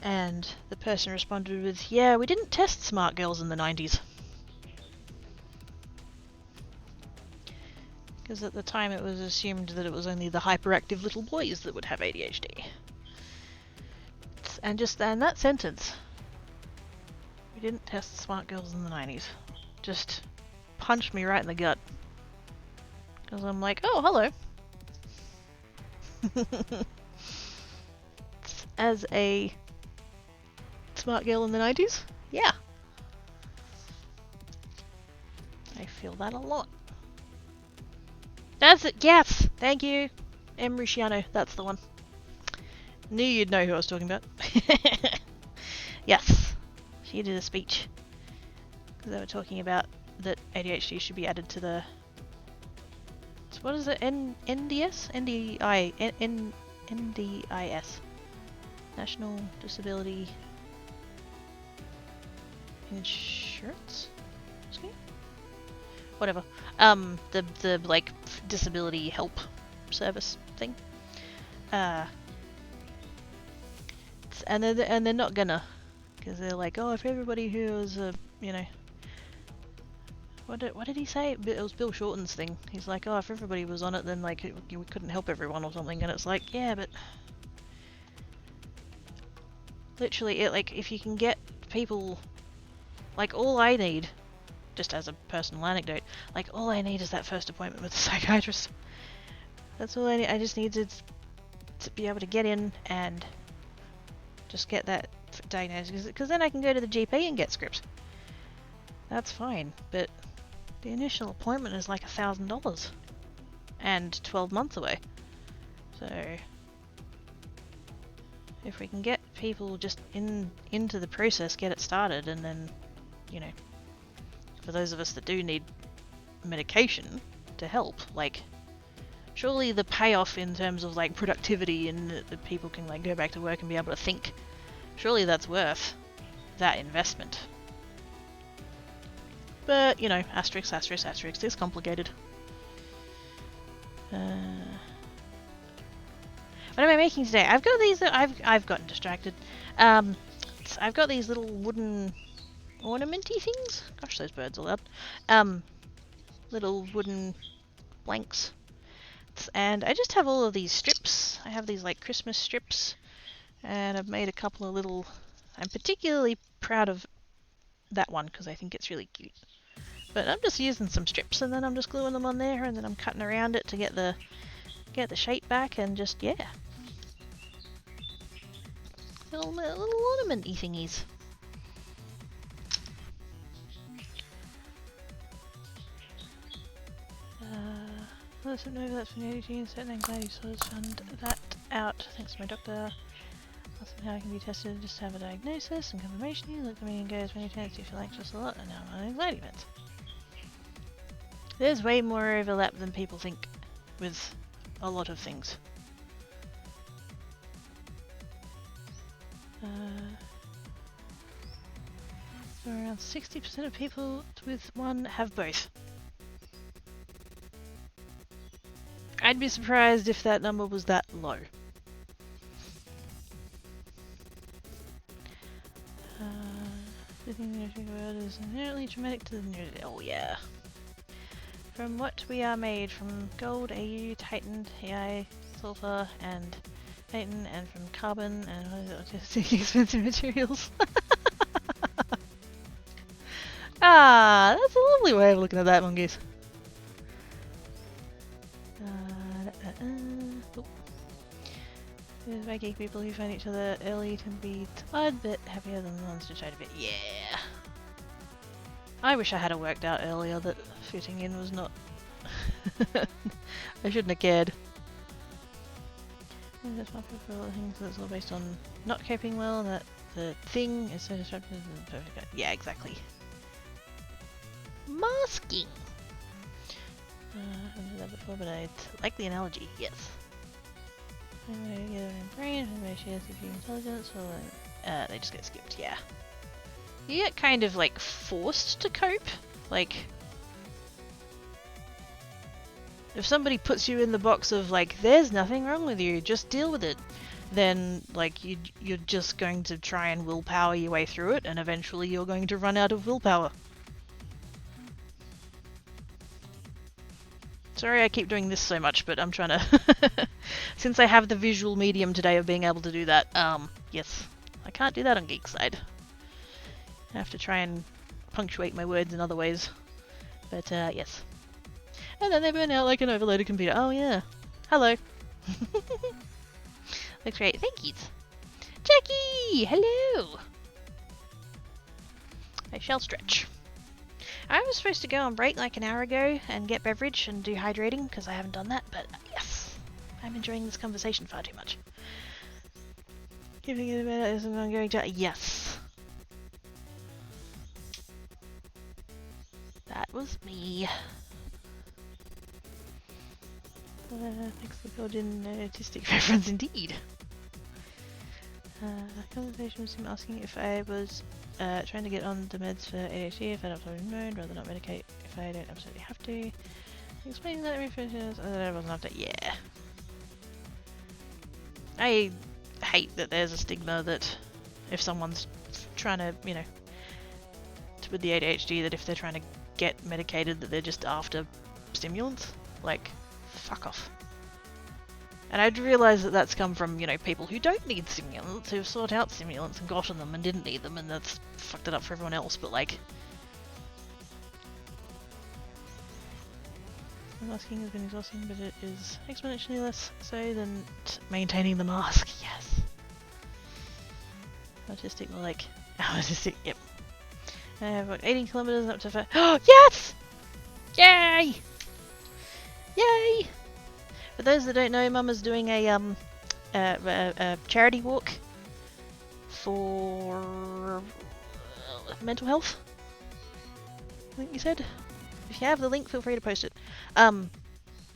And the person responded with, yeah, we didn't test smart girls in the 90s. Because at the time it was assumed that it was only the hyperactive little boys that would have ADHD. And just and that sentence, we didn't test smart girls in the 90s, just punched me right in the gut. Because I'm like, oh, hello. As a smart girl in the 90s, yeah. I feel that a lot. That's it, yes! Thank you, M. Rusciano, that's the one. Knew you'd know who I was talking about. Yes, she did a speech. Because they were talking about that ADHD should be added to the... So what is it? NDS? NDIS. National Disability Insurance Scheme? Whatever. The like disability help service thing. And they're not gonna, because they're like, oh, if everybody who was you know, what did he say? It was Bill Shorten's thing. He's like, oh, if everybody was on it, then like we couldn't help everyone or something. And it's like, yeah, but literally, like, if you can get people, like, all I need, just as a personal anecdote, like, all I need is that first appointment with a psychiatrist. That's all I need. I just need to be able to get in and just get that diagnosed, because then I can go to the GP and get scripts. That's fine, but the initial appointment is like $1,000 and 12 months away. So if we can get people just into the process, get it started, and then, you know, for those of us that do need medication to help, like, surely the payoff in terms of, like, productivity and that people can, like, go back to work and be able to think, surely that's worth that investment. But, you know, asterisk, asterisk, asterisk, it's complicated. What am I making today? I've got these, I've gotten distracted. I've got these little wooden ornamenty things. Gosh, those birds are loud. Little wooden blanks. And I just have all of these strips. I have these, like, Christmas strips. And I've made a couple of little... I'm particularly proud of that one because I think it's really cute. But I'm just using some strips and then I'm just gluing them on there, and then I'm cutting around it to get the shape back, and just, yeah. Little ornament-y thingies. Listen over that's from the ADHD and certain anxiety disorders. Found that out thanks to my doctor. Asked me how I can be tested just to have a diagnosis and confirmation. He looked at me and goes, many times do you feel anxious a lot? And now I'm on anxiety meds. There's way more overlap than people think with a lot of things. So around 60% of people with one have both. I'd be surprised if that number was that low. The thing the world is inherently traumatic to the new. Oh yeah. From what we are made, from gold, AU, Titan, AI, sulfur, and Titan, and from carbon, and expensive materials. Ah, that's a lovely way of looking at that, mongoose. There's wacky people who find each other early tend to be tired, but happier than the ones who tried a bit. Yeah. I wish I had it worked out earlier that fitting in was not. I shouldn't have cared. There's one people things that's all based on not coping well. That the thing is so disruptive and perfect. Yeah, exactly. Masking. I've heard that before, but I like the analogy. Yes. Together in brain, and she has CPU intelligence, or they just get skipped. Yeah. You get kind of like forced to cope. Like, if somebody puts you in the box of like, there's nothing wrong with you, just deal with it, then like you're just going to try and willpower your way through it, and eventually you're going to run out of willpower. Sorry I keep doing this so much, but I'm trying to... Since I have the visual medium today of being able to do that, yes. I can't do that on Geekside. I have to try and punctuate my words in other ways. But, yes. And then they burn out like an overloaded computer. Oh, yeah. Hello. Looks great. Thank you. Jackie! Hello! I shall stretch. I was supposed to go on break like an hour ago and get beverage and do hydrating because I haven't done that, but yes, I'm enjoying this conversation far too much. Giving it a minute is an ongoing job. Yes. That was me. Thanks for building an artistic reference indeed. Conversation was him asking if I was trying to get on the meds for ADHD if I don't absolutely know, rather not medicate if I don't absolutely have to. Explaining that I wasn't after. Yeah. I hate that there's a stigma that if someone's trying to, you know, with the ADHD, that if they're trying to get medicated that they're just after stimulants. Like, fuck off. And I'd realise that that's come from, you know, people who don't need stimulants, who've sought out stimulants and gotten them and didn't need them, and that's fucked it up for everyone else, but like... Masking has been exhausting, but it is exponentially less so than maintaining the mask, yes! Autistic, more like... Autistic, yep. I have about 18 kilometres up to 5... Oh, yes! Yay! Yay! For those that don't know, Mum is doing a charity walk for mental health. I think you said. If you have the link, feel free to post it.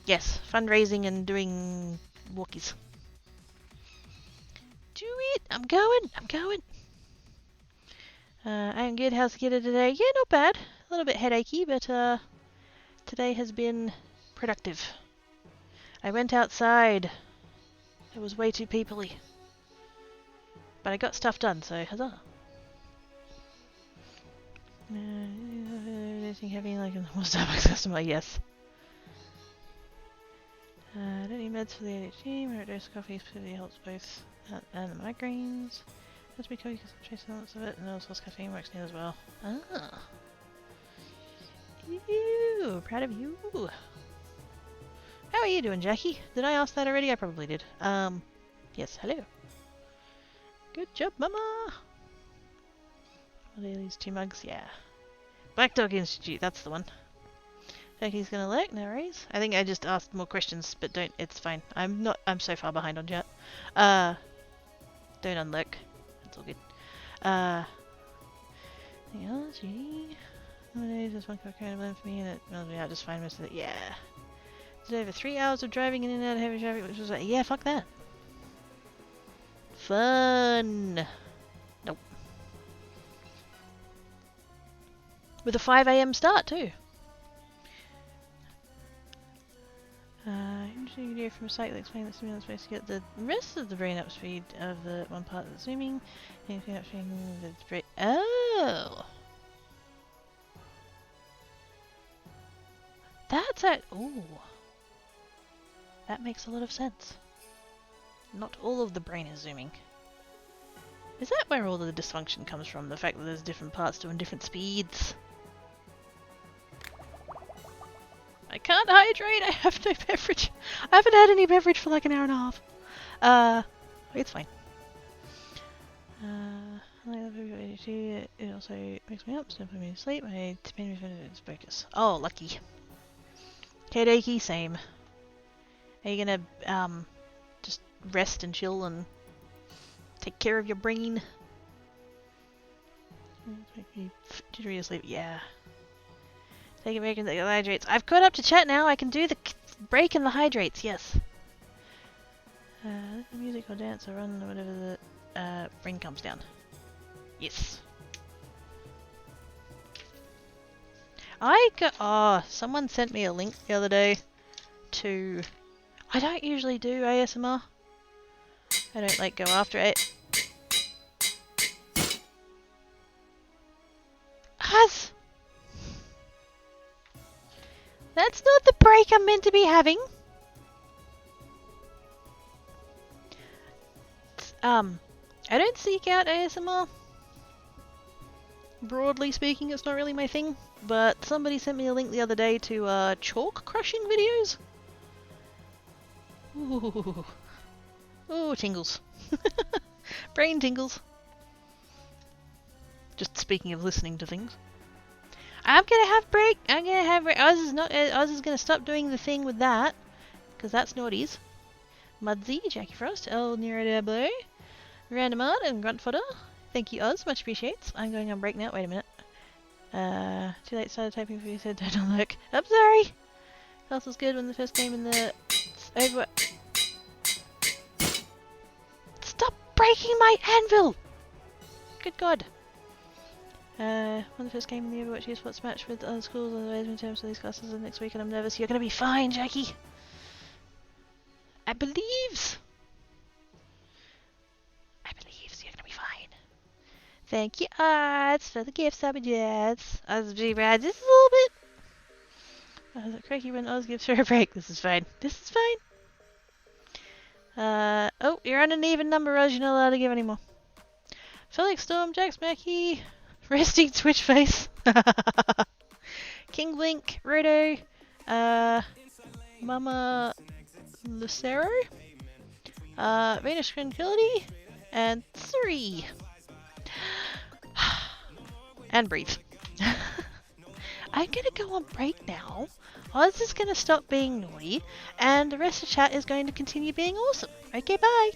Yes, fundraising and doing walkies. Do it! I'm going! I'm good. How's the kiddo today? Yeah, not bad. A little bit headachy, but today has been productive. I went outside. It was way too peoply. But I got stuff done, so huzzah. Anything heavy like a normal Starbucks customer? Yes. I don't need meds for the ADHD. Moderate dose of coffee specifically helps both and the migraines. Must be coffee because I'm chasing lots of it, and also caffeine works near as well. Ah. Ew, proud of you. How are you doing, Jackie? Did I ask that already? I probably did. Yes, hello. Good job, Mama! Are these 2 mugs? Yeah. Black Dog Institute, that's the one. Jackie's gonna lurk, no worries. I think I just asked more questions, but don't, it's fine. I'm so far behind on chat. Don't unlurk. That's all good. Anything else? Nowadays, there's one car kind of blame for me, and it melts me out just fine most of it. Yeah. Did over 3 hours of driving in and out of heavy traffic, which was like, yeah, fuck that. Fun! With a 5 AM start too. Interesting video from a site that explains that swimming is supposed to get the rest of the brain up speed of the one part of the swimming. Anything up speed the brain. Oh! That's it! Ooh. That makes a lot of sense. Not all of the brain is zooming. Is that where all the dysfunction comes from? The fact that there's different parts doing different speeds? I can't hydrate! I have no beverage! I haven't had any beverage for like an hour and a half. It's fine. It also wakes me up, so put me to sleep. I spend me focus. Oh, lucky. Kadeki, same. Are you gonna, just rest and chill and take care of your brain? Jittery to sleep, yeah. Take a break and take the hydrates. I've caught up to chat now. I can do the break and the hydrates, yes. Music or dance or run or whatever the ring comes down. Yes. Someone sent me a link the other day to... I don't usually do ASMR. I don't like go after it. Huz! That's not the break I'm meant to be having. I don't seek out ASMR. Broadly speaking, it's not really my thing. But somebody sent me a link the other day to chalk crushing videos. Ooh. Ooh, tingles. Brain tingles. Just speaking of listening to things. I'm gonna have break. Oz is gonna stop doing the thing with that. Because that's naughties. Mudsy, Jackie Frost, El Neurodiablo, Random Art, and Grunt Fodder. Thank you, Oz. Much appreciates. I'm going on break now. Wait a minute. Too late started typing for you, said don't look. I'm sorry! Health was good when the first game in the... Over... Stop breaking my anvil! Good God. When the first game in the Overwatch esports match with other schools, otherwise in terms of these classes next week, and I'm nervous. You're gonna be fine, Jackie! I believes you're gonna be fine. Thank you, Arts, for the gift sandwiches. Oz be bad just a little bit. Is it cranky when Oz gives her a break? This is fine. This is fine. Oh, you're on an even number, Oz. You're not allowed to give any more. Felix Storm, Jax Mackie, Resting Twitch Face, King Blink, Roto, Mama Lucero, Venus Tranquility, and 3. And breathe. I'm gonna go on break now. Oz is gonna stop being naughty, and the rest of chat is going to continue being awesome. Okay, bye!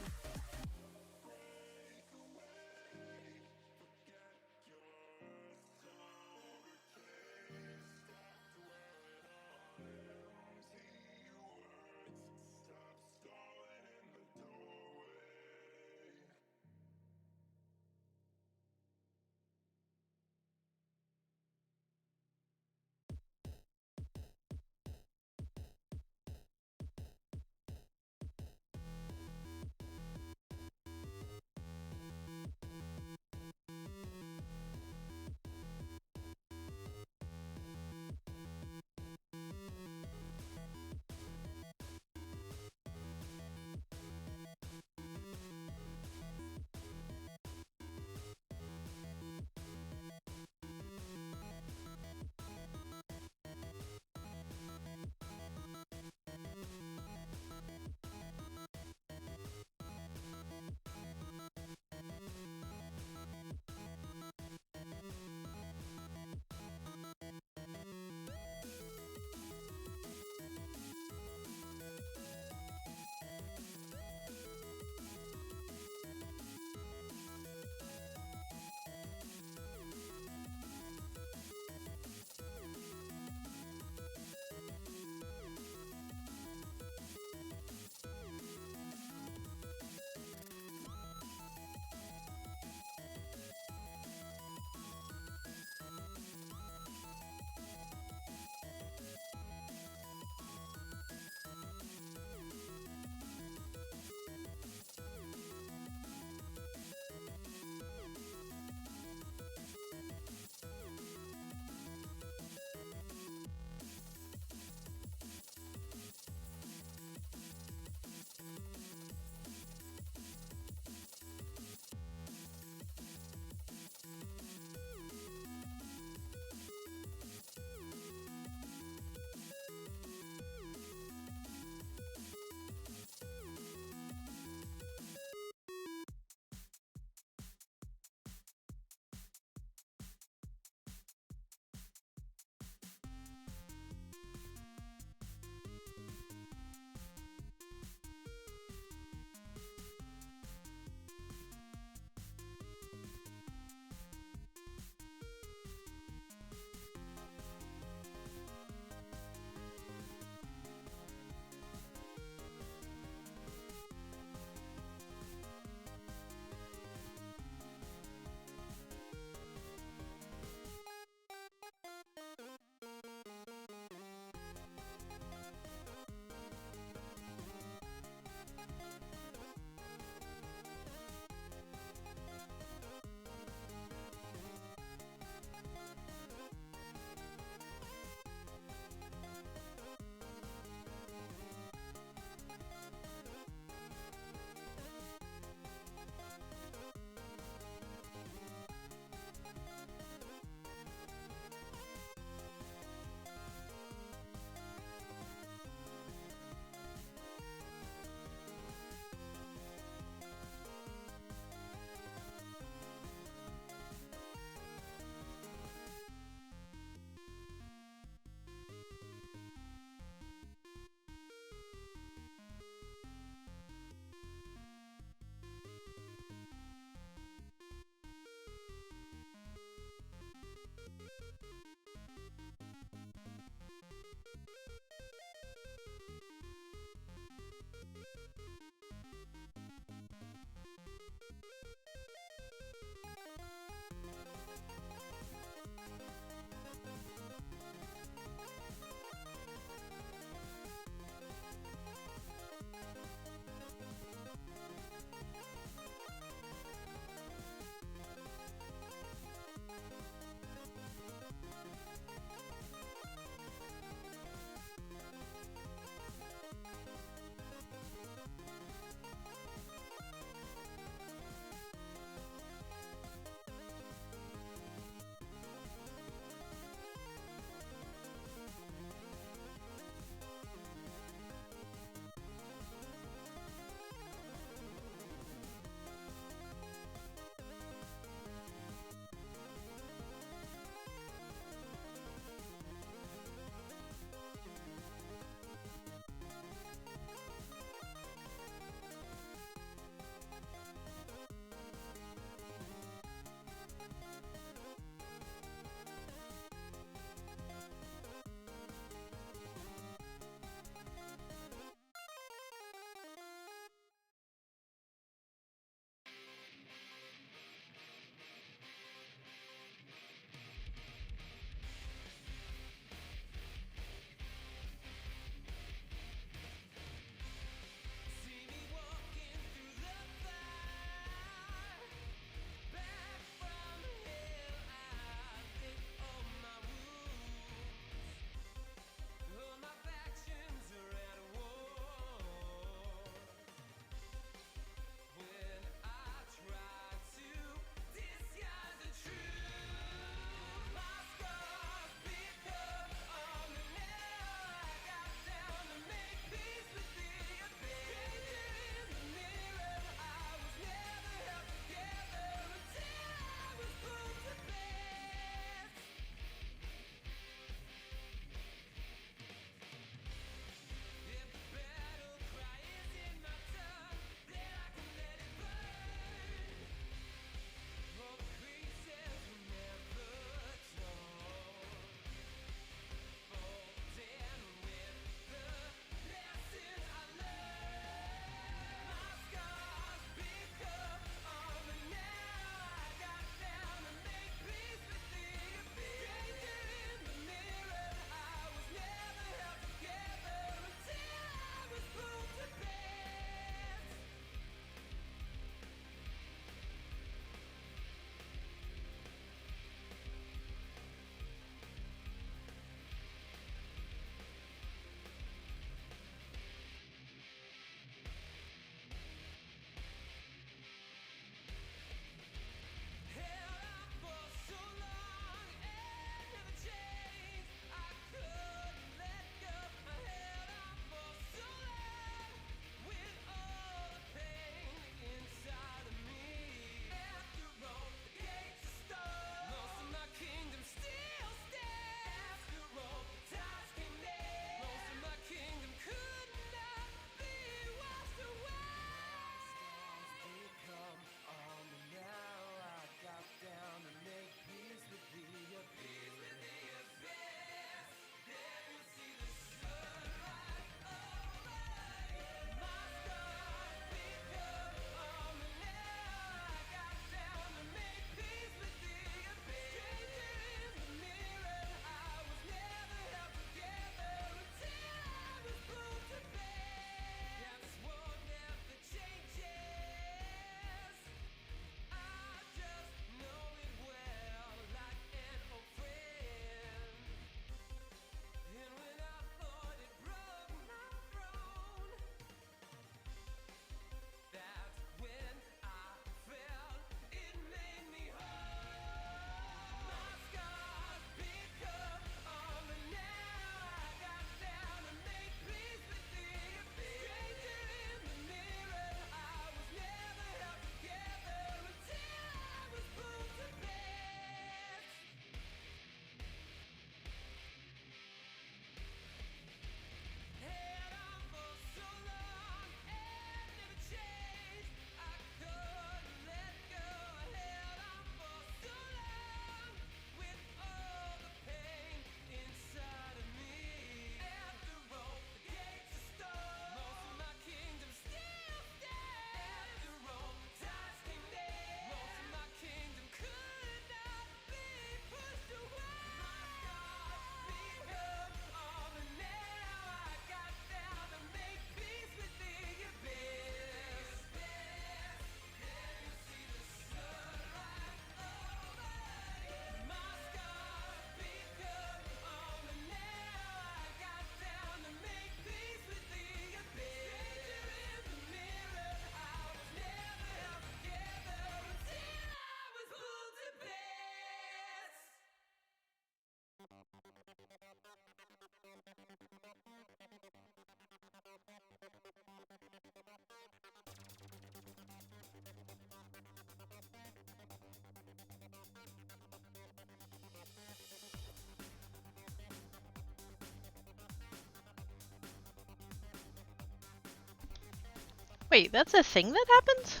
Wait, that's a thing that happens?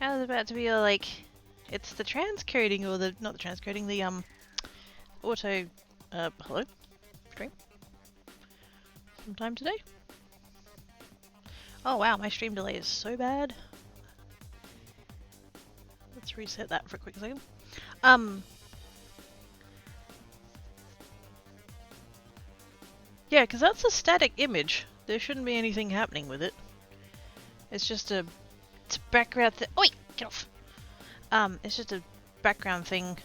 I was about to be like, it's the transcoding or the not the transcoding, the auto hello? Stream? Sometime today? Oh wow, my stream delay is so bad. Let's reset that for a quick second. Yeah, because that's a static image. There shouldn't be anything happening with it. It's just a background thing. Oi, get off. It's just a background thing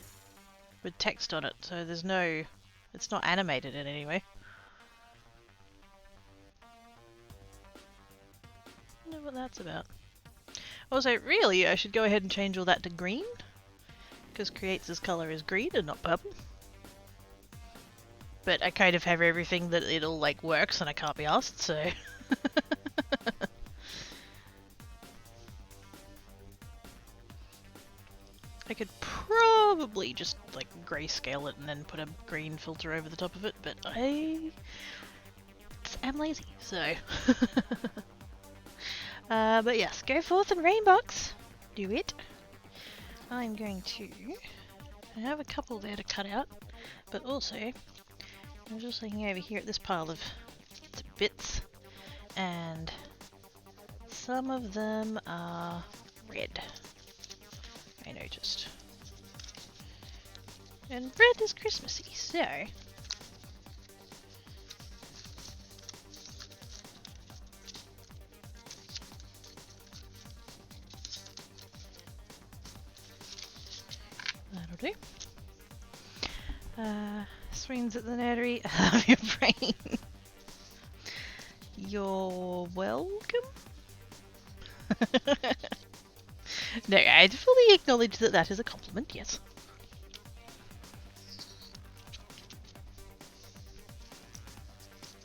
with text on it, so there's no. It's not animated in any way. I don't know what that's about. Also, really, I should go ahead and change all that to green, because Creates' color is green and not purple. But I kind of have everything that it all like works, and I can't be asked, so. I could probably just like grayscale it and then put a green filter over the top of it, but I'm lazy, so. But yes, go forth and rainbox. Do it. I'm going to. I have a couple there to cut out, but also I'm just looking over here at this pile of bits, and some of them are red. I noticed. And red is Christmassy, so. That'll do. Swings at the nerdery of your brain. You're welcome. No, I'd fully acknowledge that that is a compliment, yes.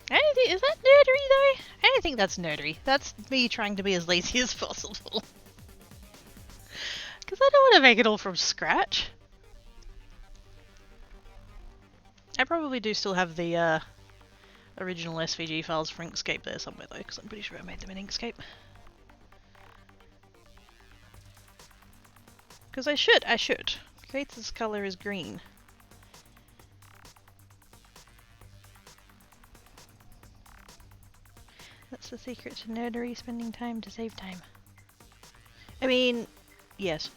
I don't think, is that nerdery though? I don't think that's nerdery. That's me trying to be as lazy as possible. Because I don't want to make it all from scratch. I probably do still have the original SVG files for Inkscape there somewhere though, because I'm pretty sure I made them in Inkscape. Because I should. Creates' color is green. That's the secret to nerdery, spending time to save time. I mean, yes.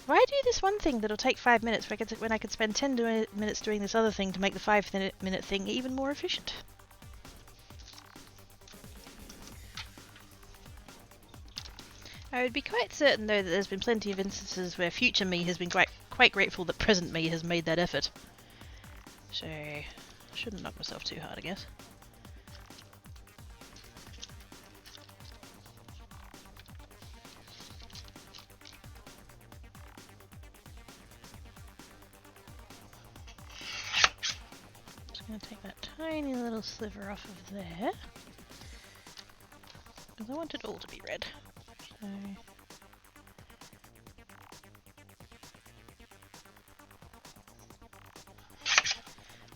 Why do this one thing that'll take 5 minutes when I could spend 10 minutes doing this other thing to make the 5-minute thing even more efficient? I would be quite certain, though, that there's been plenty of instances where future me has been quite grateful that present me has made that effort. So, I shouldn't knock myself too hard, I guess. Just going to take that tiny little sliver off of there. Because I want it all to be red. So...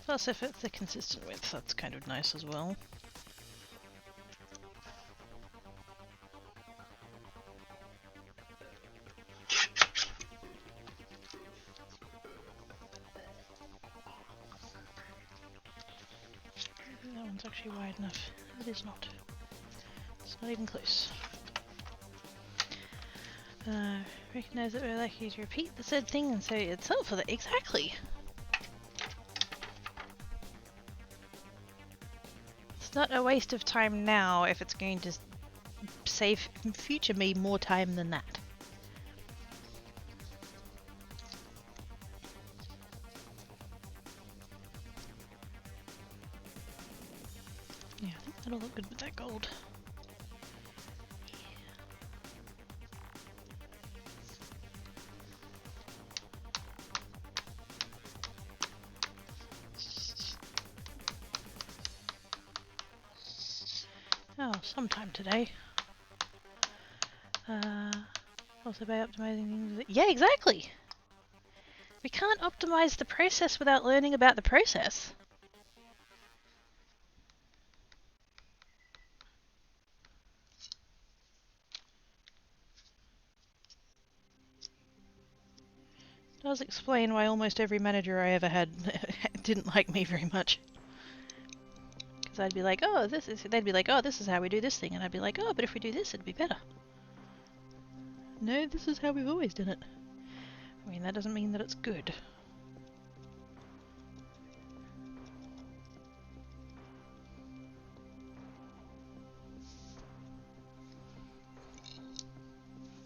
Plus, if it's the consistent width, that's kind of nice as well. That one's actually wide enough. It is not. It's not even close. Recognize that we're likely to repeat the said thing and say itself for the exactly. It's not a waste of time now if it's going to save future me more time than that. Yeah, I think that'll look good with that gold. Oh, sometime today. Also by optimizing things. Yeah, exactly! We can't optimize the process without learning about the process. Does explain why almost every manager I ever had didn't like me very much. Because I'd be like, oh, they'd be like, oh, this is how we do this thing. And I'd be like, oh, but if we do this, it'd be better. No, this is how we've always done it. I mean, that doesn't mean that it's good.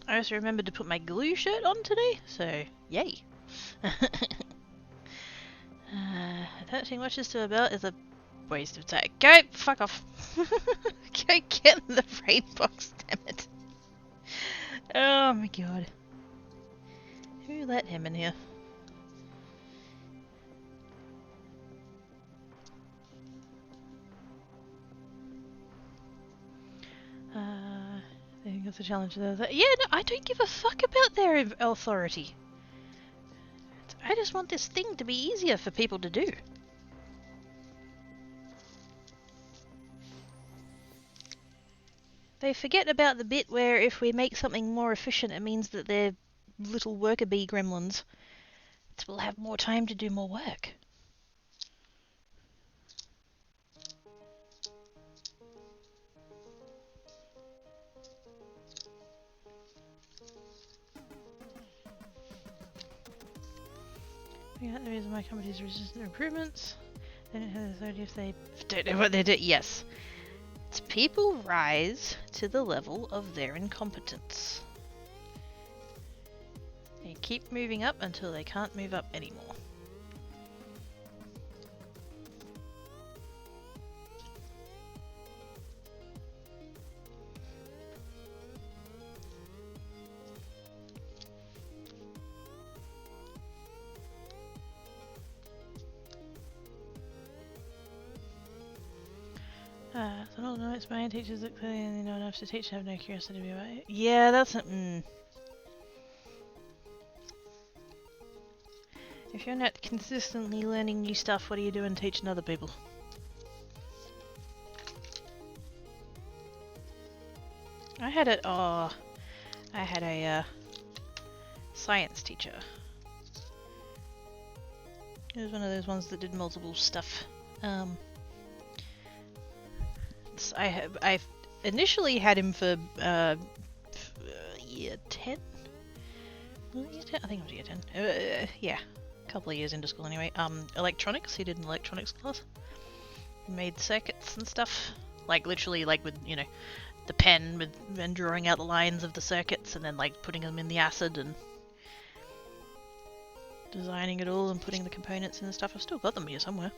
I also remembered to put my glue shirt on today, so yay. Attaching watches to a belt is a waste of time. Go fuck off. Go get in the raid box, damn it. Oh my god. Who let him in here? I think it's a challenge. Yeah, no, I don't give a fuck about their authority. I just want this thing to be easier for people to do. They forget about the bit where if we make something more efficient, it means that their little worker bee gremlins will have more time to do more work. Yeah, the reason my company's resistant to improvements. Then it has authority if they don't know what they do. Yes. It's people rise to the level of their incompetence. They keep moving up until they can't move up anymore. So all the notes my teachers look clearly and they know enough to teach and have no curiosity about it. Yeah, that's a... If you're not consistently learning new stuff, what are you doing teaching other people? I had a science teacher. He was one of those ones that did multiple stuff. I initially had him for year 10? Was it year 10? I think it was year 10. Yeah, a couple of years into school anyway. Electronics, he did an electronics class. He made circuits and stuff. Like literally like with, you know, the pen and drawing out the lines of the circuits and then like putting them in the acid and designing it all and putting the components in and stuff. I've still got them here somewhere.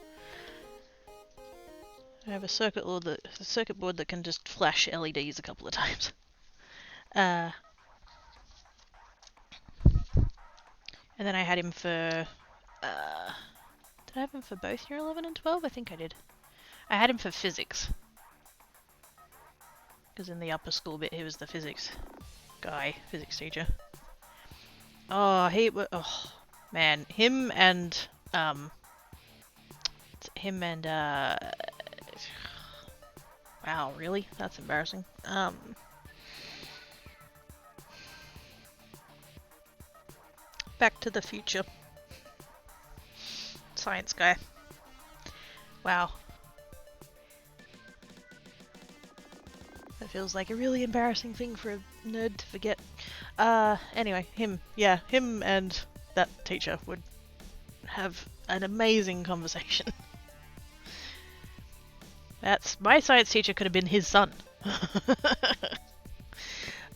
I have a circuit board that can just flash LEDs a couple of times. And then I had him for... did I have him for both year 11 and 12? I think I did. I had him for physics. Because in the upper school bit he was the physics guy, physics teacher. Oh, oh, man. Him and... Wow, really? That's embarrassing. Back to the Future. Science guy. Wow. That feels like a really embarrassing thing for a nerd to forget. Anyway, him and that teacher would have an amazing conversation. My science teacher could have been his son.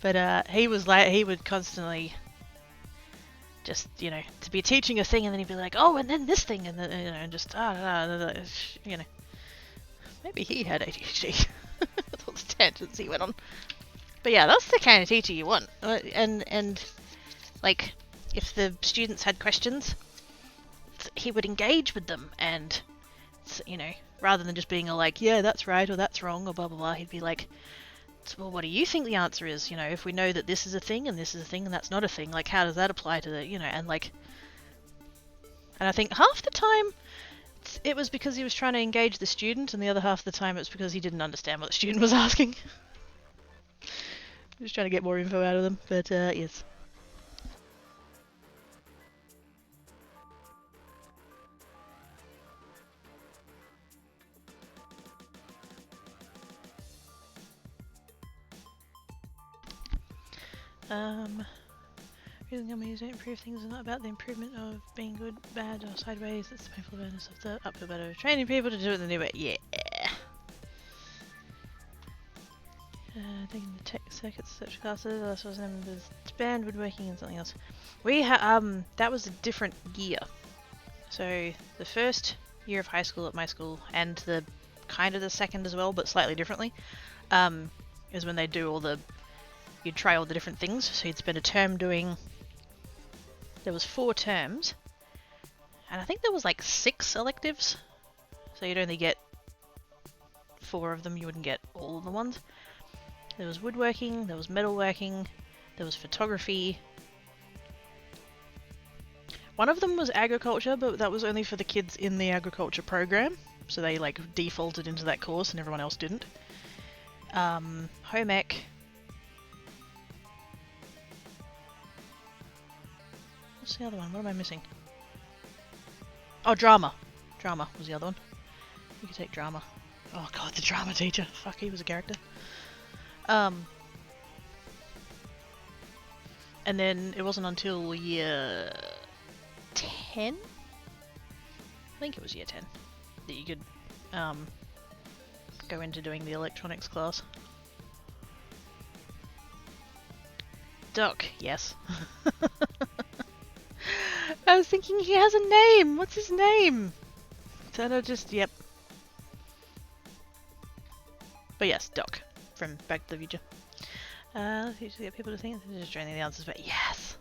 But he would constantly just, you know, to be teaching a thing and then he'd be like, oh, and then this thing, and then, you know, and just, you know. Maybe he had ADHD. Those tangents he went on. But yeah, that's the kind of teacher you want. And like, if the students had questions, he would engage with them and, you know, rather than just being like, yeah, that's right, or that's wrong, or blah, blah, blah, he'd be like, well, what do you think the answer is? You know, if we know that this is a thing, and this is a thing, and that's not a thing, like, how does that apply to the, you know, and like, and I think half the time, it was because he was trying to engage the student, and the other half of the time, it's because he didn't understand what the student was asking. Just trying to get more info out of them, but, yes. Reason companies don't improve things is not about the improvement of being good, bad, or sideways. It's the painful awareness of the uphill battle of training people to do it the new way. Yeah. Taking the tech circuits search classes. Last was named as band, woodworking, and something else. We that was a different year. So the first year of high school at my school, and the kind of the second as well, but slightly differently, is when they do all the, you'd try all the different things. So you'd spend a term doing, there was 4 terms, and I think there was like 6 electives. So you'd only get 4 of them, you wouldn't get all of the ones. There was woodworking, there was metalworking, there was photography. One of them was agriculture, but that was only for the kids in the agriculture program. So they like defaulted into that course and everyone else didn't. Home ec. What's the other one? What am I missing? Oh, drama. Drama was the other one. You could take drama. Oh god, the drama teacher. Fuck, he was a character. And then it wasn't until year 10? I think it was year 10 that you could go into doing the electronics class. Doc, yes. I was thinking he has a name! What's his name? So I just, yep. But yes, Doc from Back to the Future. Let's usually get people to think they're just draining the answers, but yes!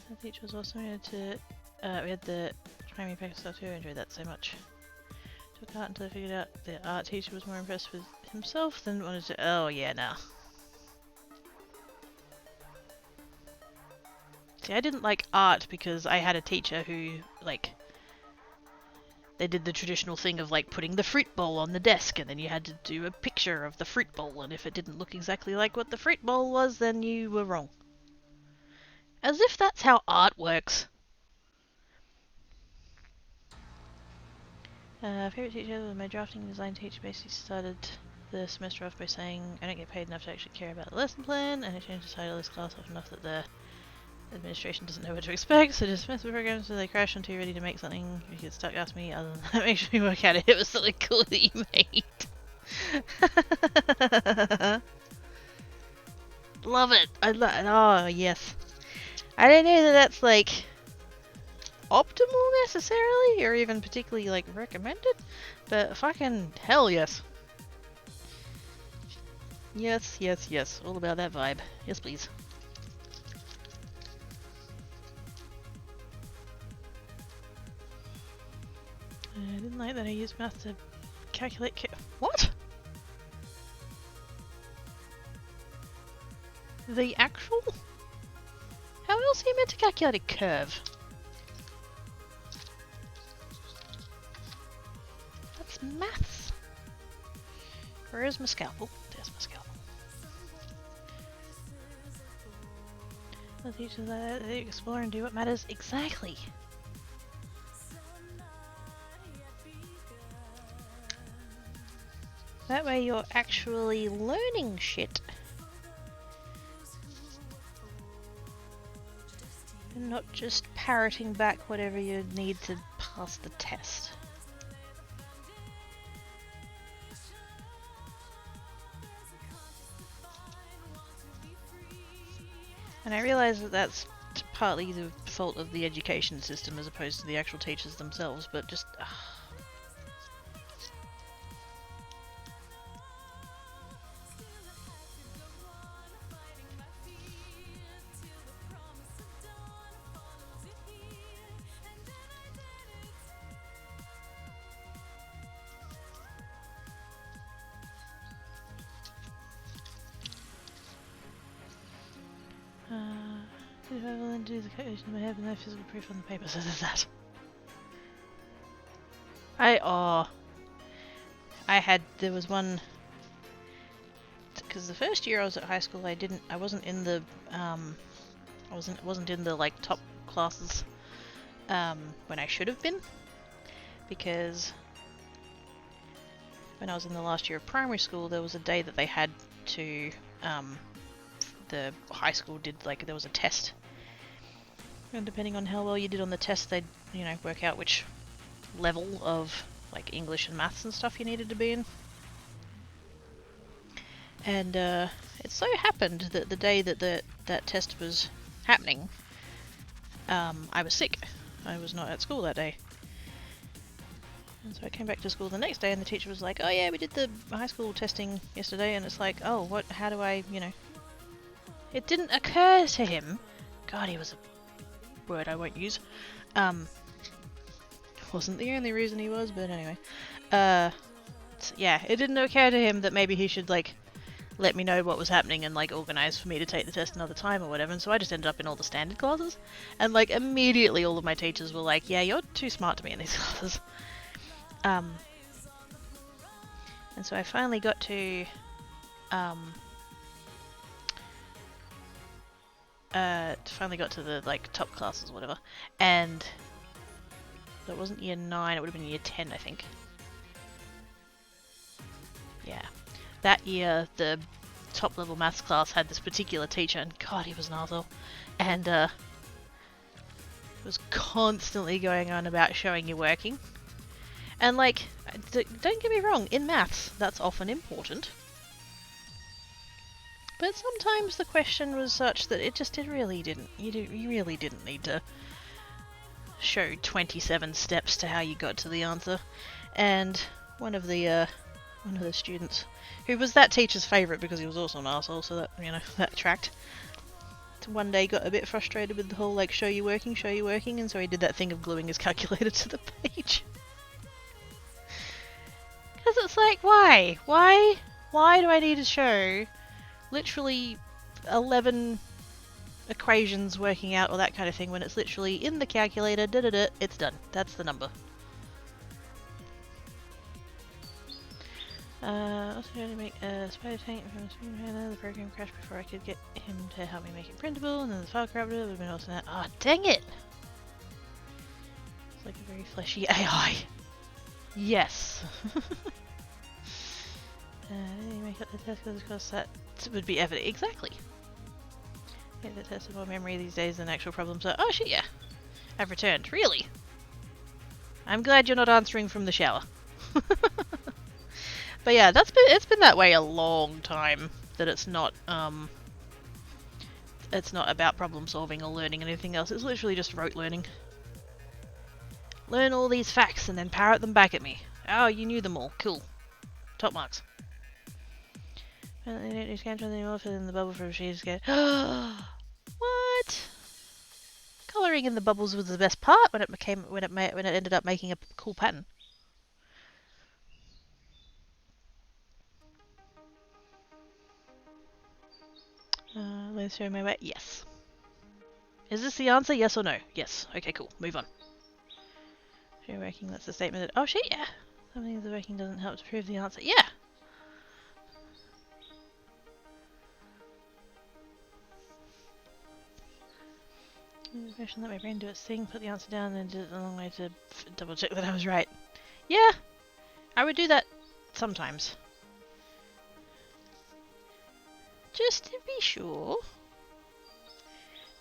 The teacher was awesome. We had the primary practice stuff too. I enjoyed that so much. Took art until I figured out the art teacher was more impressed with himself than wanted to. Oh yeah, nah. See, I didn't like art because I had a teacher who, like, they did the traditional thing of like putting the fruit bowl on the desk and then you had to do a picture of the fruit bowl, and if it didn't look exactly like what the fruit bowl was, then you were wrong. As if that's how art works. Favorite teacher was my drafting and design teacher. Basically started the semester off by saying I don't get paid enough to actually care about the lesson plan, and I changed the title of this class off enough that the administration doesn't know what to expect, so dismiss the program so they crash until you're ready to make something. If you get stuck, ask me. Other than that, make sure you work at it. It was something cool that you made. Love it. Oh yes. I don't know that that's like optimal necessarily, or even particularly like recommended, but fucking hell yes. Yes, yes, yes. All about that vibe. Yes, please. I didn't like that I used math to calculate what? The actual? How else are you meant to calculate a curve? That's maths. Where is my scalpel? There's my scalpel. The teachers that explore and do what matters exactly. That way you're actually learning shit. And not just parroting back whatever you need to pass the test. And I realise that that's partly the fault of the education system as opposed to the actual teachers themselves, but just... If I will then do the calculation in my head with no physical proof on the paper, so there's that. There was one, because the first year I was at high school I wasn't in the, wasn't in the like top classes, when I should have been, because when I was in the last year of primary school there was a day that they had to, the high school did, like, there was a test. And depending on how well you did on the test, they'd, you know, work out which level of, like, English and maths and stuff you needed to be in. And it so happened that the day that that test was happening, I was sick. I was not at school that day. And so I came back to school the next day and the teacher was like, oh yeah, we did the high school testing yesterday. And it's like, oh, what, how do I, you know. It didn't occur to him. God, he was a word I won't use. Wasn't the only reason he was, but anyway. Yeah, it didn't occur to him that maybe he should, like, let me know what was happening and, like, organise for me to take the test another time or whatever. And so I just ended up in all the standard classes. And, like, immediately all of my teachers were like, yeah, you're too smart to be in these classes. And so I finally got to, the, like, top classes or whatever. And that wasn't year 9, it would have been year 10, I think. Yeah. That year, the top level maths class had this particular teacher, and God, he was an arsehole. And was constantly going on about showing you working. And, like, don't get me wrong, in maths, that's often important. But sometimes the question was such that it really didn't. You really didn't need to show 27 steps to how you got to the answer. And one of the students, who was that teacher's favourite because he was also an arsehole, so that, you know, that tracked, one day got a bit frustrated with the whole, like, show you working, and so he did that thing of gluing his calculator to the page. Because it's like, why? Why do I need to show literally 11 equations working out or that kind of thing when it's literally in the calculator, it's done. That's the number. Also going to make a spider tank from a screen. The program crashed before I could get him to help me make it printable, and then the file corrupted. It would have been awesome. Ah, oh, dang it! It's like a very fleshy AI. Yes. Didn't make up the test because of course that would be evident. Exactly. Yeah, the test of more memory these days than actual problems are. Oh shit, yeah. I've returned. Really? I'm glad you're not answering from the shower. But yeah, it's been that way a long time. That it's not about problem solving or learning anything else. It's literally just rote learning. Learn all these facts and then parrot them back at me. Oh, you knew them all. Cool. Top marks. You can't turn anymore, fill in the bubble from sheet scan. What? Colouring in the bubbles was the best part when it ended up making a cool pattern. Let's show my way. Yes. Is this the answer? Yes or no? Yes. Okay, cool. Move on. Show working. That's the statement that. Oh shit, yeah. Something the working doesn't help to prove the answer. Yeah. The question let my brain do its thing, put the answer down, and did it a long way to double check that I was right. Yeah, I would do that sometimes. Just to be sure.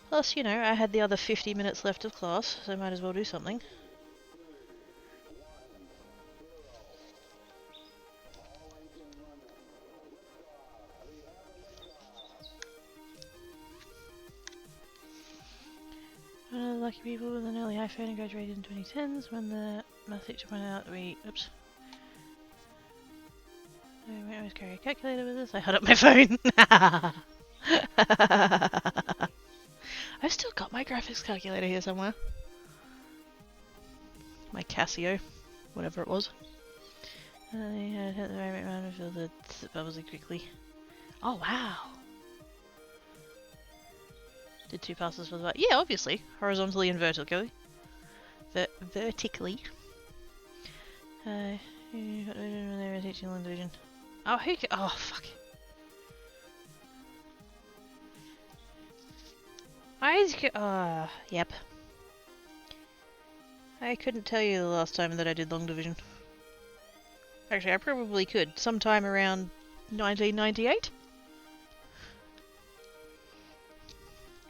Plus, you know, I had the other 50 minutes left of class, so I might as well do something. One of the lucky people with an early iPhone and graduated in 2010s when the math teacher pointed out that we... Oops. I always carry a calculator with us. I held up my phone. I've still got my graphics calculator here somewhere. My Casio, whatever it was. I hit the right round and fill the bubbles quickly. Oh wow! Did 2 passes for the button. Yeah, obviously. Horizontally and vertically. Vertically. When they were teaching long division. Oh, who ca- oh, fuck. Yep. I couldn't tell you the last time that I did long division. Actually, I probably could. Sometime around 1998?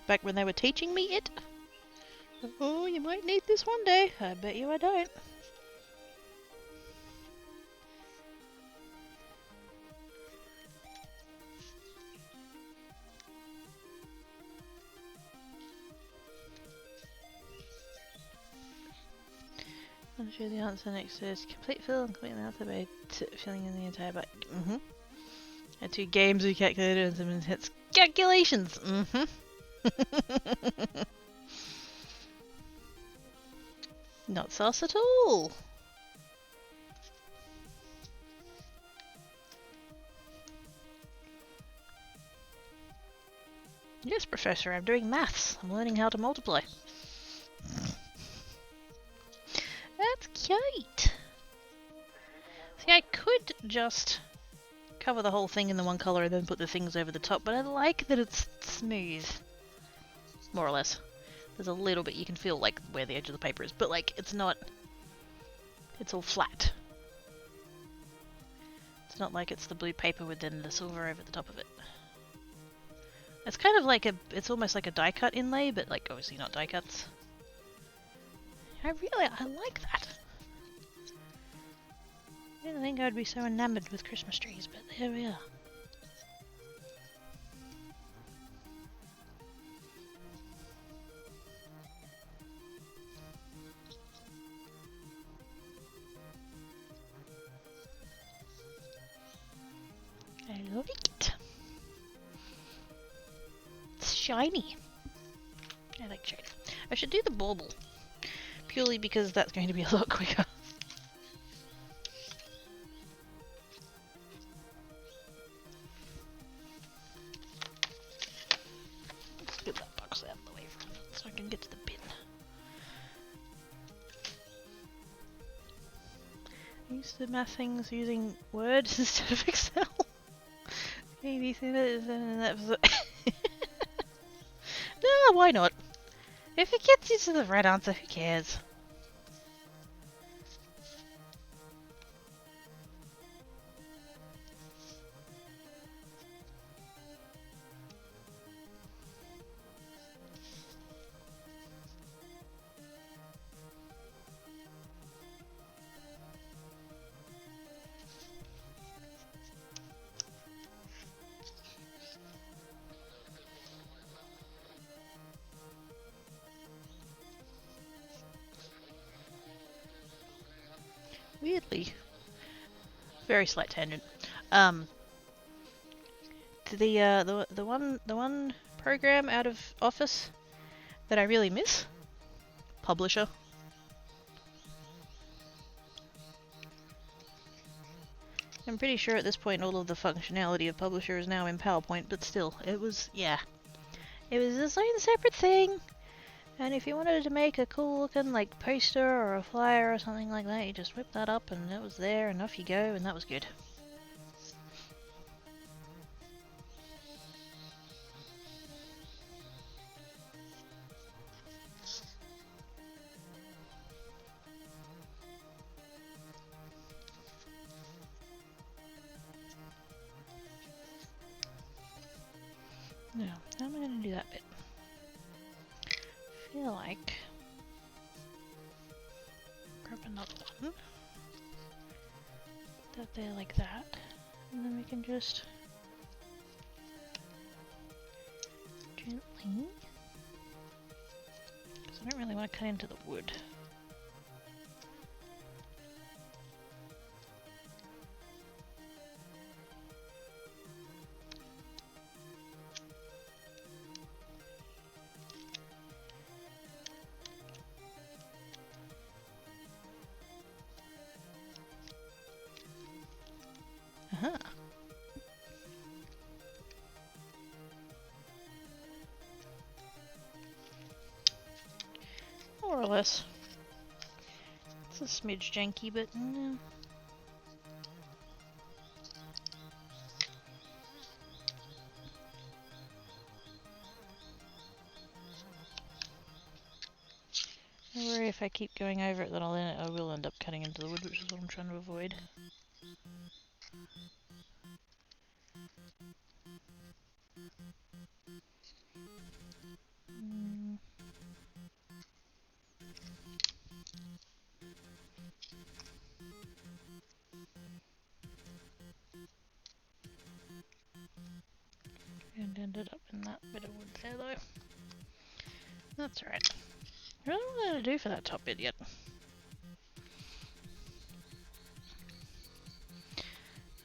Back when they were teaching me it. Oh, you might need this one day. I bet you I don't. I'm sure the answer next is complete fill and complete the answer by filling in the entire bag. And 2 games we calculated and some intense calculations. Not sauce at all. Yes, Professor, I'm doing maths. I'm learning how to multiply. That's cute. See, I could just cover the whole thing in the one colour and then put the things over the top, but I like that it's smooth. More or less. There's a little bit you can feel like where the edge of the paper is, but like it's not... It's all flat. It's not like it's the blue paper with then the silver over the top of it. It's kind of like a... It's almost like a die cut inlay, but like obviously not die cuts. I like that. I didn't think I'd be so enamored with Christmas trees, but there we are. I love it. It's shiny. I like shiny. I should do the bauble. Purely because that's going to be a lot quicker. Let's get that box out of the way so I can get to the bin. I used to math things using Word instead of Excel. Maybe that was no, why not? If it gets you to the right answer, who cares? Weirdly, very slight tangent. The one program out of Office that I really miss, Publisher. I'm pretty sure at this point all of the functionality of Publisher is now in PowerPoint, but still, it was its own separate thing. And if you wanted to make a cool looking like poster or a flyer or something like that, you just whip that up and it was there and off you go, and that was good. Now, how am I going to do that bit? I feel like... grab another one. Put that there like that. And then we can just... gently... because I don't really want to cut into the wood. Aha. More or less. It's a smidge janky, but no. I worry if I keep going over it that I will end up cutting into the wood, which is what I'm trying to avoid. It ended up in that bit of wood there though. That's alright. I really don't know what to do for that top bit yet.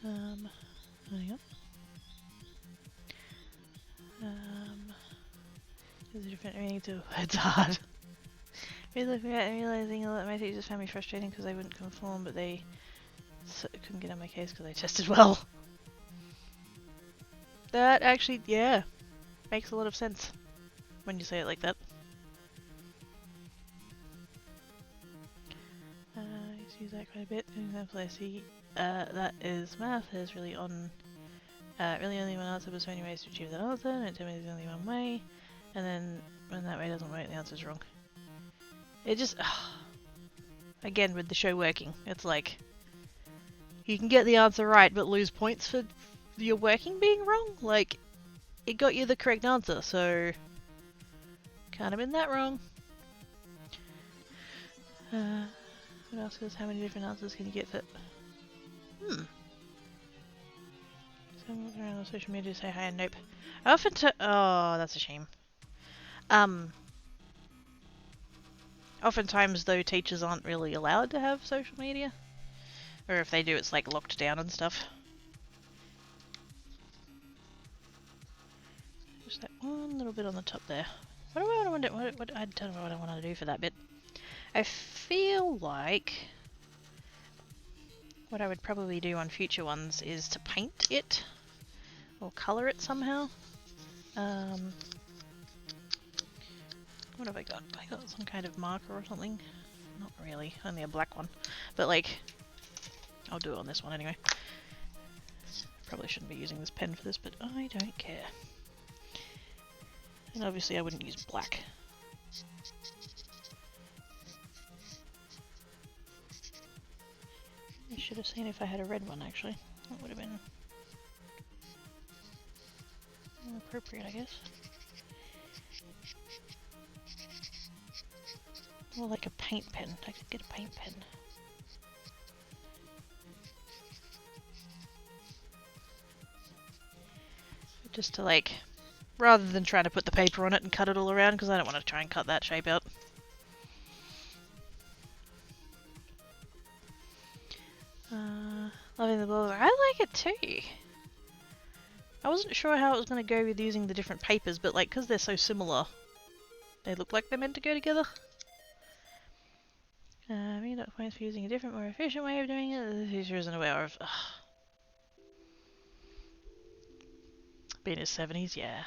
Hang on. There's a different meaning to it's hard. Looking at and realizing that my teachers found me frustrating because I wouldn't conform, but they couldn't get on my case because I tested well. That actually, yeah, makes a lot of sense when you say it like that. I used to use that quite a bit. For example, I see that is math. There's really really only one answer, but so many ways to achieve that answer, and it tells me there's only one way. And then when that way doesn't work, the answer's wrong. It just, again with the show working, it's like you can get the answer right, but lose points for your working being wrong. Like, it got you the correct answer, so can't have been that wrong. What else is, how many different answers can you get for... Someone looking around on social media to say hi and nope. I often oh, that's a shame. Oftentimes though, teachers aren't really allowed to have social media. Or if they do, it's like locked down and stuff. Just that one little bit on the top there. What do I want to do? I don't know what I want to do for that bit. I feel like what I would probably do on future ones is to paint it or colour it somehow. What have I got? I got some kind of marker or something. Not really, only a black one. But like, I'll do it on this one anyway. Probably shouldn't be using this pen for this, but I don't care. And obviously I wouldn't use black. I should have seen if I had a red one actually. That would have been more appropriate, I guess. Or like a paint pen. I could get a paint pen. Just to like, rather than trying to put the paper on it and cut it all around, because I don't want to try and cut that shape out. Loving the balls. I like it too. I wasn't sure how it was going to go with using the different papers, but like, because they're so similar, they look like they're meant to go together. Me not points for using a different, more efficient way of doing it. The teacher isn't aware of. Being in his 70s, yeah.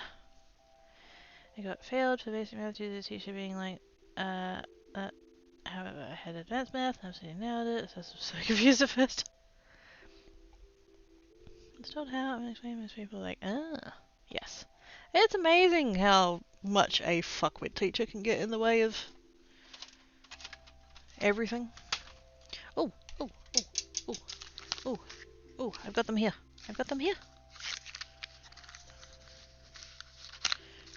I got failed for basic math due to the teacher being like, however, I had advanced math, and I absolutely nailed it, so I was so confused at first. It's not how I'm explaining most people like, yes. It's amazing how much a fuckwit teacher can get in the way of everything. Oh, oh, oh, oh, oh, oh, I've got them here. I've got them here.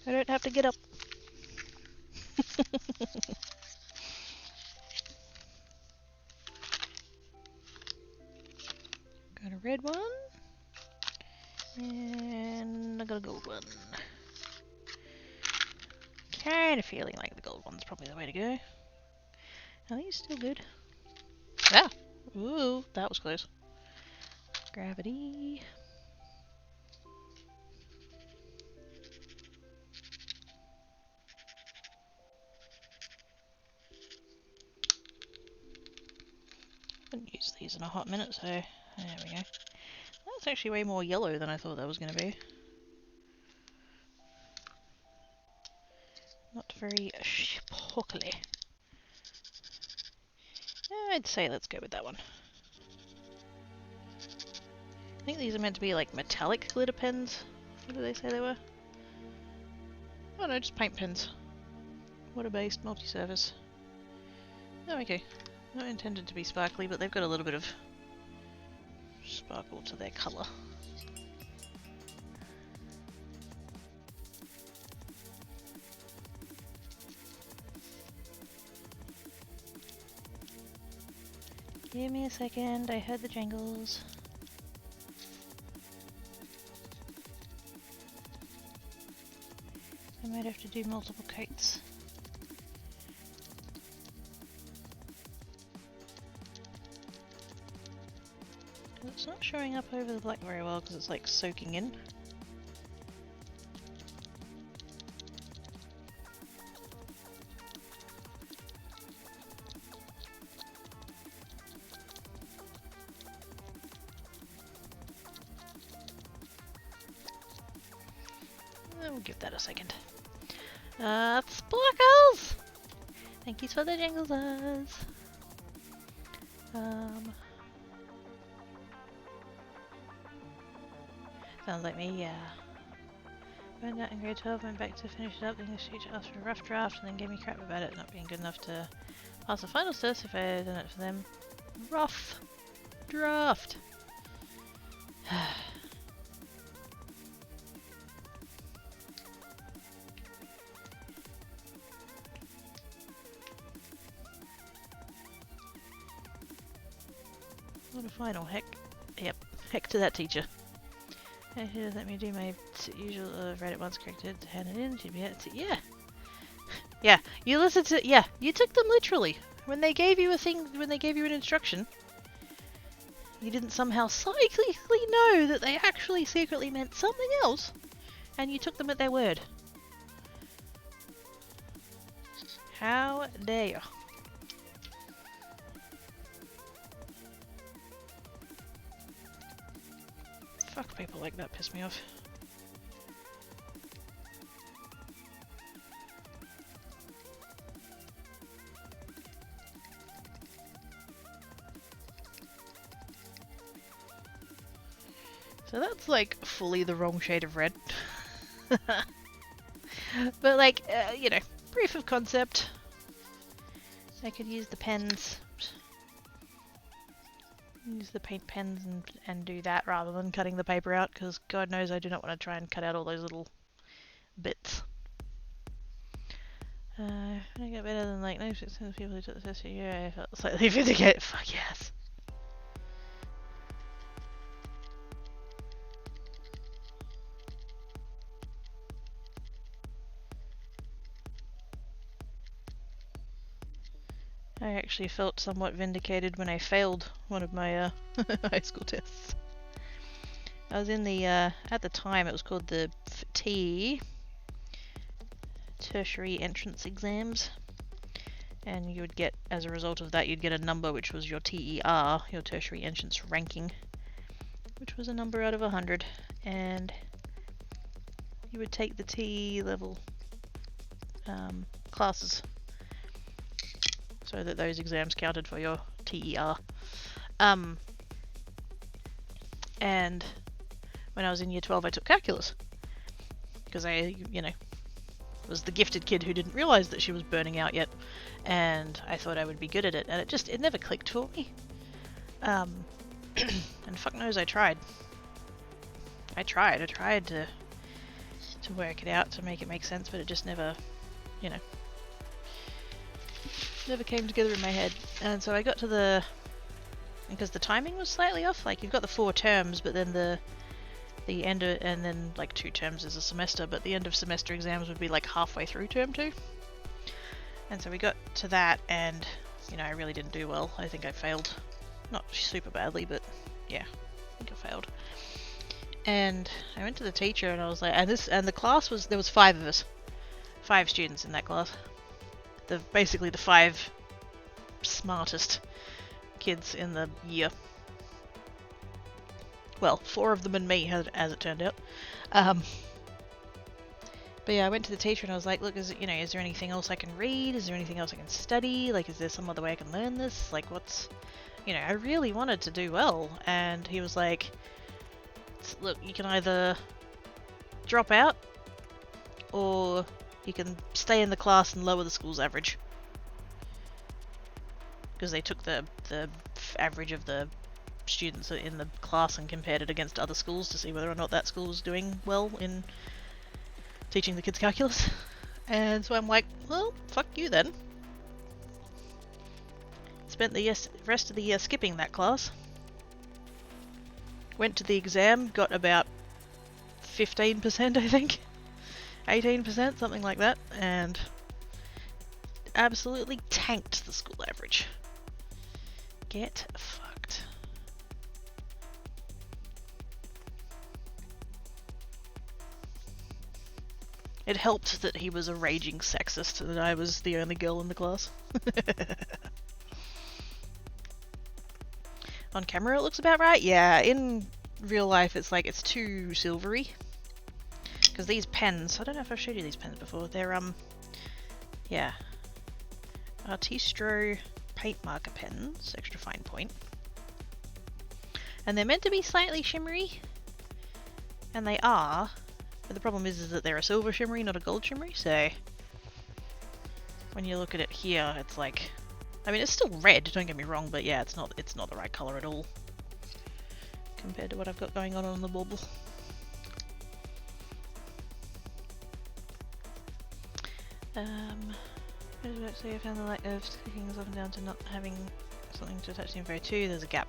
I don't have to get up. Got a red one. And I got a gold one. Kind of feeling like the gold one's probably the way to go. Are these still good? Ah! Ooh, that was close. Gravity. Haven't used these in a hot minute, so there we go. That's actually way more yellow than I thought that was going to be. Not very sparkly. I'd say let's go with that one. I think these are meant to be like metallic glitter pens. What did they say they were? Oh no, just paint pens. Water-based, multi-surface. Oh, okay. Not intended to be sparkly, but they've got a little bit of sparkle to their colour. Give me a second, I heard the jangles. I might have to do multiple coats. It's not showing up over the black very well because it's like soaking in. We'll give that a second. Sparkles! Thank you for the jingles. Sounds like me, yeah. Burned out in grade 12, went back to finish it up. The English teacher asked for a rough draft and then gave me crap about it not being good enough to pass the final test if I had done it for them. Rough draft! What a final, heck. Yep, heck to that teacher. Hey, she doesn't let me do my usual, read it once, corrected, hand it in, she'd be able to, yeah. Yeah, you listened to, yeah, you took them literally. When they gave you a thing, when they gave you an instruction, you didn't somehow psychically know that they actually secretly meant something else, and you took them at their word. How dare you? Fuck, people like that piss me off. So that's like fully the wrong shade of red. But like, you know, proof of concept. I could use the pens. Use the paint pens and do that rather than cutting the paper out, because God knows I do not want to try and cut out all those little bits. I got better than like 90% of the people who took the test a year. I felt slightly vindicated. Fuck yes. I actually felt somewhat vindicated when I failed one of my high school tests. I was in the, at the time it was called the TE, Tertiary Entrance Exams, and you would get, as a result of that, you'd get a number which was your TER, your Tertiary Entrance Ranking, which was a number out of 100, and you would take the TE level classes, so that those exams counted for your TER. And when I was in year 12 I took calculus, because I, you know, was the gifted kid who didn't realise that she was burning out yet, and I thought I would be good at it, and it never clicked for me. And fuck knows I tried. I tried to work it out, to make it make sense, but it just never, you know, never came together in my head. And so I got to the, because the timing was slightly off, like you've got the 4 terms, but then the end of, and then like 2 terms is a semester, but the end of semester exams would be like halfway through term 2. And so we got to that, and you know, I really didn't do well. I think I failed, not super badly, but yeah, I think I failed. And I went to the teacher and I was like, and the class was, there was 5 of us, 5 students in that class. Basically the 5 smartest kids in the year. Well, 4 of them and me, as it turned out. But yeah, I went to the teacher and I was like, look, is there anything else I can read? Is there anything else I can study? Like, is there some other way I can learn this? Like, what's, you know, I really wanted to do well. And he was like, look, you can either drop out or you can stay in the class and lower the school's average. Because they took the average of the students in the class and compared it against other schools to see whether or not that school was doing well in teaching the kids calculus. And so I'm like, well, fuck you then. Spent the rest of the year skipping that class. Went to the exam, got about 15%, I think. 18%, something like that, and absolutely tanked the school average. Get fucked. It helped that he was a raging sexist and that I was the only girl in the class. On camera it looks about right. Yeah, in real life it's like it's too silvery. Because these pens, I don't know if I've showed you these pens before, they're yeah, Artistro paint marker pens, extra fine point. And they're meant to be slightly shimmery, and they are, but the problem is that they're a silver shimmery, not a gold shimmery, so when you look at it here, it's like, I mean, it's still red, don't get me wrong, but yeah, it's not the right colour at all compared to what I've got going on the bauble. So I found the lack of clicking is often down to not having something to attach the info to. There's a gap.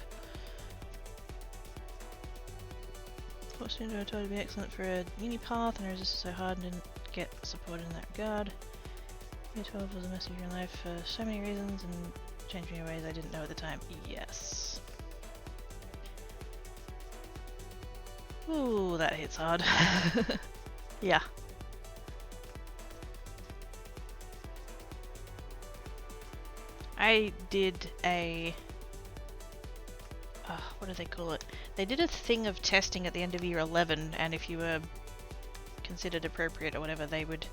What student I told to be excellent for a uni path and I resisted so hard and didn't get support in that regard. Year 12 was a mess of your life for so many reasons and changed me in ways I didn't know at the time. Yes. Ooh, that hits hard. Yeah. I did a... what do they call it? They did a thing of testing at the end of year 11, and if you were considered appropriate or whatever, they would...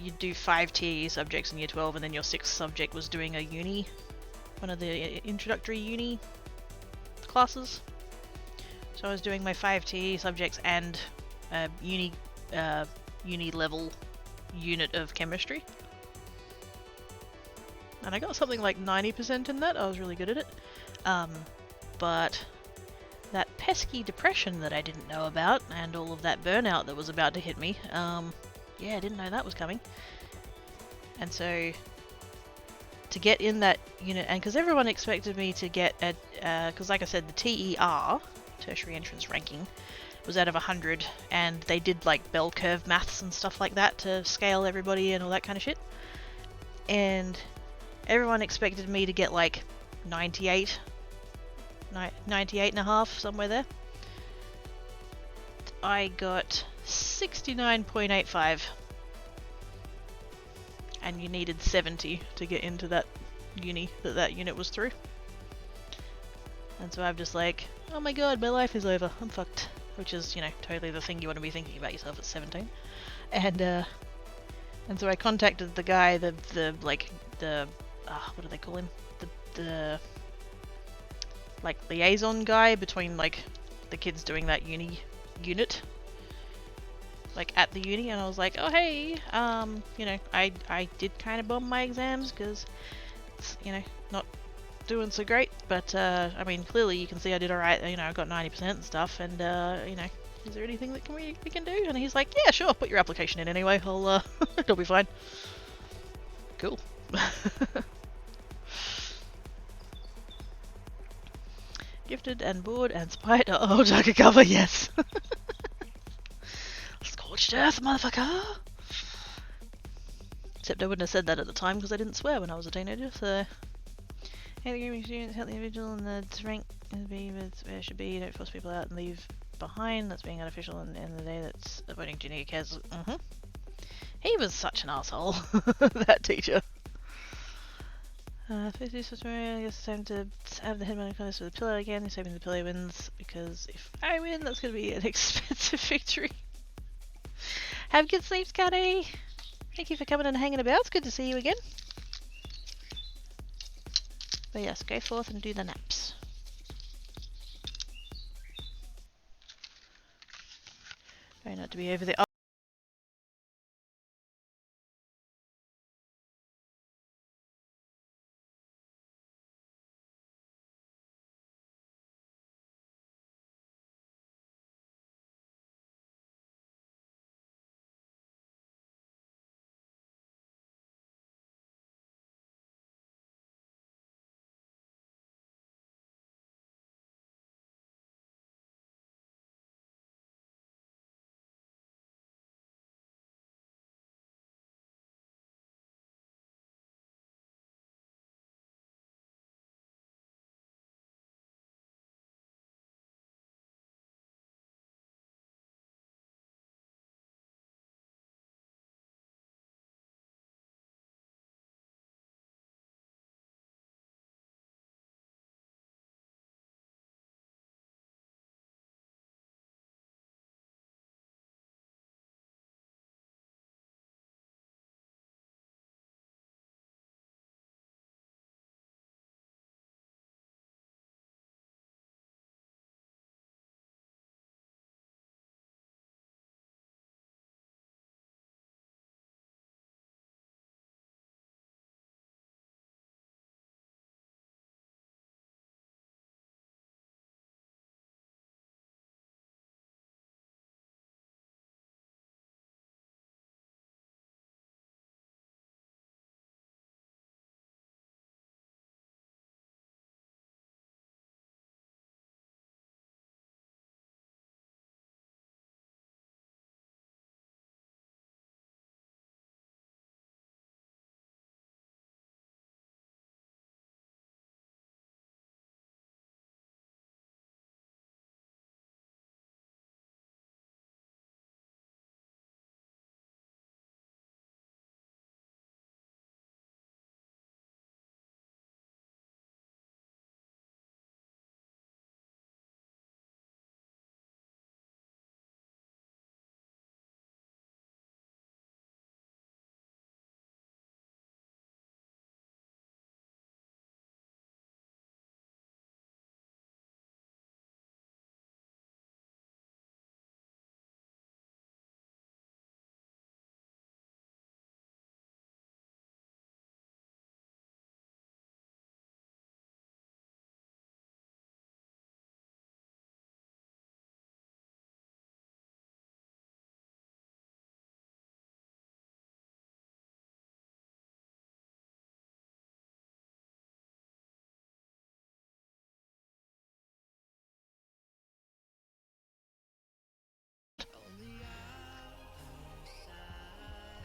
You'd do 5 TE subjects in year 12, and then your 6th subject was doing a uni, one of the introductory uni classes. So I was doing my 5 TE subjects and a uni level unit of chemistry. And I got something like 90% in that. I was really good at it. But that pesky depression that I didn't know about and all of that burnout that was about to hit me, yeah, I didn't know that was coming. And so to get in that unit, and because everyone expected me to get at, because like I said, the TER, tertiary entrance ranking, was out of 100, and they did like bell curve maths and stuff like that to scale everybody and all that kind of shit. And everyone expected me to get like 98 and a half, somewhere there. I got 69.85, and you needed 70 to get into that uni that unit was through. And so I'm just like, oh my god, my life is over, I'm fucked. Which is, you know, totally the thing you want to be thinking about yourself at 17. And so I contacted the guy, the what do they call him? The like liaison guy between like the kids doing that uni unit, like at the uni, and I was like, oh hey, you know, I did kind of bomb my exams because it's, you know, not doing so great, but I mean, clearly you can see I did alright, you know, I got 90% and stuff, and you know, is there anything that we can do? And he's like, yeah, sure, put your application in anyway, I'll it'll be fine. Cool. Gifted and bored and spite. Oh, darker cover, yes. Scorched earth, motherfucker. Except I wouldn't have said that at the time because I didn't swear when I was a teenager, so... Hey, the gaming students, help the individual and the rank be with where it should be. Don't force people out and leave behind. That's being artificial, and at the end of the day, that's avoiding junior cares. He was such an asshole, that teacher. I guess it's time to have the headman contest with the pillow again. He's hoping the pillow wins, because if I win, that's going to be an expensive victory. Have good sleep, Scotty. Thank you for coming and hanging about. It's good to see you again. But yes, go forth and do the naps. Try not to be over the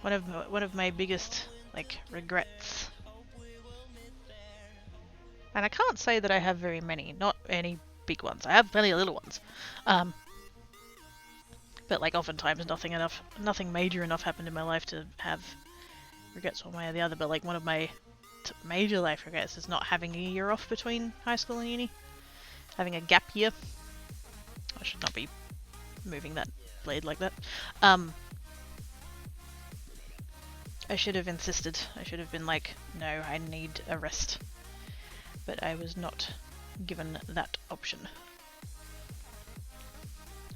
One of my biggest like regrets. And I can't say that I have very many, not any big ones. I have plenty of little ones. But like oftentimes nothing major enough happened in my life to have regrets one way or the other. But like one of my major life regrets is not having a year off between high school and uni. Having a gap year. I should not be moving that blade like that. I should have insisted. I should have been like, no, I need a rest. But I was not given that option.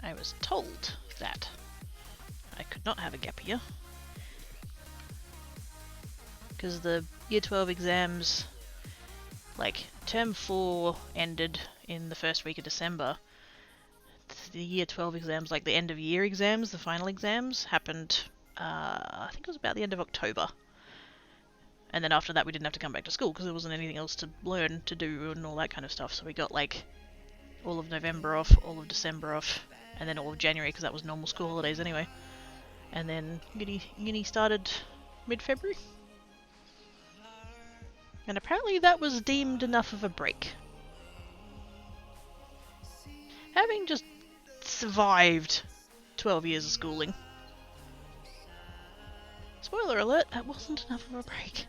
I was told that I could not have a gap year. Because the year 12 exams, like term 4 ended in the first week of December. The year 12 exams, like the end of year exams, the final exams, happened, I think it was about the end of October. And then after that we didn't have to come back to school because there wasn't anything else to learn, to do, and all that kind of stuff. So we got like all of November off, all of December off, and then all of January because that was normal school holidays anyway. And then uni started mid-February. And apparently that was deemed enough of a break. Having just survived 12 years of schooling. Spoiler alert, that wasn't enough of a break.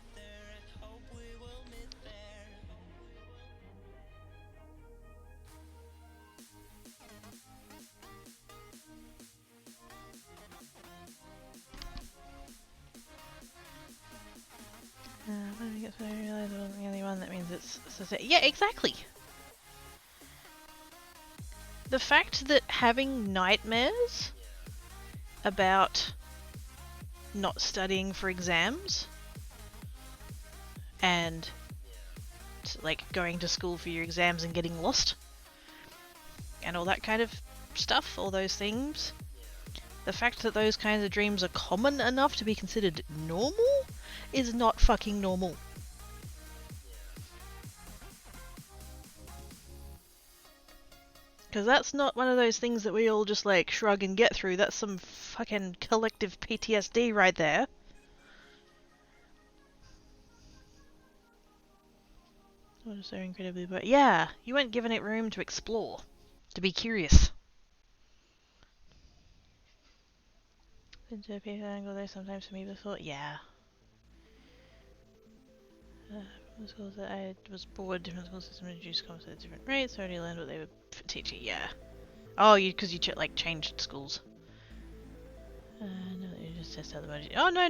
When I get to realize I wasn't the only one, that means it's... Yeah, exactly! The fact that having nightmares about not studying for exams and like going to school for your exams and getting lost and all that kind of stuff, all those things, the fact that those kinds of dreams are common enough to be considered normal is not fucking normal. Because that's not one of those things that we all just like shrug and get through. That's some fucking collective PTSD right there. What is so incredibly... But yeah, you weren't given it room to explore, to be curious. Been to a paper angle there sometimes for me before. Yeah. The schools that I was bored, different school systems introduced concepts at different rates. I already learned what they were teaching. Yeah. Oh, because you like changed schools. No, you just test out the module. Oh no.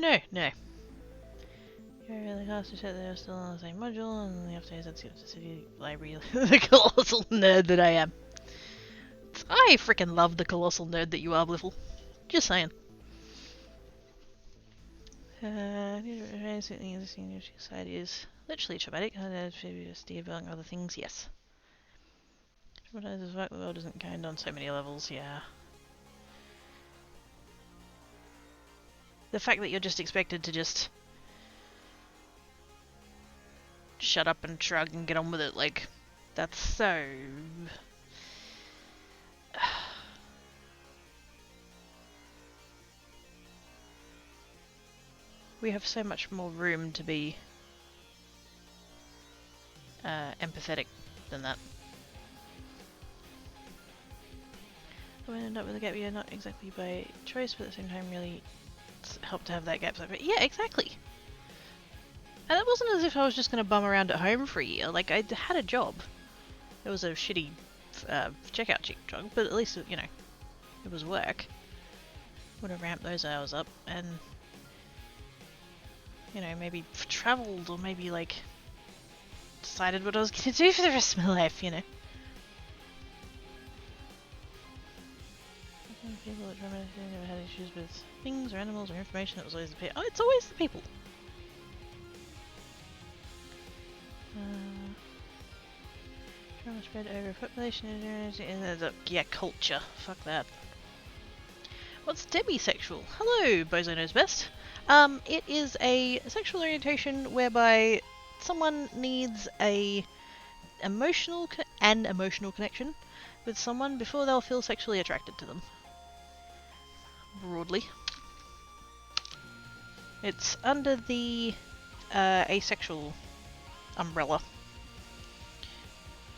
You're really fast to check they are still on the same module, and the afterdays I'd skip to city library. The colossal nerd that I am. I freaking love the colossal nerd that you are, Bliffle. Just saying. Certainly existing society is literally traumatic. PTSD among other things, yes. Traumatizes work, the world isn't kind on so many levels, yeah. The fact that you're just expected to just shut up and shrug and get on with it, like, that's so... We have so much more room to be empathetic than that. I ended up with a gap year, not exactly by choice, but at the same time really helped to have that gap. But yeah, exactly. And it wasn't as if I was just going to bum around at home for a year. Like, I had a job. It was a shitty checkout job, but at least, you know, it was work. Would have ramped those hours up and, you know, maybe travelled or maybe, like, decided what I was going to do for the rest of my life, you know. People that never had issues with things or animals or information. It was always the people. Oh, it's always the people. Trauma spread over population and yeah, culture. Fuck that. What's demisexual? Hello, Bozo Knows Best. It is a sexual orientation whereby someone needs an emotional connection with someone before they'll feel sexually attracted to them. Broadly. It's under the asexual umbrella.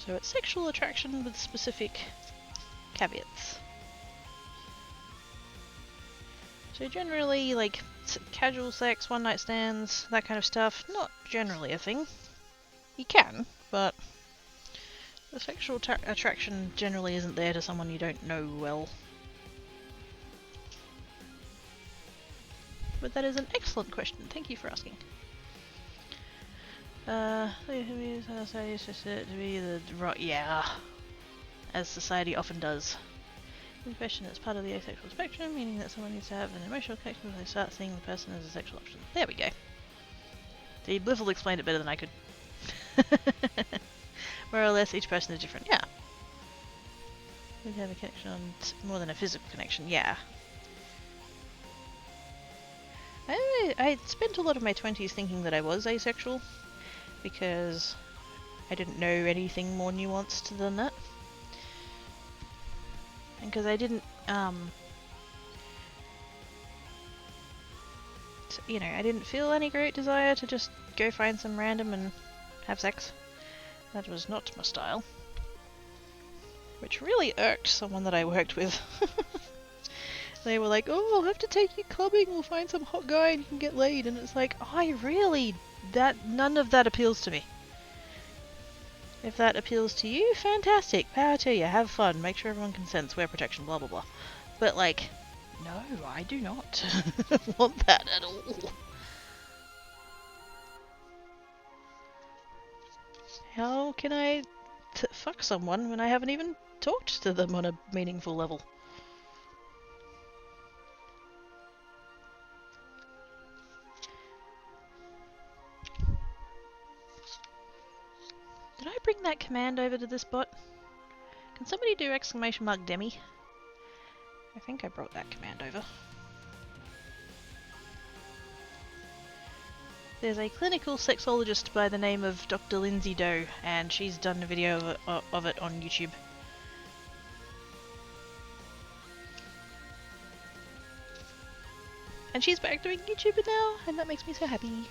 So it's sexual attraction with specific caveats. So generally, like, casual sex, one-night stands, that kind of stuff, not generally a thing. You can, but the sexual attraction generally isn't there to someone you don't know well. But that is an excellent question. Thank you for asking. Society is to be the right, yeah, as society often does. The question is part of the asexual spectrum, meaning that someone needs to have an emotional connection when they start seeing the person as a sexual option. There we go. The Bliffle explained it better than I could. More or less, each person is different. Yeah. We have a connection on more than a physical connection. Yeah. I spent a lot of my 20s thinking that I was asexual because I didn't know anything more nuanced than that. And because I didn't, you know, I didn't feel any great desire to just go find some random and have sex. That was not my style. Which really irked someone that I worked with. They were like, oh, I'll have to take you clubbing, we'll find some hot guy and you can get laid. And it's like, none of that appeals to me. If that appeals to you, fantastic, power to you, have fun, make sure everyone consents, wear protection, blah blah blah. But like, no, I do not want that at all. How can I fuck someone when I haven't even talked to them on a meaningful level? Did I bring that command over to this bot? Can somebody do !Demi? I think I brought that command over. There's a clinical sexologist by the name of Dr. Lindsay Doe, and she's done a video of it on YouTube. And she's back doing YouTuber now, and that makes me so happy.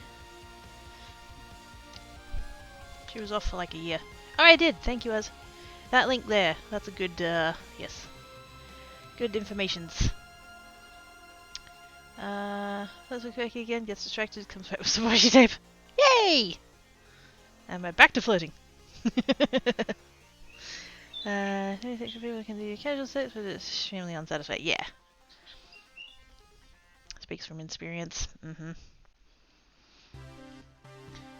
She was off for like a year. Oh, I did! Thank you, Az. That link there, that's a good, yes. Good informations. That's a quirky again, gets distracted, comes back with some washi tape. Yay! And we're back to flirting. Asexual people can do casual sex, but it's extremely unsatisfying. Yeah. Speaks from experience.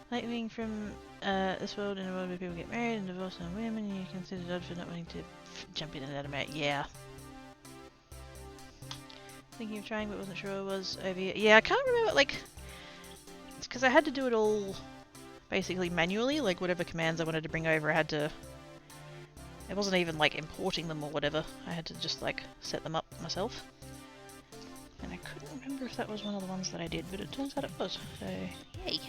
Like being from this world, in a world where people get married and divorce and women, you're considered odd for not wanting to jump in and out of marriage. Yeah. Thinking of trying, but wasn't sure it was over here. Yeah, I can't remember, like, it's because I had to do it all basically manually, like whatever commands I wanted to bring over, I had to, it wasn't even like importing them or whatever, I had to just like set them up myself. And I couldn't remember if that was one of the ones that I did, but it turns out it was, so yay.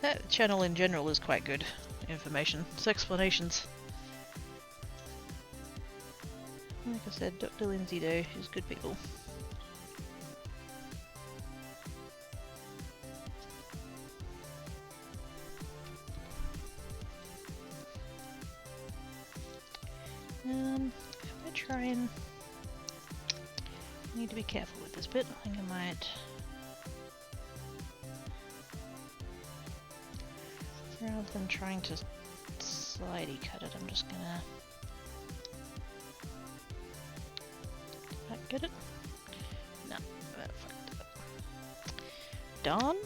That channel in general is quite good information. It's explanations. Like I said, Dr. Lindsay Doe is good people. If I try and... I need to be careful with this bit, I think I might... Rather than trying to slidey cut it, I'm just gonna... Did I get it? No, that fucked it up. Darn.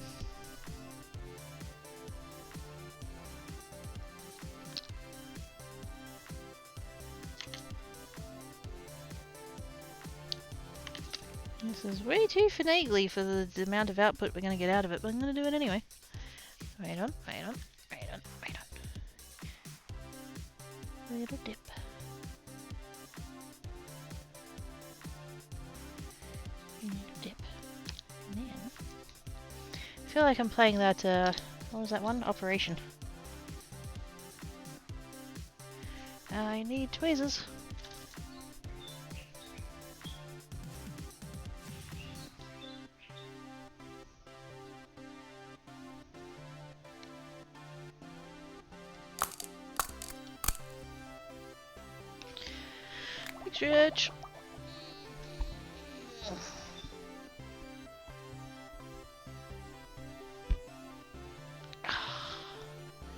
This is way too finagly for the amount of output we're going to get out of it, but I'm going to do it anyway. Wait on. Little dip. Little dip. And then... I feel like I'm playing that, what was that one? Operation. I need tweezers. Stretch.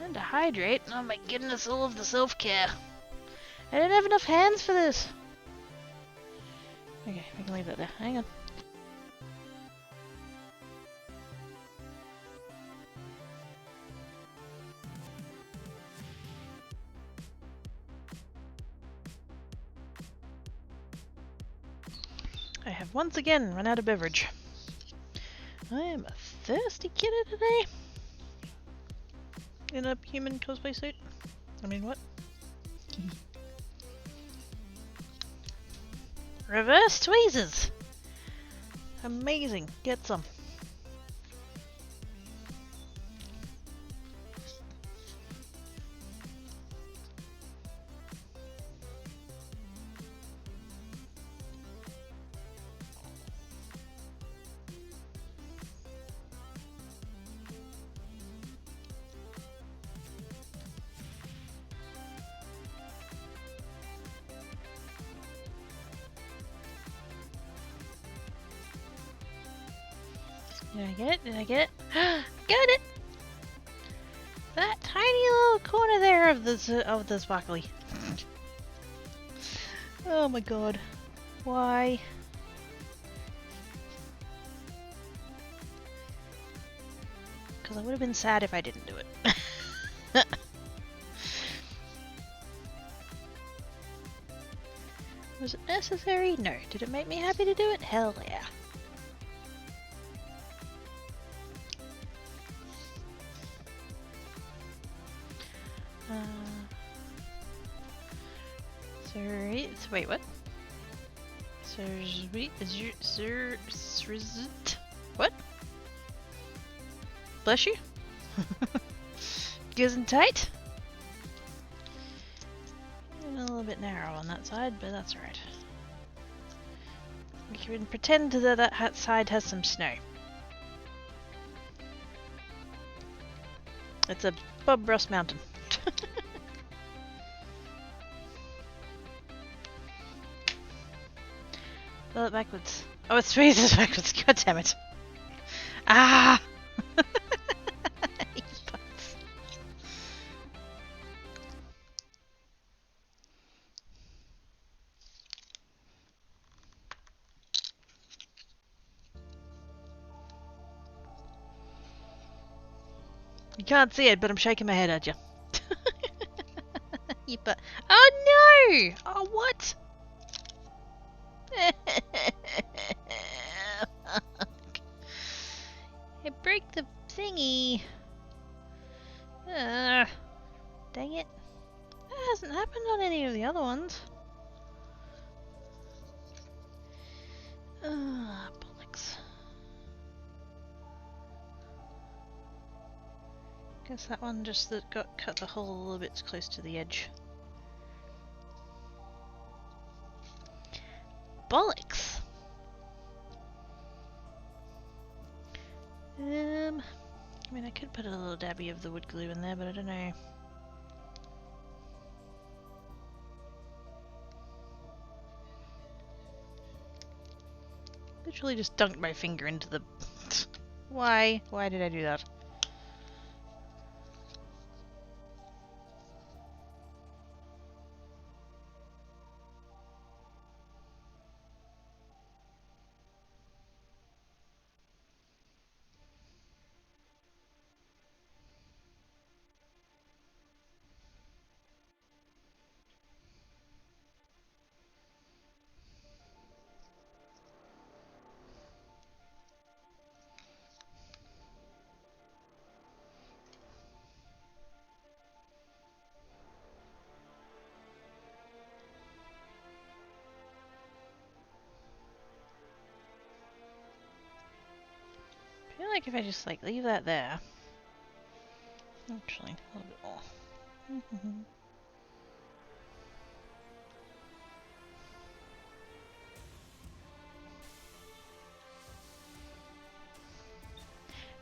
And to hydrate. Oh my goodness, all of the self-care. I don't have enough hands for this. Okay, we can leave that there. Hang on. I have once again run out of beverage. I am a thirsty kitty today. In a human cosplay suit. I mean, what? Reverse tweezers! Amazing. Get some. Did I get it? Did I get it? Got it! That tiny little corner there of the sparkly. Oh my god. Why? Because I would have been sad if I didn't do it. Was it necessary? No. Did it make me happy to do it? Hell yeah. Wait, what? What? Bless you? Goes in tight? A little bit narrow on that side, but that's alright. We can pretend that that side has some snow. It's a Bob Ross mountain. Pull it backwards. Oh, it's tweezers backwards. God damn it. Ah! You can't see it, but I'm shaking my head at you. Oh no! Oh, what? I broke the thingy. Dang it. That hasn't happened on any of the other ones. Bollocks. Guess that one just got cut the hole a little bit close to the edge. Bollocks! I mean, I could put a little dabby of the wood glue in there, but I don't know. Literally just dunked my finger into the... Why? Why did I do that? I feel like if I just like leave that there, actually a little bit more.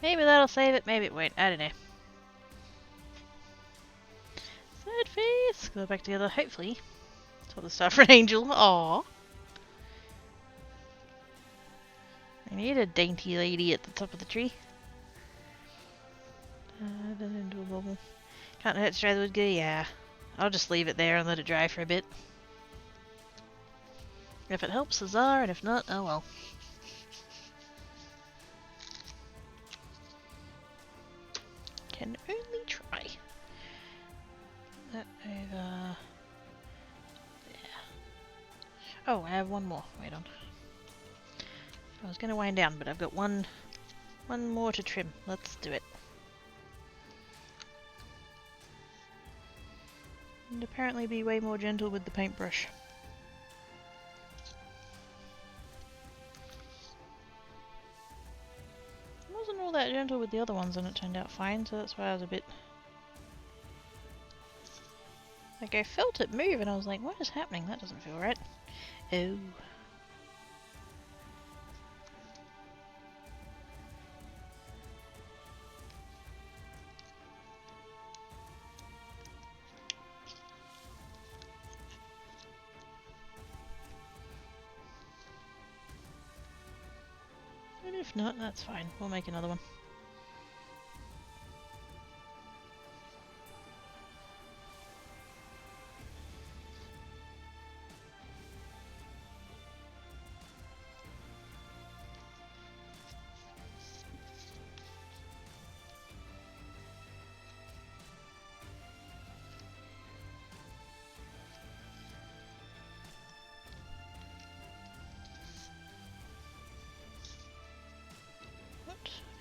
Maybe that'll save it, maybe it won't, I don't know. Third face, go back together, hopefully. Told the star for an angel. Aww. I need a dainty lady at the top of the tree. Into a bubble. Can't hurt to try the wood good. Yeah. I'll just leave it there and let it dry for a bit. If it helps, huzzah, and if not, oh well. Can only try. That over. Yeah. Oh, I have one more. Wait on. I was going to wind down, but I've got one more to trim. Let's do it. And apparently be way more gentle with the paintbrush. I wasn't all that gentle with the other ones and it turned out fine, so that's why I was a bit... Like, I felt it move and I was like, what is happening? That doesn't feel right. Oh. And if not, that's fine. We'll make another one.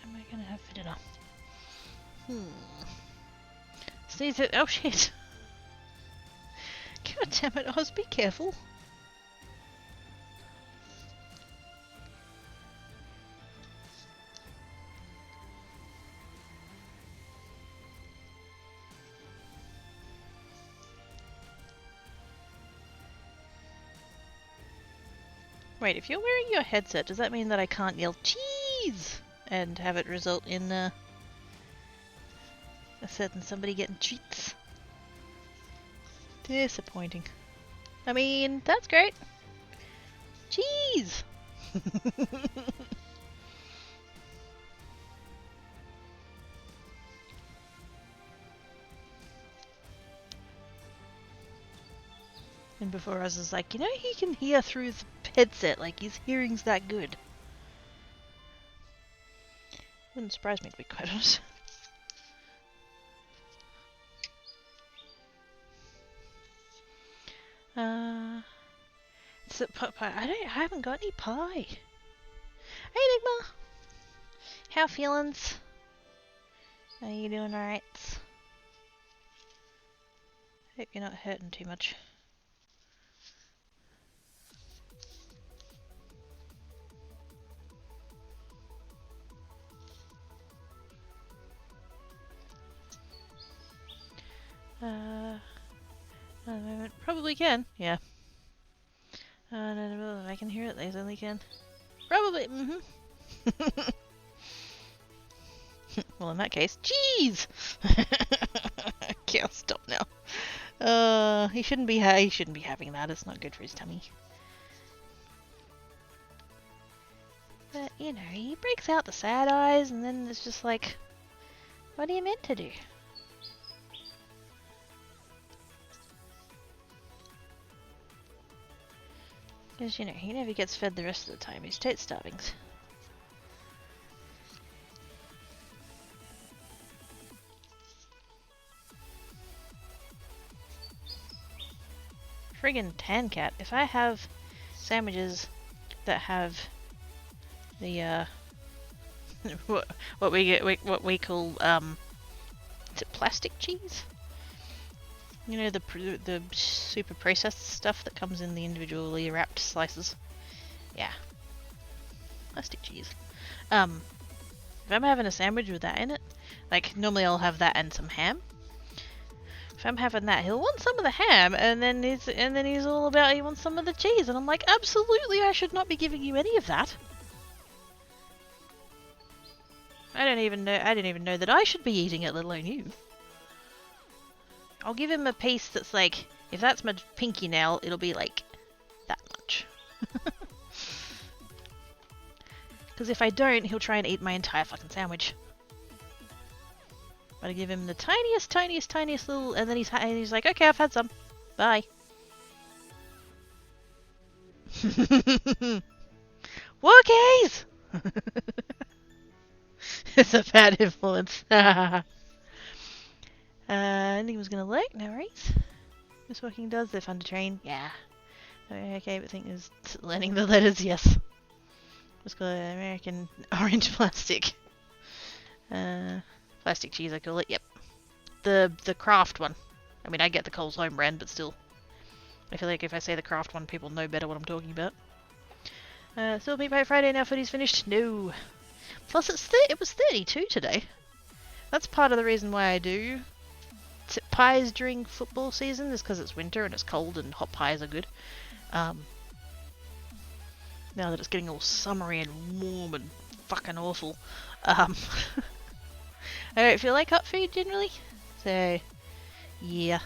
Am I gonna have for dinner? Sneeze it. Oh shit! God damn it, Oz, be careful. Wait, if you're wearing your headset, does that mean that I can't yell cheese and have it result in a certain somebody getting treats? Disappointing. I mean, that's great. Cheese! And before I was like, you know, he can hear through the headset, like his hearing's that good. Wouldn't surprise me, to be quite honest. So, I haven't got any pie. Hey, Enigma! How feelings? Are you doing alright? Hope you're not hurting too much. At the moment, probably can. Yeah. No, I can hear it. They certainly can. Probably. Well, in that case, cheese. Okay, I'll stop now. He shouldn't be having that. It's not good for his tummy. But you know, he breaks out the sad eyes, and then it's just like, what are you meant to do? Because, you know, he never gets fed the rest of the time. He's totes starving. Friggin' tan cat. If I have sandwiches that have the what we call is it plastic cheese? You know, the super processed stuff that comes in the individually wrapped slices. Yeah. Plastic cheese. If I'm having a sandwich with that in it, like normally I'll have that and some ham. If I'm having that, he'll want some of the ham, and then he's all about he wants some of the cheese, and I'm like, absolutely, I should not be giving you any of that. I didn't even know that I should be eating it, let alone you. I'll give him a piece that's like If that's my pinky nail, it'll be like that much. Because if I don't, he'll try and eat my entire fucking sandwich. But I give him the tiniest little, and then he's like, okay, I've had some. Bye. Walkies! It's a bad influence. And he was gonna look, no worries. Miss Walking does, they're fun to train. Yeah. Okay, but thing is learning the letters, yes. Let's call it American orange plastic. Plastic cheese, I call it, yep. The craft one. I mean, I get the Coles home brand, but still. I feel like if I say the craft one, people know better what I'm talking about. Still meet by Friday now, footy's finished? No. Plus, it was 32 today. That's part of the reason why I do pies during football season, is because it's winter and it's cold and hot pies are good. Now that it's getting all summery and warm and fucking awful, I don't feel like hot food generally. So, yeah.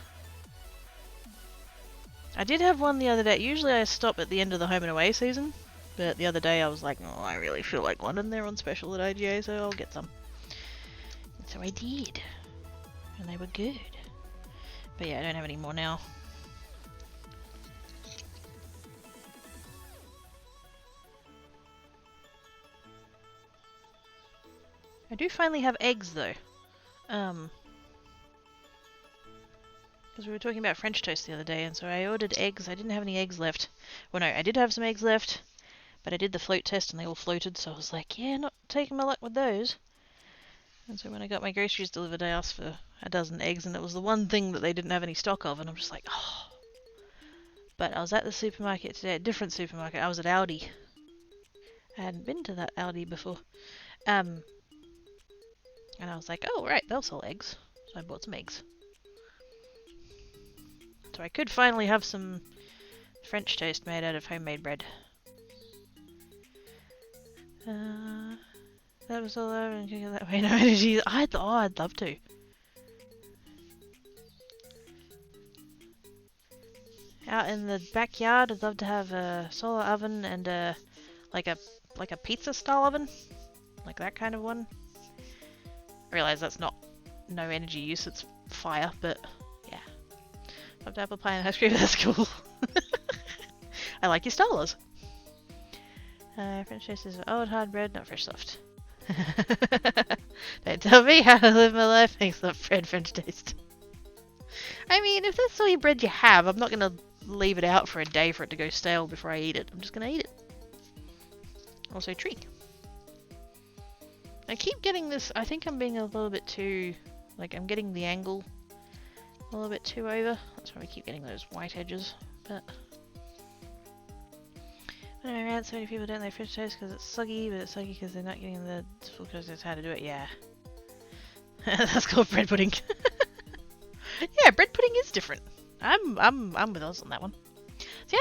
I did have one the other day. Usually I stop at the end of the home and away season. But the other day I was like, oh, I really feel like one, and they're on special at IGA, so I'll get some. And so I did. And they were good. But yeah, I don't have any more now. I do finally have eggs though. Because we were talking about French toast the other day, and so I ordered eggs. I didn't have any eggs left. Well, no, I did have some eggs left. But I did the float test and they all floated, so I was like, yeah, not taking my luck with those. And so when I got my groceries delivered, I asked for a dozen eggs, and it was the one thing that they didn't have any stock of, and I'm just like, oh. But I was at the supermarket today, a different supermarket. I was at Aldi. I hadn't been to that Aldi before. And I was like, oh, right, they'll sell eggs. So I bought some eggs. So I could finally have some French toast made out of homemade bread. That was all over and cook that way. No energy. I'd love to. Out in the backyard, I'd love to have a solar oven and like a pizza style oven, like that kind of one. I realize that's not no energy use; it's fire. But yeah, love to apple pie and ice cream. That's cool. I like your stylers. French toast is old hard bread, not fresh soft. Don't tell me how to live my life. Makes love bread French toast. I mean, if that's all your bread you have, I'm not gonna leave it out for a day for it to go stale before I eat it. I'm just gonna eat it. Also, tree. I keep getting this. I think I'm being a little bit too, like, I'm getting the angle a little bit too over. That's why we keep getting those white edges. But when I'm around, so many people don't like French toast because it's soggy, but it's soggy because they're not getting the full process how to do it. Yeah, that's called bread pudding. Yeah, bread pudding is different. I'm with Oz on that one. See,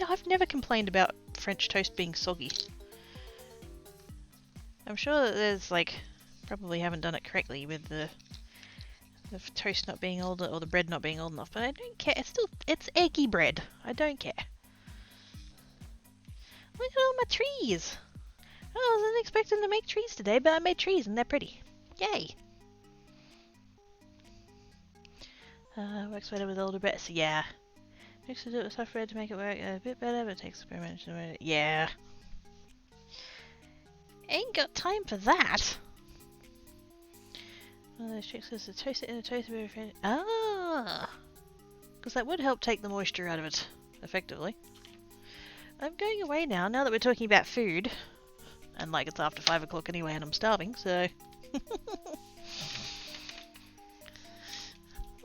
I've never complained about French toast being soggy. I'm sure that there's like probably haven't done it correctly with the toast not being old or the bread not being old enough, but I don't care. It's eggy bread. I don't care. Look at all my trees. I wasn't expecting to make trees today, but I made trees and they're pretty. Yay! Works better with older bread. So yeah. Mix it with soft bread to make it work a bit better, but it takes experimentation. Yeah. Ain't got time for that. One of those tricks is to toast it in a toaster. Ah! Because that would help take the moisture out of it, effectively. I'm going away now that we're talking about food. And like it's after 5 o'clock anyway and I'm starving, so...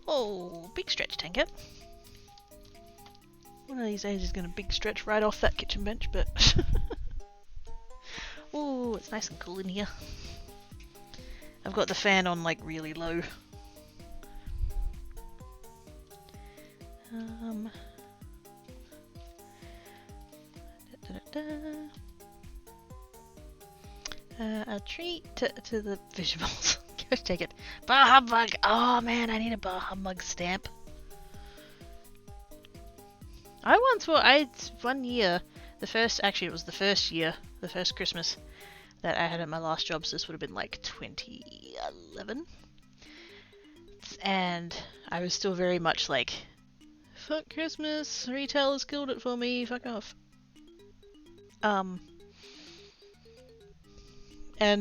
Oh, big stretch, Tanker. One of these days is going to big stretch right off that kitchen bench, but... Oh, it's nice and cool in here. I've got the fan on like really low. A treat to the visuals. Go take it. Bar Humbug! Oh man, I need a Bar Humbug stamp. one year, it was the first year, the first Christmas that I had at my last job, so this would have been like 2011. And I was still very much like, fuck Christmas, retail has killed it for me, fuck off. And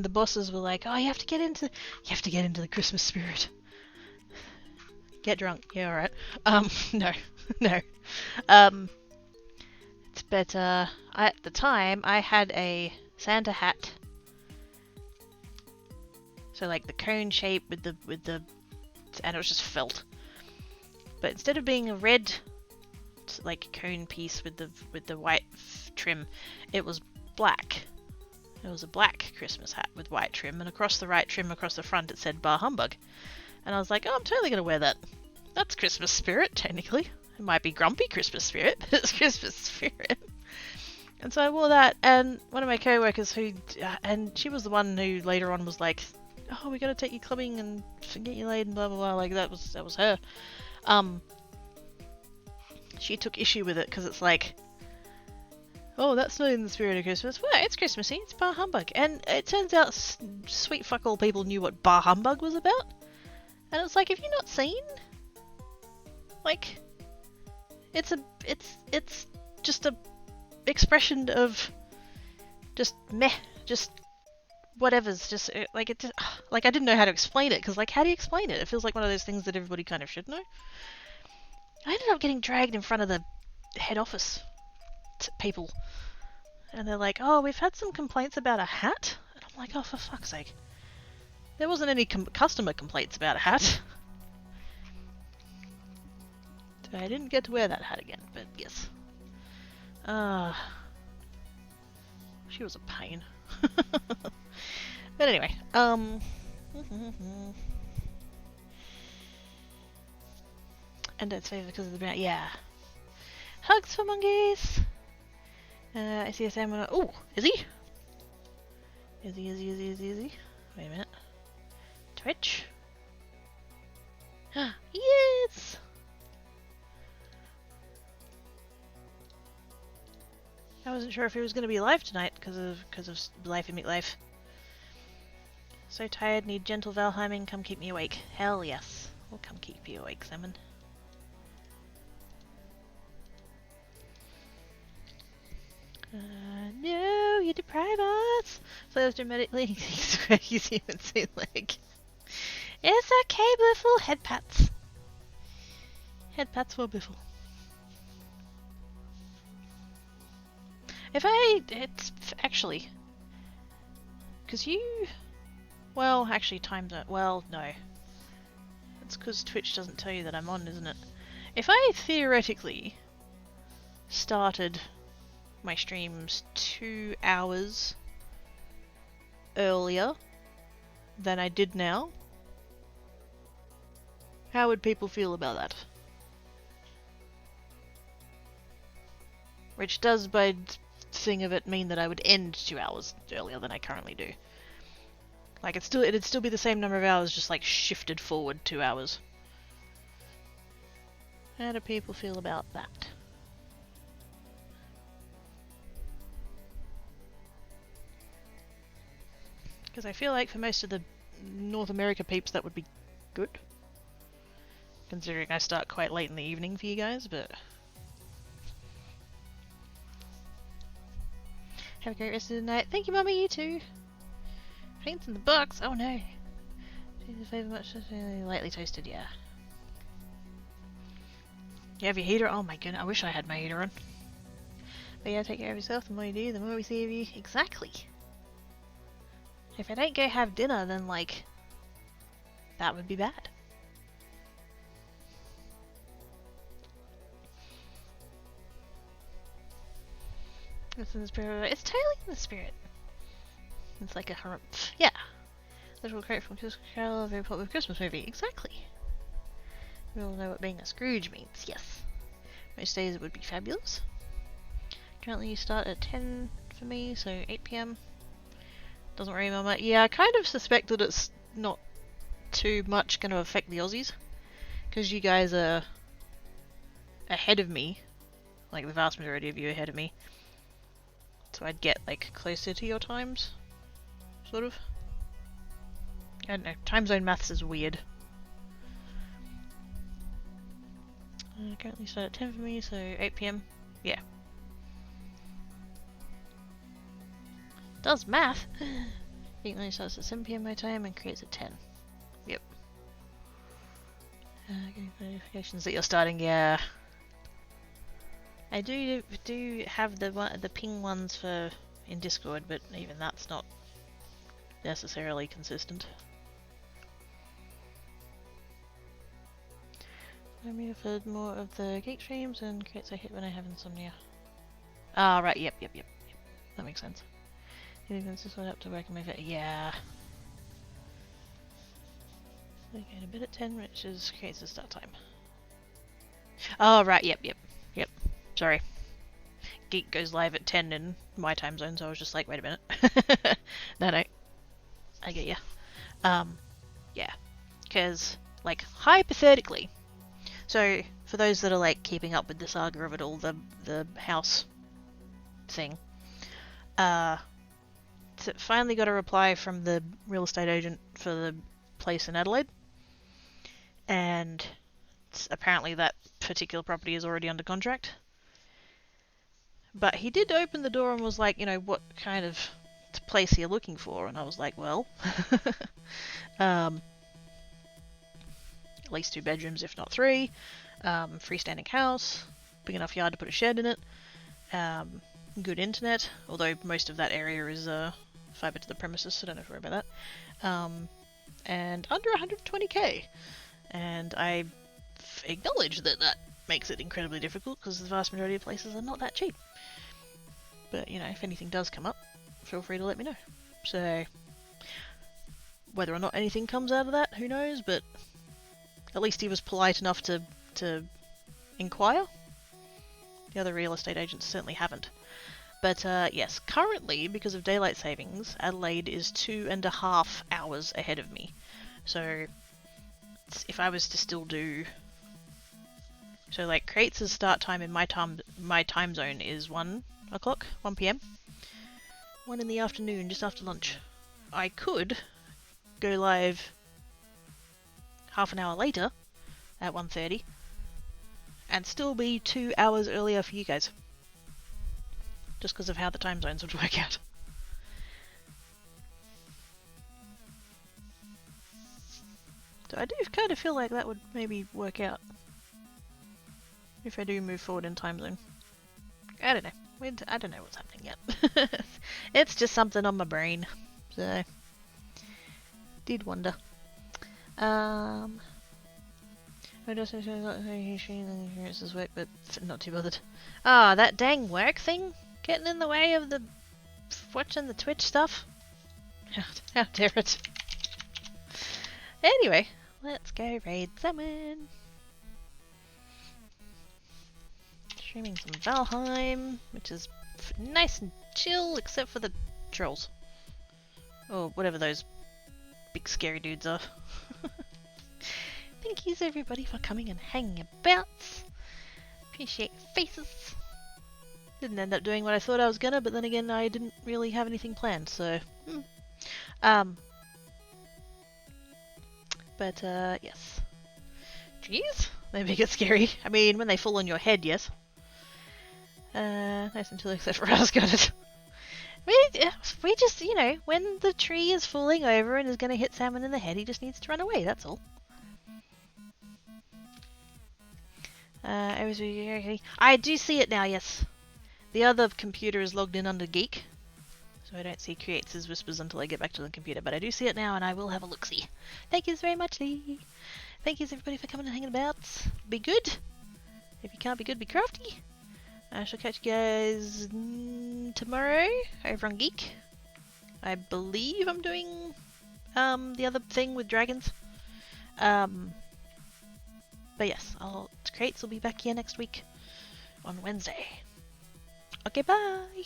the bosses were like, oh, you have to get into the Christmas spirit. Get drunk, yeah, alright. No. It's better. At the time, I had a Santa hat. So like the cone shape with the, and it was just felt. But instead of being a red, like cone piece with the white trim, it was black. It was a black Christmas hat with white trim, and across the right trim, across the front, it said Bar Humbug. And I was like, oh, I'm totally gonna wear that. That's Christmas spirit, technically. It might be grumpy Christmas spirit, but it's Christmas spirit. And so I wore that, and one of my co-workers and she was the one who later on was like, oh, we gotta take you clubbing and get you laid and blah blah blah, like that was her. She took issue with it, because it's like, oh, that's not in the spirit of Christmas. Well, it's Christmassy, it's Bar Humbug. And it turns out sweet fuck all people knew what Bar Humbug was about. And it's like, have you not seen? Like, it's just a expression of just meh, just whatever's, just like it. Like I didn't know how to explain it, because like, how do you explain it? It feels like one of those things that everybody kind of should know. I ended up getting dragged in front of the head office people, and they're like, oh, we've had some complaints about a hat. And I'm like, oh, for fuck's sake. There wasn't any customer complaints about a hat. So I didn't get to wear that hat again, but yes. She was a pain. But anyway, and it's favored because of the brand. Yeah. Hugs for monkeys. I see a Sam. Oh, is he? Is he? Wait a minute. Twitch. Yes. I wasn't sure if he was going to be live tonight because of Life in Meatlife. So tired, need gentle Valheiming. Come keep me awake. Hell yes, we'll come keep you awake, Simon. No, you deprive us. So those dramatically he's even say like, it's okay, Biffle. Head pats. Head pats for Biffle. It's actually, because well, actually time don't, well, no. It's because Twitch doesn't tell you that I'm on, isn't it? If I theoretically started my streams 2 hours earlier than I did now, how would people feel about that? Which does, by thing of it, mean that I would end 2 hours earlier than I currently do. Like, it'd still be the same number of hours, just like shifted forward 2 hours. How do people feel about that? Because I feel like for most of the North America peeps that would be good. Considering I start quite late in the evening for you guys, but... Have a great rest of the night. Thank you, Mummy, you too. Paints in the box. Oh no. Do you favour much? Lightly toasted, yeah. You have your heater? Oh my goodness, I wish I had my heater on. But yeah, take care of yourself. The more you do, the more we see of you. Exactly. If I don't go have dinner, then like, that would be bad. It's in the spirit. It's totally in the spirit. It's like a yeah. Literal quote from Christmas Carol, a very popular Christmas movie. Exactly. We all know what being a Scrooge means. Yes. Most days it would be fabulous. Currently you start at 10 for me, so 8 PM. Doesn't worry about that. Yeah, I kind of suspect that it's not too much going to affect the Aussies, because you guys are ahead of me. like the vast majority of you ahead of me. So I'd get like closer to your times, sort of. I don't know, time zone maths is weird. Currently start at 10 for me, so 8 PM. Yeah. Does math! It only starts at 7 PM my time and creates at 10. Yep. Getting notifications that you're starting, yeah. I do have the ping ones for in Discord, but even that's not necessarily consistent. I'm here for more of the geek streams and creates a hit when I have insomnia. Ah, right, yep. That makes sense. Anything to sort up to work in my fit. Yeah. Okay, a bit at 10, which is creates a start time. Oh, right, yep. Sorry. Geek goes live at 10 in my time zone, so I was just like, wait a minute. No. I get ya. Yeah. Because, like, hypothetically, so for those that are, like, keeping up with the saga of it all, the house thing, finally got a reply from the real estate agent for the place in Adelaide, and apparently that particular property is already under contract. But he did open the door and was like, you know, what kind of place are you looking for? And I was like, well, at least 2 bedrooms, if not 3, freestanding house, big enough yard to put a shed in it, good internet, although most of that area is fibre to the premises, so don't have to worry about that, and under 120k. And I acknowledge that makes it incredibly difficult because the vast majority of places are not that cheap. But, you know, if anything does come up, feel free to let me know. So, whether or not anything comes out of that, who knows, but at least he was polite enough to inquire. The other real estate agents certainly haven't. But, yes, currently, because of daylight savings, Adelaide is 2.5 hours ahead of me. So, if I was to still do... So, like, Creates' start time in my time zone is 1 o'clock, 1 PM. 1 in the afternoon, just after lunch. I could go live half an hour later, at 1:30, and still be 2 hours earlier for you guys. Just because of how the time zones would work out. So I do kind of feel like that would maybe work out. If I do move forward in time zone. I don't know. I don't know what's happening yet. It's just something on my brain. So, did wonder. I just experiences work, but not too bothered. Ah, that dang work thing getting in the way of the watching the Twitch stuff. How dare it? Anyway, let's go raid someone. Streaming some Valheim, which is nice and chill, except for the trolls. Or whatever those big scary dudes are. Thank yous everybody for coming and hanging about. Appreciate your faces. Didn't end up doing what I thought I was gonna, but then again I didn't really have anything planned, so... But, yes. Jeez, they make it scary. I mean, when they fall on your head, yes. Nice until except for us got it. We just, you know, when the tree is falling over and is going to hit Salmon in the head, he just needs to run away, that's all. I do see it now, yes. The other computer is logged in under Geek, so I don't see Creates his whispers until I get back to the computer, but I do see it now and I will have a look-see. Thank you very much, Lee. Thank you everybody for coming and hanging about. Be good. If you can't be good, be crafty. I shall catch you guys tomorrow over on Geek. I believe I'm doing the other thing with dragons. But yes, Creates will be back here next week on Wednesday. Okay, bye!